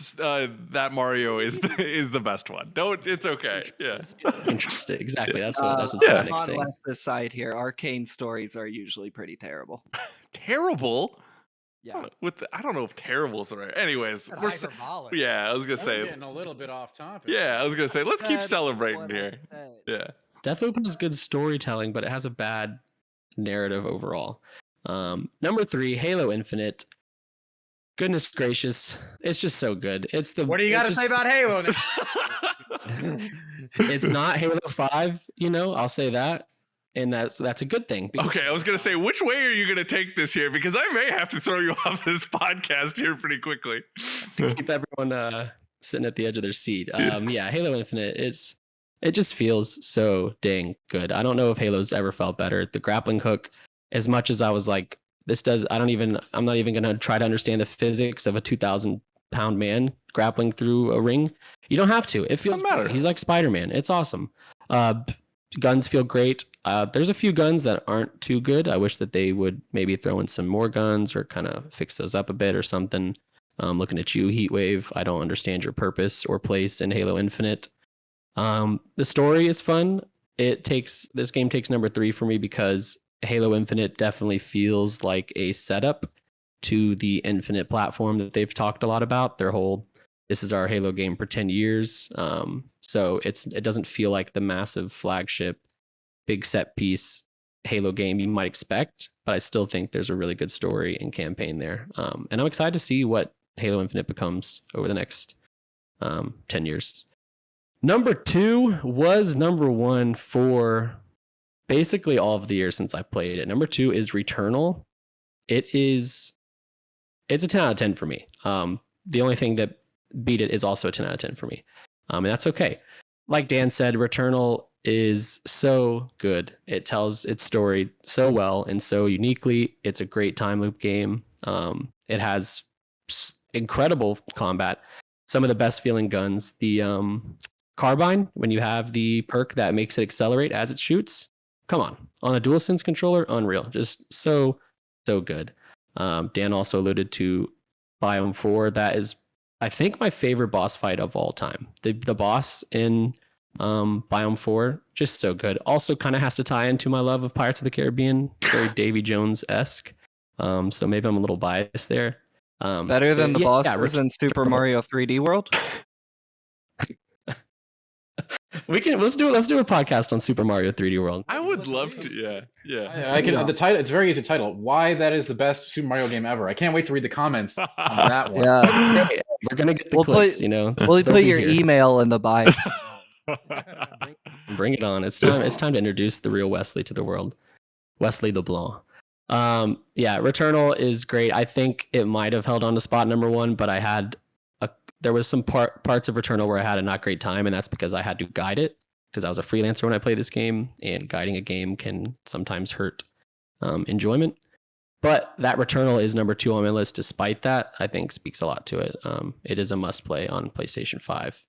that Mario is the best one. It's okay. Yeah. Interesting. Exactly. That's Yeah. Nick's On saying. Wes's side here, arcane stories are usually pretty terrible. Terrible. Yeah. I don't know if terrible's the right. Anyways, That's we're hyperbolic. yeah. I was gonna We're say. getting a little bit off topic. Yeah, I was gonna say. Let's keep Said celebrating what I here. said. Yeah. Deathloop has good storytelling, but it has a bad narrative overall. Number 3, Halo Infinite. Goodness gracious, it's just so good. What do you got to say about Halo? It's not Halo 5, I'll say that. And that's a good thing. because- Okay, I was gonna say, which way are you gonna take this here? Because I may have to throw you off this podcast here pretty quickly. Keep everyone sitting at the edge of their seat. Yeah, Halo Infinite, it just feels so dang good. I don't know if Halo's ever felt better. The grappling hook, as much as I was like, I'm not even gonna try to understand the physics of a 2,000-pound man grappling through a ring. You don't have to. It feels Doesn't matter. great. He's like Spider-Man. It's awesome. Guns feel great. There's a few guns that aren't too good. I wish that they would maybe throw in some more guns or kind of fix those up a bit or something. Looking at you, Heatwave. I don't understand your purpose or place in Halo Infinite. The story is fun. This game takes number 3 for me because Halo Infinite definitely feels like a setup to the Infinite platform that they've talked a lot about. This is our Halo game for 10 years. So it doesn't feel like the massive flagship, big set piece Halo game you might expect, but I still think there's a really good story and campaign there. And I'm excited to see what Halo Infinite becomes over the next 10 years. Number 2 was number 1 for basically all of the years since I played it. Number 2 is Returnal. It's a 10 out of 10 for me. The only thing that beat it is also a 10 out of 10 for me. And that's okay. Like Dan said, Returnal is so good. It tells its story so well and so uniquely. It's a great time loop game. It has incredible combat. some of the best feeling guns. The carbine, when you have the perk that makes it accelerate as it shoots, come on a DualSense controller, unreal, just so good. Dan also alluded to Biome 4. That is, I think, my favorite boss fight of all time. The boss in Biome 4, just so good. Also kind of has to tie into my love of Pirates of the Caribbean, very Davy Jones-esque. So maybe I'm a little biased there. Better than the bosses in Super Mario 3D World? Let's do a podcast on Super Mario 3D World. I would love to. Yeah. I can. The title. It's very easy title. Why that is the best Super Mario game ever. I can't wait to read the comments on that one. Yeah. We're gonna get the clicks. We'll They'll put be your here. email in the bio. Bring it on. It's time to introduce the real Wesley to the world. Wesley LeBlanc. Returnal is great. I think it might have held on to spot number 1, but there was some parts of Returnal where I had a not great time, and that's because I had to guide it, because I was a freelancer when I played this game, and guiding a game can sometimes hurt enjoyment. But that Returnal is number 2 on my list. Despite that, I think speaks a lot to it. It is a must play on PlayStation 5.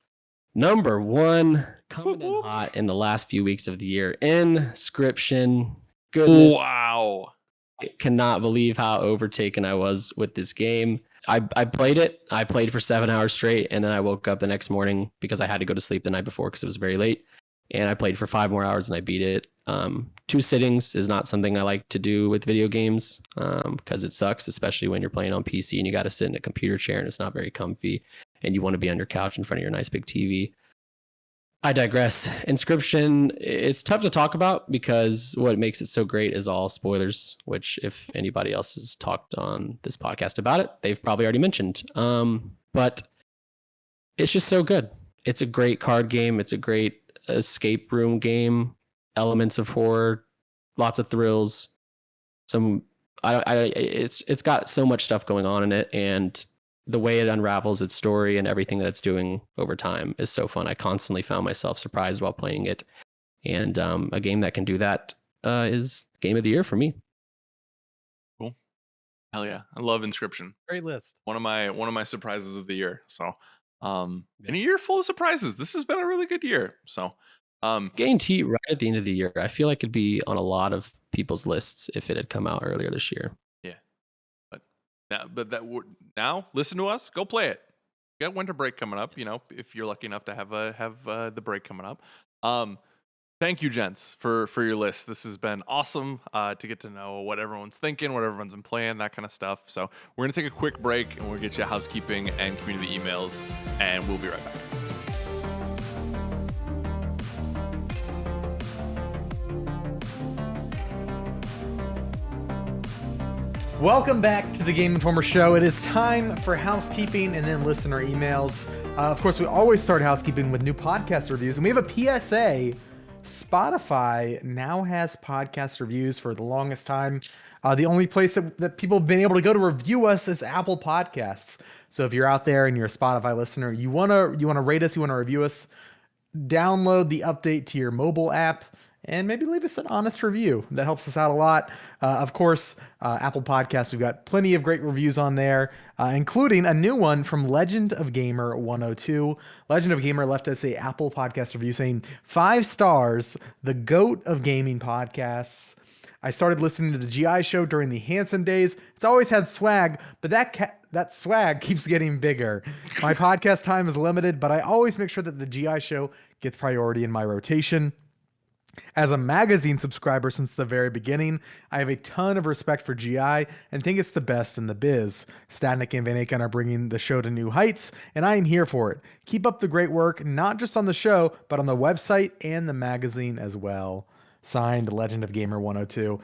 Number 1, coming in hot in the last few weeks of the year, Inscription. Goodness. Wow. I cannot believe how overtaken I was with this game. I played it. I played for 7 hours straight, and then I woke up the next morning because I had to go to sleep the night before because it was very late. And I played for 5 more hours and I beat it. 2 sittings is not something I like to do with video games because it sucks, especially when you're playing on PC and you got to sit in a computer chair and it's not very comfy and you want to be on your couch in front of your nice big TV. I digress. Inscription, it's tough to talk about because what makes it so great is all spoilers, which if anybody else has talked on this podcast about it, they've probably already mentioned. But it's just so good. It's a great card game. It's a great escape room game, elements of horror, lots of thrills. It's got so much stuff going on in it, and the way it unravels its story and everything that it's doing over time is so fun. I constantly found myself surprised while playing it, and a game that can do that is Game of the Year for me. Cool. Hell yeah, I love Inscription. Great list. One of my surprises of the year. So, in a year full of surprises, this has been a really good year. So, Getting T right at the end of the year, I feel like it'd be on a lot of people's lists if it had come out earlier this year. Now listen to us. Go play it. You got winter break coming up. If you're lucky enough to have the break coming up. Thank you, gents, for your list. This has been awesome to get to know what everyone's thinking, what everyone's been playing, that kind of stuff. So we're gonna take a quick break and we'll get you housekeeping and community emails, and we'll be right back. Welcome back to the Game Informer Show. It is time for housekeeping and then listener emails. Of course, we always start housekeeping with new podcast reviews, and we have a PSA. Spotify now has podcast reviews for the longest time. The only place that people have been able to go to review us is Apple Podcasts. So if you're out there and you're a Spotify listener, you wanna rate us, you wanna review us, download the update to your mobile app and maybe leave us an honest review. That helps us out a lot. Of course, Apple Podcasts, we've got plenty of great reviews on there, including a new one from Legend of Gamer 102. Legend of Gamer left us a Apple Podcast review saying, 5 stars, the GOAT of gaming podcasts. I started listening to the GI show during the Handsome days. It's always had swag, but that swag keeps getting bigger. My podcast time is limited, but I always make sure that the GI show gets priority in my rotation. As a magazine subscriber since the very beginning, I have a ton of respect for GI and think it's the best in the biz. Stanek and Van Aken are bringing the show to new heights, and I am here for it. Keep up the great work, not just on the show, but on the website and the magazine as well. Signed, Legend of Gamer 102.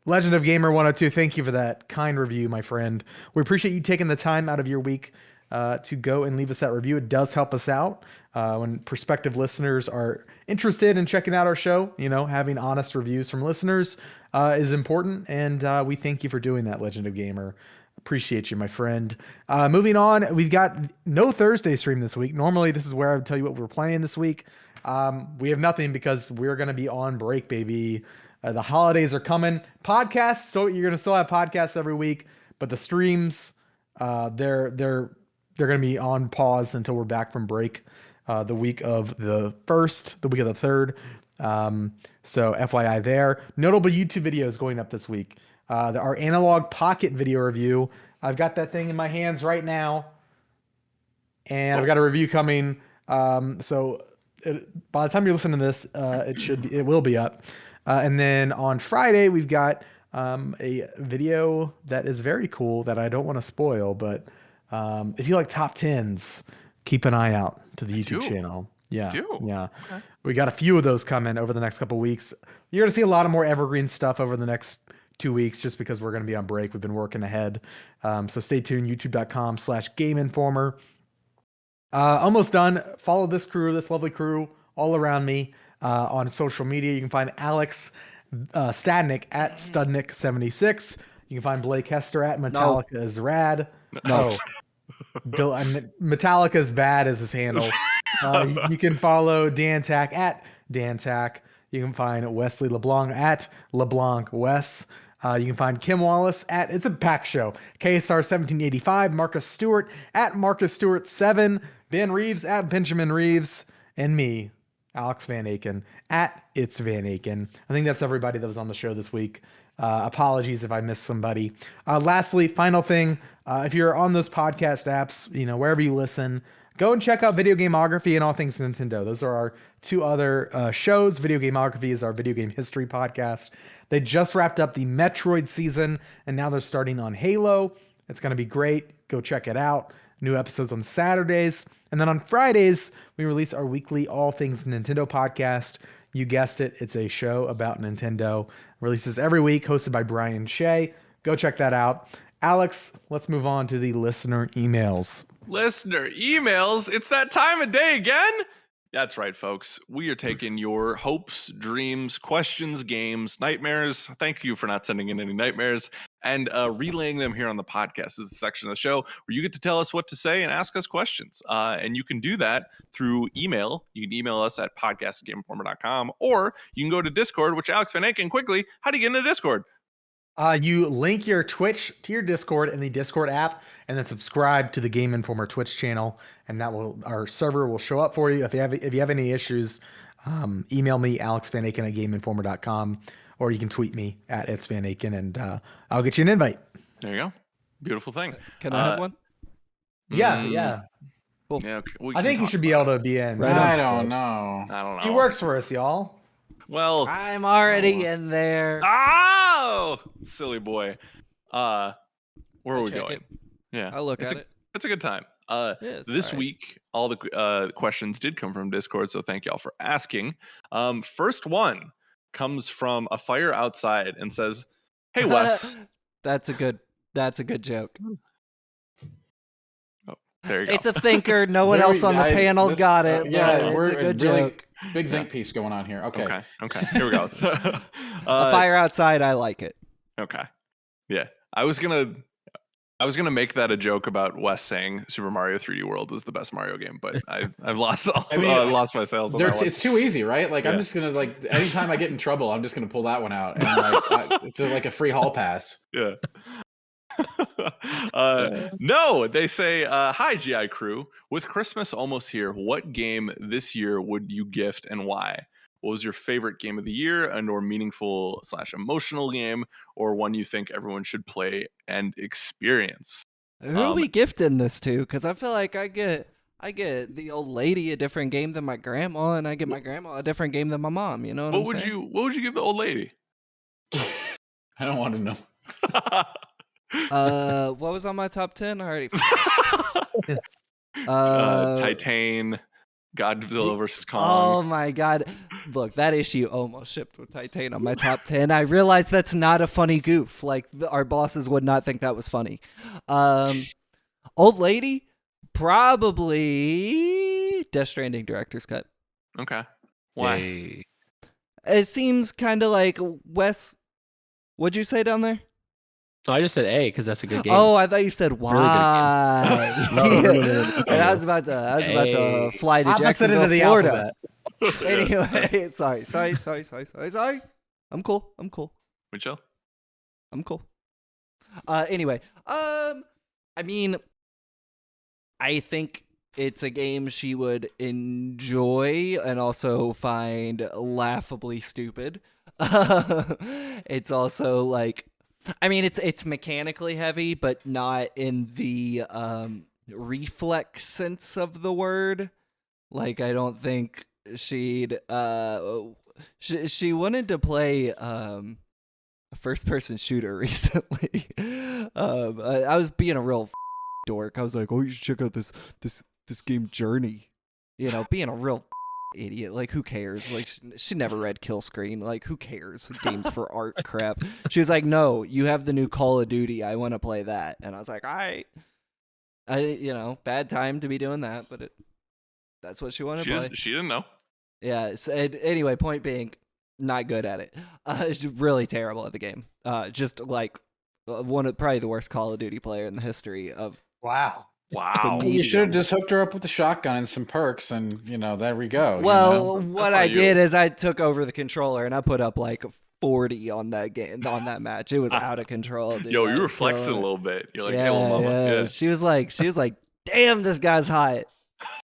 Legend of Gamer 102, thank you for that kind review, my friend. We appreciate you taking the time out of your week to go and leave us that review. It does help us out when prospective listeners are interested in checking out our show. Having honest reviews from listeners is important, and we thank you for doing that, Legend of Gamer. Appreciate you, my friend. Moving on, we've got no Thursday stream this week. Normally, this is where I would tell you what we're playing this week. We have nothing because we're going to be on break, baby. The holidays are coming. Podcasts, so you're going to still have podcasts every week, but the streams, they're they're going to be on pause until we're back from break the week of the 1st, the week of the 3rd. So FYI there. Notable YouTube videos going up this week. Our Analog Pocket video review. I've got that thing in my hands right now. And I've got a review coming. So by the time you're listening to this, it will be up. And then on Friday, we've got a video that is very cool that I don't want to spoil, but if you like top 10s, keep an eye out to the YouTube channel. Yeah. Yeah. Okay. We got a few of those coming over the next couple of weeks. You're going to see a lot of more evergreen stuff over the next 2 weeks just because we're going to be on break. We've been working ahead. So stay tuned, youtube.com/GameInformer. Almost done. Follow this lovely crew all around me on social media. You can find Alex Stadnick at Studnick76. You can find Blake Hester at Metallica is Rad. No. Metallica is bad as his handle. You can follow Dan Tack at Dan Tack. You can find Wesley LeBlanc at LeBlanc Wes. You can find Kim Wallace at It's a Pack Show. KSR1785. Marcus Stewart at Marcus Stewart 7. Ben Reeves at Benjamin Reeves. And me, Alex Van Aken at It's Van Aken. I think that's everybody that was on the show this week. Apologies if I missed somebody. Lastly, final thing, if you're on those podcast apps, wherever you listen, go and check out Video Gameography and All Things Nintendo. Those are our 2 other shows. Video Gameography is our video game history podcast. They just wrapped up the Metroid season, and now they're starting on Halo. It's going to be great. Go check it out. New episodes on Saturdays. And then on Fridays, we release our weekly All Things Nintendo podcast. You guessed it. It's a show about Nintendo. Releases every week, hosted by Brian Shea. Go check that out. Alex, let's move on to the listener emails. Listener emails? It's that time of day again? That's right, folks. We are taking your hopes, dreams, questions, games, nightmares. Thank you for not sending in any nightmares, and relaying them here on the podcast. This is a section of the show where you get to tell us what to say and ask us questions. And you can do that through email. You can email us at podcast@gameinformer.com, or you can go to Discord, which Alex Van Aken, quickly, how do you get into Discord? You link your Twitch to your Discord in the Discord app, and then subscribe to the Game Informer Twitch channel, and our server will show up for you. If you have any issues, email me, alexvanaken at gameinformer.com, or you can tweet me at itsvanaken, and I'll get you an invite. There you go. Beautiful thing. Can I have one? Yeah. Cool. Yeah, I think you should be able to be in. Right. I don't know. He works for us, y'all. Well, I'm already in there. Oh, silly boy. Where are we going? It. Yeah, I'll look at it. It's a good time. This week, all the questions did come from Discord, so thank y'all for asking. First one comes from a fire outside and says, "Hey Wes." That's a good joke. Oh, there you go. It's a thinker. No one else on the panel got it. Yeah, it's a good joke. Big think piece going on here. Okay. Here we go. A fire outside. I like it. Okay. Yeah, I was gonna make that a joke about Wes saying Super Mario 3D World is the best Mario game, but I've lost lost my sales on that one. It's too easy, right? Like, yeah. I'm just gonna anytime I get in trouble, I'm just gonna pull that one out, and it's like a free hall pass. Yeah. No, they say, hi GI crew. With Christmas almost here, what game this year would you gift and why? What was your favorite game of the year and or meaningful / emotional game, or one you think everyone should play and experience? Who are we gifting this to? Because I feel like I get the old lady a different game than my grandma, and I get my grandma a different game than my mom. You know what What would you give the old lady? I don't want to know. What was on my top 10? I already. Titan, Godzilla vs. Kong. Oh my god! Look, that issue almost shipped with Titan on my top 10. I realized that's not a funny goof. Like our bosses would not think that was funny. Old lady, probably Death Stranding director's cut. Okay, why? Hey. It seems kind of like Wes. What'd you say down there? No, I just said A because that's a good game. Oh, I thought you said why. Really And I was about to fly to Jacksonville, Florida. Anyway, sorry. I'm cool. We chill. I'm cool. Anyway, I mean, I think it's a game she would enjoy and also find laughably stupid. It's also like, I mean, it's mechanically heavy, but not in the reflex sense of the word. Like, I don't think she'd she wanted to play a first person shooter recently. I was being a real dork. I was like, oh, you should check out this game Journey. You know, being a real idiot. Like, who cares? Like, she never read Kill Screen. Like, who cares? Games for art crap. She was like, no, you have the new Call of Duty. I want to play that. And I was like, all right. You know, bad time to be doing that, but that's what she wanted to play. She didn't know. Yeah. So, anyway, point being, not good at it. She's really terrible at the game. Just like probably the worst Call of Duty player in the history of. Wow. You should have just hooked her up with the shotgun and some perks, and there we go. Well, what I did is I took over the controller and I put up like 40 on that game, on that match. It was out of control, dude. Yo, you were flexing a little bit. You're like, yeah, hey, little mama. Yeah. She was like, damn, this guy's hot.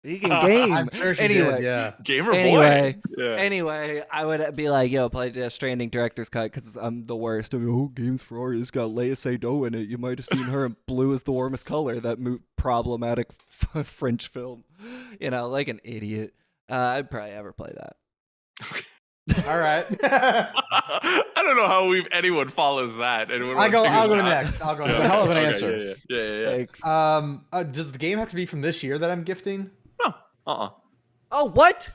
He can game. I'm sure she anyway, did, yeah. Gamer anyway, boy. Yeah. Anyway, I would be like, yo, play Death Stranding Director's Cut because I'm the worst. I mean, oh, games for art. It's got Léa Seydoux in it. You might have seen her in Blue is the Warmest Color, that problematic French film. Like an idiot. I'd probably ever play that. All right. I don't know how anyone follows that. I'll go next. I'll go It's next. a hell of an answer. Yeah. Thanks. Does the game have to be from this year that I'm gifting? No. Oh, what?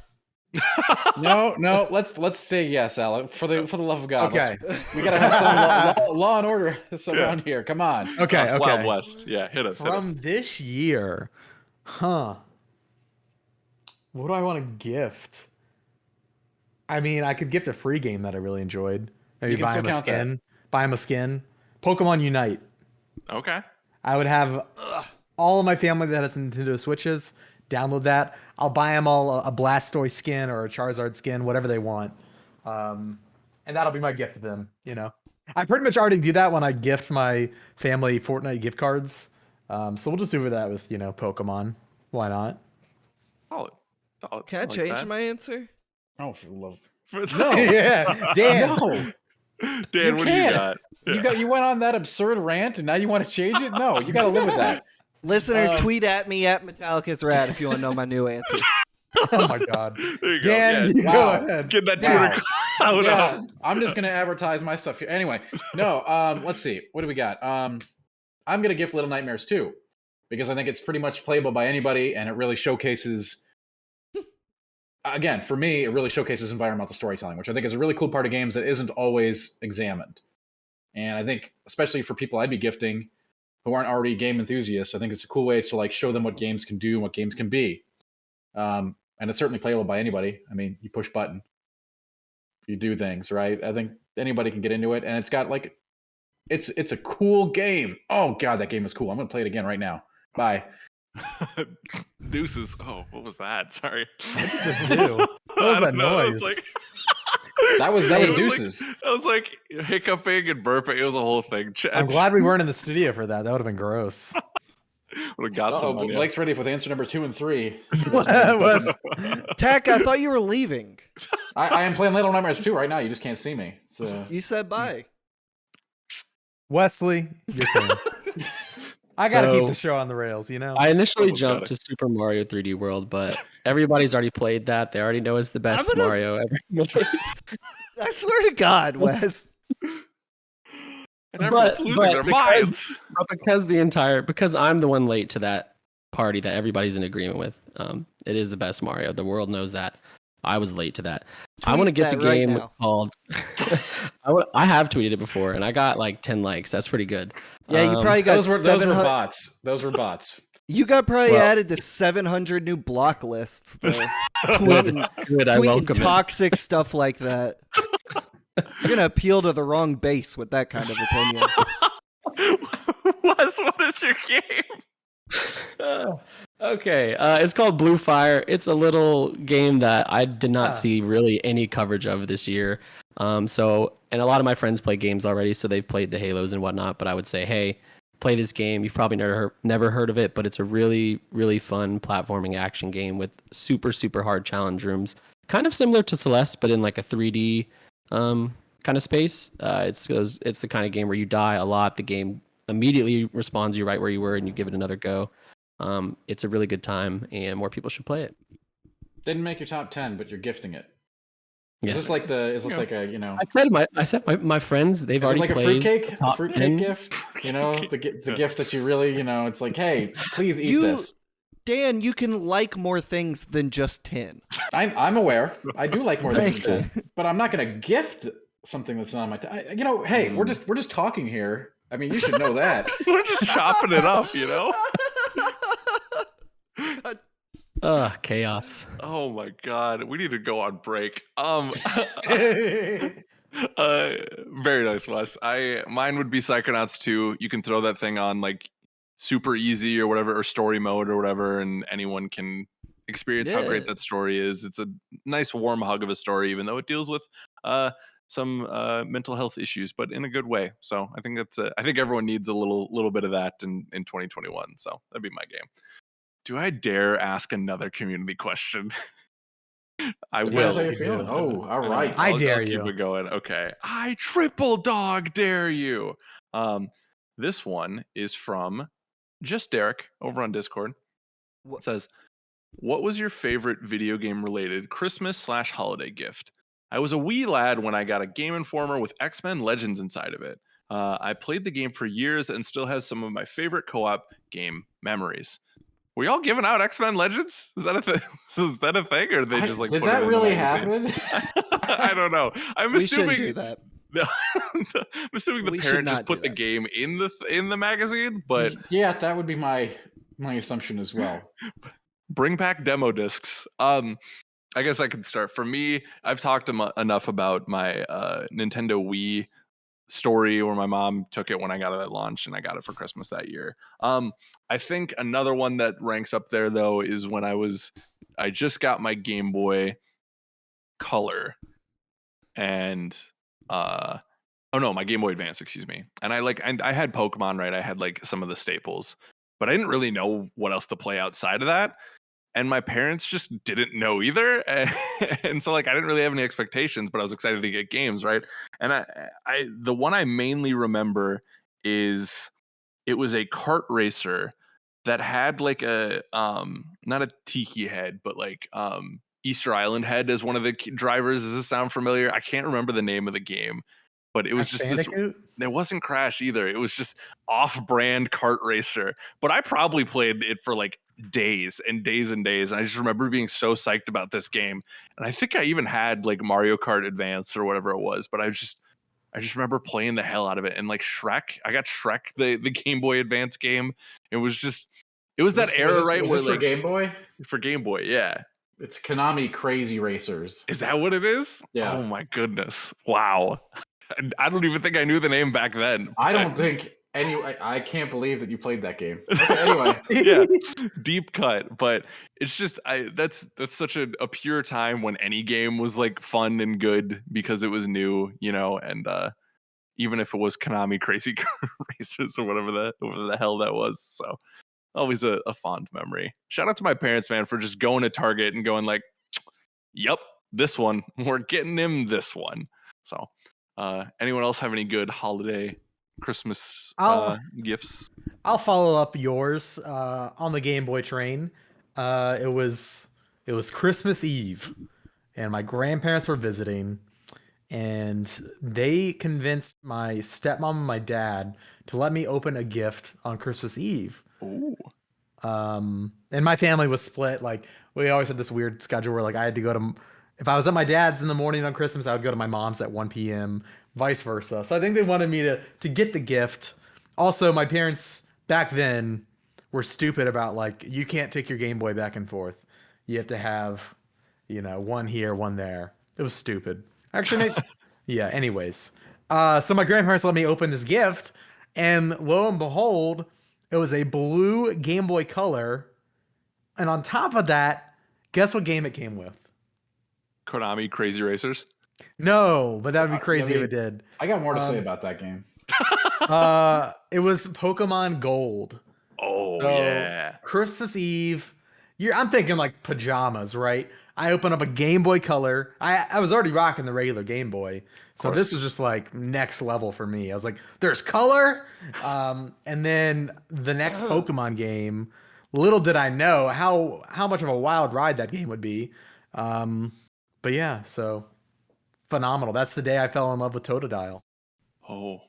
No. Let's say yes, Alec. For the love of God. Okay. We gotta have some law and order around here. Come on. Okay. That's Wild West. Yeah, hit us. From this year, What do I want to gift? I mean, I could gift a free game that I really enjoyed. Maybe You can buy still him a count that. skin. Buy him a skin. Pokemon Unite. Okay. I would have all of my family that has Nintendo Switches download that. I'll buy them all a Blastoise skin or a Charizard skin, whatever they want. And that'll be my gift to them, I pretty much already do that when I gift my family Fortnite gift cards. So we'll just do that with, Pokemon. Why not? Solid. Can I change my answer? Oh, for the love. No. Yeah. Dan. No. Dan, what do you got? You went on that absurd rant, and now you want to change it? No, you got to live with that. Listeners, tweet at me at Metallica's Rad if you want to know my new answer. Oh my God. There you go. Dan, you go ahead. Get that Twitter cloud up. I'm just gonna advertise my stuff here. Anyway, no. Let's see. What do we got? I'm gonna gift Little Nightmares 2 because I think it's pretty much playable by anybody, and it really showcases. Again, for me, it really showcases environmental storytelling, which I think is a really cool part of games that isn't always examined. And I think, especially for people I'd be gifting who aren't already game enthusiasts, I think it's a cool way to show them what games can do and what games can be. And it's certainly playable by anybody. I mean, you push button, you do things, right? I think anybody can get into it, and it's got it's a cool game. Oh God, that game is cool. I'm gonna play it again right now. Bye. Deuces. Oh, what was that? Sorry. What was that noise? That was Deuces. I was like hiccuping and burping. It was a whole thing. I'm glad we weren't in the studio for that. That would have been gross. Would have got someone. Blake's ready with answer number 2 and 3. Tack, I thought you were leaving. I am playing Little Nightmares 2 right now. You just can't see me. So you said bye. Wesley, your turn. I gotta keep the show on the rails, I initially jumped to Super Mario 3D World, but everybody's already played that. They already know it's the best Mario ever made. I swear to God, Wes. And everyone's losing their minds. Because I'm the one late to that party that everybody's in agreement with. It is the best Mario. The world knows that. I was late to that. I want to get the game called. I have tweeted it before, and I got like 10 likes. That's pretty good. Yeah, you probably got those were bots. Those were bots. You got probably added to 700 new block lists. Tweeting toxic stuff like that. You're gonna appeal to the wrong base with that kind of opinion. Wes, what is your game? Okay, it's called Blue Fire. It's a little game that I did not see really any coverage of this year. And a lot of my friends play games already, so they've played the Halos and whatnot. But I would say, hey, play this game. You've probably never heard of it, but it's a really, really fun platforming action game with super, super hard challenge rooms. Kind of similar to Celeste, but in like a 3D kind of space. It's the kind of game where you die a lot. The game immediately respawns you right where you were, and you give it another go. It's a really good time, and more people should play it. Didn't make your top 10, but you're gifting it. Yeah. Is this like like a, you know? I said my friends, they've Is it already like a played fruitcake? A top fruitcake 10. gift? You know, the gift that you really, you know, it's like, hey, please eat this. Dan, you can like more things than just 10. I'm aware. I do like more than 10, but I'm not going to gift something that's not on my. You know, hey, we're just talking here. I mean, you should know that. We're just chopping it up, you know. Chaos. Oh my god, we need to go on break. Very nice, Wes. Mine would be Psychonauts 2. You can throw that thing on like super easy or whatever, or story mode or whatever, and anyone can experience how great that story is. It's a nice warm hug of a story, even though it deals with some mental health issues, but in a good way. So I think I think everyone needs a little bit of that in 2021. So that'd be my game. Do I dare ask another community question? I Depends will. how you're feeling. Oh, all right. I dare I'll you. keep it going. Okay. I triple dog dare you. This one is from just Derek over on Discord. It says, what was your favorite video game related Christmas/holiday gift? I was a wee lad when I got a Game Informer with X-Men Legends inside of it. I played the game for years and still has some of my favorite co-op game memories. Were y'all giving out X-Men Legends? Is that a thing? Is that a thing, or they just like did put that it in really the magazine? happen? I don't know. I'm We assuming shouldn't do that. I'm assuming the We should parent just not put do the that. game in the magazine, but Yeah, that would be my assumption as well. bring back demo discs. I guess I could start. For me, I've talked enough about my Nintendo Wii story where my mom took it when I got it at launch and I got it for Christmas that year. I think another one that ranks up there though is when I just got my Game Boy Color and my Game Boy Advance, excuse me. And I had Pokemon, right? I had like some of the staples, but I didn't really know what else to play outside of that. And my parents just didn't know either. And so like I didn't really have any expectations, but I was excited to get games, right? And I the one I mainly remember is it was a kart racer that had like a not a tiki head, but like Easter Island head as one of the drivers. Does this sound familiar? I can't remember the name of the game, but it was just this. It wasn't Crash either. It was just off-brand kart racer. But I probably played it for like days and days and days. And I just remember being so psyched about this game. And I think I even had like Mario Kart Advance or whatever it was. But I just remember playing the hell out of it. And like Shrek, I got Shrek, the Game Boy Advance game. It was that era, right? Was where this for like, Game Boy? For Game Boy, yeah. It's Konami Crazy Racers. Is that what it is? Yeah. Oh my goodness. Wow. I don't even think I knew the name back then. I don't think I can't believe that you played that game. Okay, anyway. Yeah, deep cut, but it's just that's such a pure time when any game was like fun and good because it was new, you know, and even if it was Konami Crazy Racers or whatever the hell that was. So always a fond memory. Shout out to my parents, man, for just going to Target and going like, yep, this one, we're getting him this one. So anyone else have any good holiday Christmas gifts? I'll follow up yours on the Game Boy train. It was Christmas Eve, and my grandparents were visiting, and they convinced my stepmom and my dad to let me open a gift on Christmas Eve. Ooh. And my family was split. Like we always had this weird schedule where like I had to go to. If I was at my dad's in the morning on Christmas, I would go to my mom's at 1 p.m., vice versa. So I think they wanted me to get the gift. Also, my parents back then were stupid about like, you can't take your Game Boy back and forth. You have to have, one here, one there. It was stupid. Actually, yeah, anyways. So my grandparents let me open this gift, and lo and behold, it was a blue Game Boy Color. And on top of that, guess what game it came with? Konami Crazy Racers. No, but that would be crazy if it did. I got more to say about that game. It was Pokemon Gold. Oh So, yeah. Christmas Eve. I'm thinking like pajamas, right? I open up a Game Boy Color. I was already rocking the regular Game Boy, so course. this was just like next level for me. I was like, "There's color," and then the next Pokemon game. Little did I know how much of a wild ride that game would be. But yeah, so phenomenal. That's the day I fell in love with Totodile. Oh.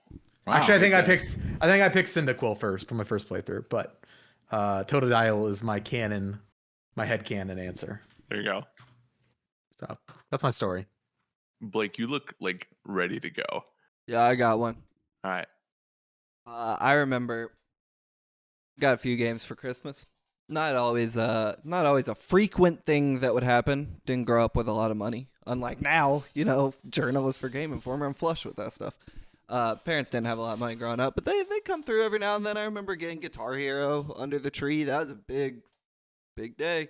Actually, I think I okay. picked Cyndaquil first for my first playthrough, but Totodile is my head canon answer. There you go. So that's my story. Blake, you look like ready to go. Yeah, I got one. All right. I remember got a few games for Christmas. Not always a frequent thing that would happen. Didn't grow up with a lot of money. Unlike now, journalists for Game Informer, I'm flush with that stuff. Parents didn't have a lot of money growing up, but they come through every now and then. I remember getting Guitar Hero under the tree. That was a big day.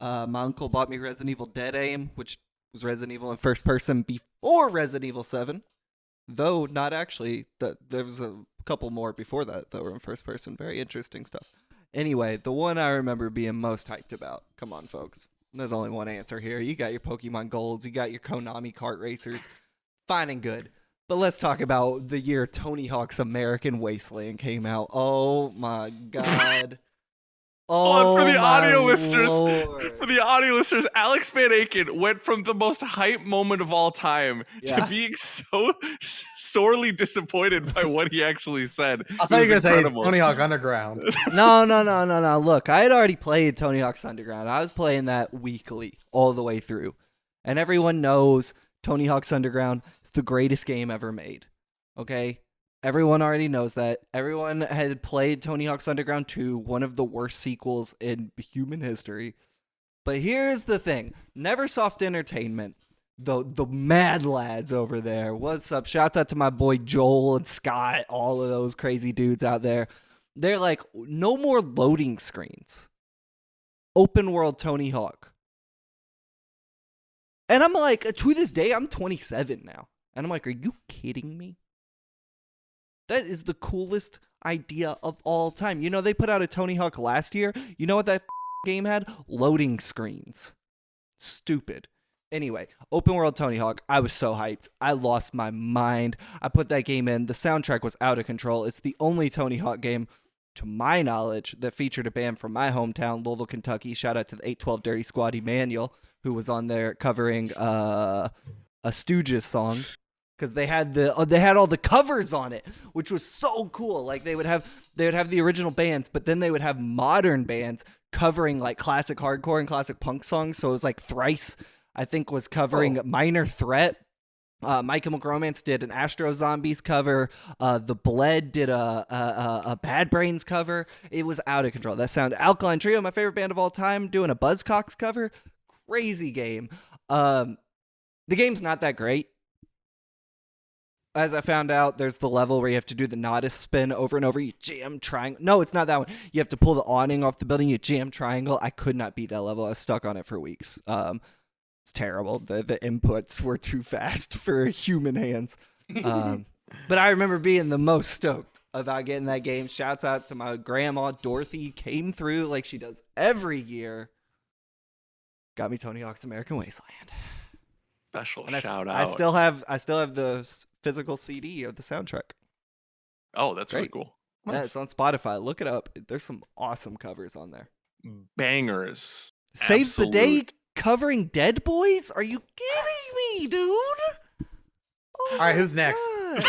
My uncle bought me Resident Evil Dead Aim, which was Resident Evil in first person before Resident Evil 7. Though not actually. There was a couple more before that were in first person. Very interesting stuff. Anyway, the one I remember being most hyped about. Come on, folks. There's only one answer here. You got your Pokemon Golds. You got your Konami kart racers. Fine and good. But let's talk about the year Tony Hawk's American Wasteland came out. Oh my god. Oh, and for the audio Lord. listeners, Alex Van Aken went from the most hype moment of all time to being so sorely disappointed by what he actually said. I thought you were gonna say Tony Hawk Underground. No. Look, I had already played Tony Hawk's Underground. I was playing that weekly all the way through. And everyone knows Tony Hawk's Underground is the greatest game ever made. Okay? Everyone already knows that. Everyone had played Tony Hawk's Underground 2, one of the worst sequels in human history. But here's the thing. Neversoft Entertainment, the mad lads over there. What's up? Shouts out to my boy Joel and Scott, all of those crazy dudes out there. They're like, no more loading screens. Open world Tony Hawk. And I'm like, to this day, I'm 27 now. And I'm like, are you kidding me? That is the coolest idea of all time. They put out a Tony Hawk last year. You know what that game had? Loading screens. Stupid. Anyway, open world Tony Hawk. I was so hyped. I lost my mind. I put that game in. The soundtrack was out of control. It's the only Tony Hawk game, to my knowledge, that featured a band from my hometown, Louisville, Kentucky. Shout out to the 812 Dirty Squad Emmanuel, who was on there covering a Stooges song. Because they had all the covers on it, which was so cool. Like they would have the original bands, but then they would have modern bands covering like classic hardcore and classic punk songs. So it was like Thrice, I think, was covering Minor Threat. My Chemical Romance did an Astro Zombies cover. The Bled did a Bad Brains cover. It was out of control. That sound. Alkaline Trio, my favorite band of all time, doing a Buzzcocks cover. Crazy game. The game's not that great. As I found out, there's the level where you have to do the Nodus spin over and over. You jam triangle. No, it's not that one. You have to pull the awning off the building. You jam triangle. I could not beat that level. I was stuck on it for weeks. It's terrible. The inputs were too fast for human hands. But I remember being the most stoked about getting that game. Shouts out to my grandma, Dorothy. Came through like she does every year. Got me Tony Hawk's American Wasteland. Special And shout out. I still have the physical CD of the soundtrack. Oh, that's really Great. cool. Yeah, it's on Spotify. Look it up. There's some awesome covers on there. Bangers. Saves the Day Absolute. covering Dead Boys? Are you kidding me, dude? Oh All right, my who's next? God.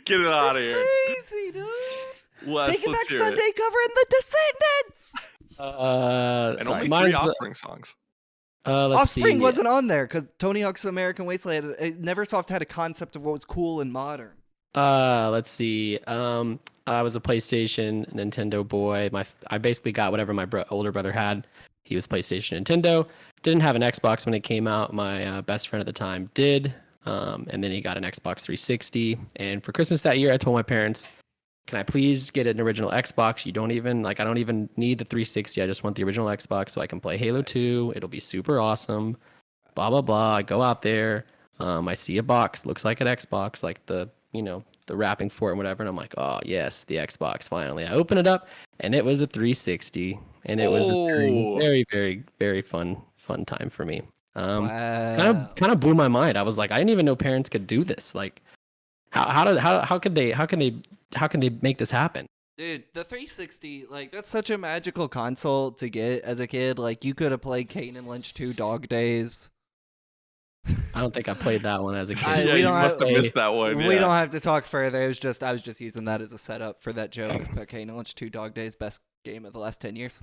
Get it out of That's here. crazy, dude. Wes, Taking let's Back hear Sunday it. covering The Descendants. And Sorry, only mine's 3 Offspring songs. let's Offspring see. wasn't on there because Tony Hawk's American Wasteland. Neversoft had a concept of what was cool and modern. Let's see. I was a PlayStation, Nintendo boy. I basically got whatever my older brother had. He was PlayStation, Nintendo. Didn't have an Xbox when it came out. My best friend at the time did. And then he got an Xbox 360. And for Christmas that year, I told my parents, "Can I please get an original Xbox? I don't even need the 360. I just want the original Xbox so I can play Halo 2. It'll be super awesome." Blah blah blah. I go out there. I see a box, looks like an Xbox, like the the wrapping for it and whatever. And I'm like, oh yes, the Xbox finally. I open it up and it was a 360, and it was a Oh. very, very, very fun time for me. Wow. Kind of blew my mind. I was like, I didn't even know parents could do this. Like, how can they make this happen? Dude, the 360, like, that's such a magical console to get as a kid. Like, you could have played Kane and Lynch 2 Dog Days. I don't think I played that one as a kid. Yeah, we you don't must have have- missed that one. We yeah. don't have to talk further. I was just using that as a setup for that joke. But Kane and Lynch 2 Dog Days, best game of the last 10 years.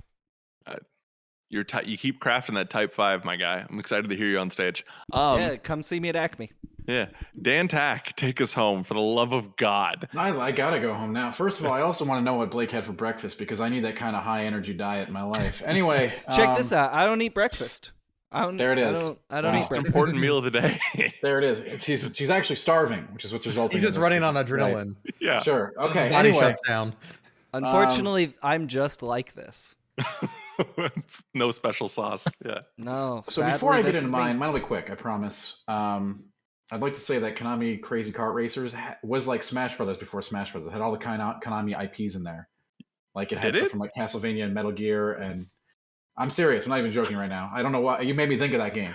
You keep crafting that Type 5, my guy. I'm excited to hear you on stage. Yeah, come see me at Acme. Yeah. Dan Tack, take us home for the love of God. I gotta go home now. First of all, I also want to know what Blake had for breakfast because I need that kind of high energy diet in my life. Anyway, Check this out. I don't eat breakfast. There it is. I don't Wow. eat Most breakfast. important meal of the day. There it is. She's actually starving, which is what's resulting. He's just in this. running on Right. adrenaline. Yeah. Sure. His Okay. body Anyway, shuts down. Unfortunately, I'm just like this. No special sauce. Yeah. No. so sadly, before I get this into is me. mine will be quick. I promise. I'd like to say that Konami Crazy Kart Racers was like Smash Brothers before Smash Brothers. It had all the Konami IPs in there. Like it had Did stuff it? from like Castlevania and Metal Gear, and I'm serious. I'm not even joking right now. I don't know why you made me think of that game.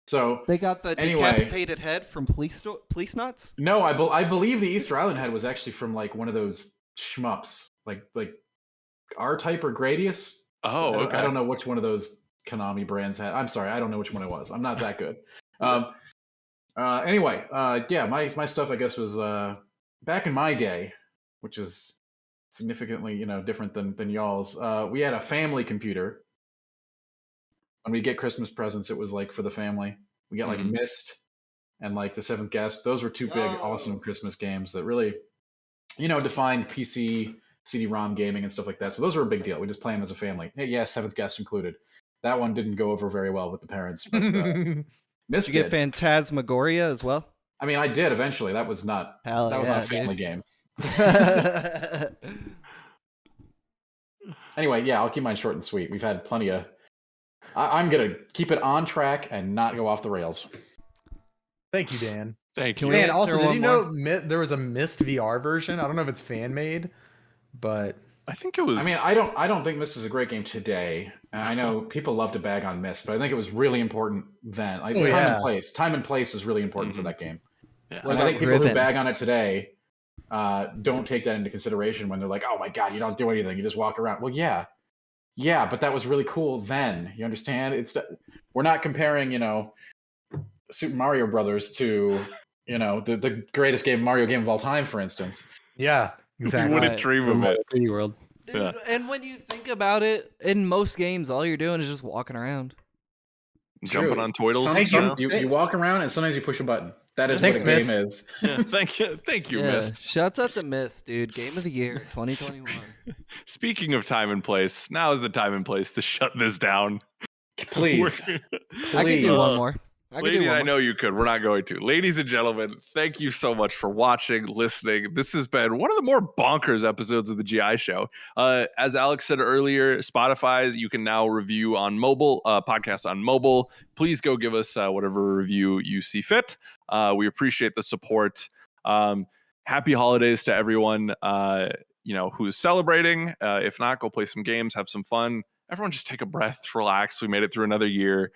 So They got the Anyway. decapitated head from police nuts. no, I believe the Easter Island head was actually from like one of those shmups, like R-Type or Gradius. Oh, okay. I don't know which one of those Konami brands had. I'm sorry, I don't know which one it was. I'm not that good. Anyway, yeah, my stuff I guess was back in my day, which is significantly different than y'all's. We had a family computer. When we get Christmas presents, it was like for the family. We got like Mhm. Myst and like The Seventh Guest. Those were two big, awesome Christmas games that really, defined PC, CD-ROM gaming and stuff like that. So those were a big deal. We just play them as a family. Hey, yeah, Seventh Guest included. That one didn't go over very well with the parents. But, Myst Did you get did. Phantasmagoria as well? I mean, I did eventually. That was not. Hell That was yeah, not a family game. dude. Anyway, yeah, I'll keep mine short and sweet. We've had plenty of. I'm gonna keep it on track and not go off the rails. Thank you, Dan. Thank Can you. we Dan, answer also, did one you know there was a Myst VR version? I don't know if it's fan made, but I think it was. I mean, I don't think Myst is a great game today. I know people love to bag on Myst, but I think it was really important then. Like Oh, time yeah. and place. Time and place is really important for Mhm. that game. Yeah. What And I think about people who Riven? bag on it today don't take that into consideration when they're like, "Oh my god, you don't do anything. You just walk around." Well, yeah, but that was really cool then. You understand? We're not comparing, Super Mario Brothers to, the greatest Mario game of all time, for instance. yeah, You exactly. wouldn't Right. dream of it. 3D World. Dude, Yeah. and when you think about it, in most games, all you're doing is just walking around. Jumping on Toidles. Some, Thank some- you. you walk around and sometimes you push a button. That is Thanks, what a game Myst. is. Yeah, thank you, Yeah, Myst. shouts out to Myst, dude. Game of the year, 2021. Speaking of time and place, now is the time and place to shut this down. Please. I could do Please. one more. I could do Ladies, one I more. know you could. We're not going to. Ladies and gentlemen, thank you so much for watching, listening. This has been one of the more bonkers episodes of the GI Show. As Alex said earlier, Spotify, you can now review on mobile, podcasts on mobile. Please go give us whatever review you see fit. We appreciate the support. Happy holidays to everyone, who's celebrating. If not, go play some games, have some fun. Everyone just take a breath, relax. We made it through another year.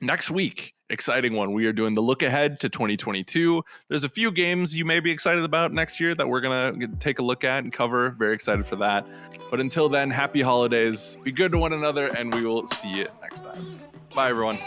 Next week, exciting one. We are doing the look ahead to 2022. There's a few games you may be excited about next year that we're going to take a look at and cover. Very excited for that. But until then, happy holidays. Be good to one another, and we will see you next time. Bye, everyone.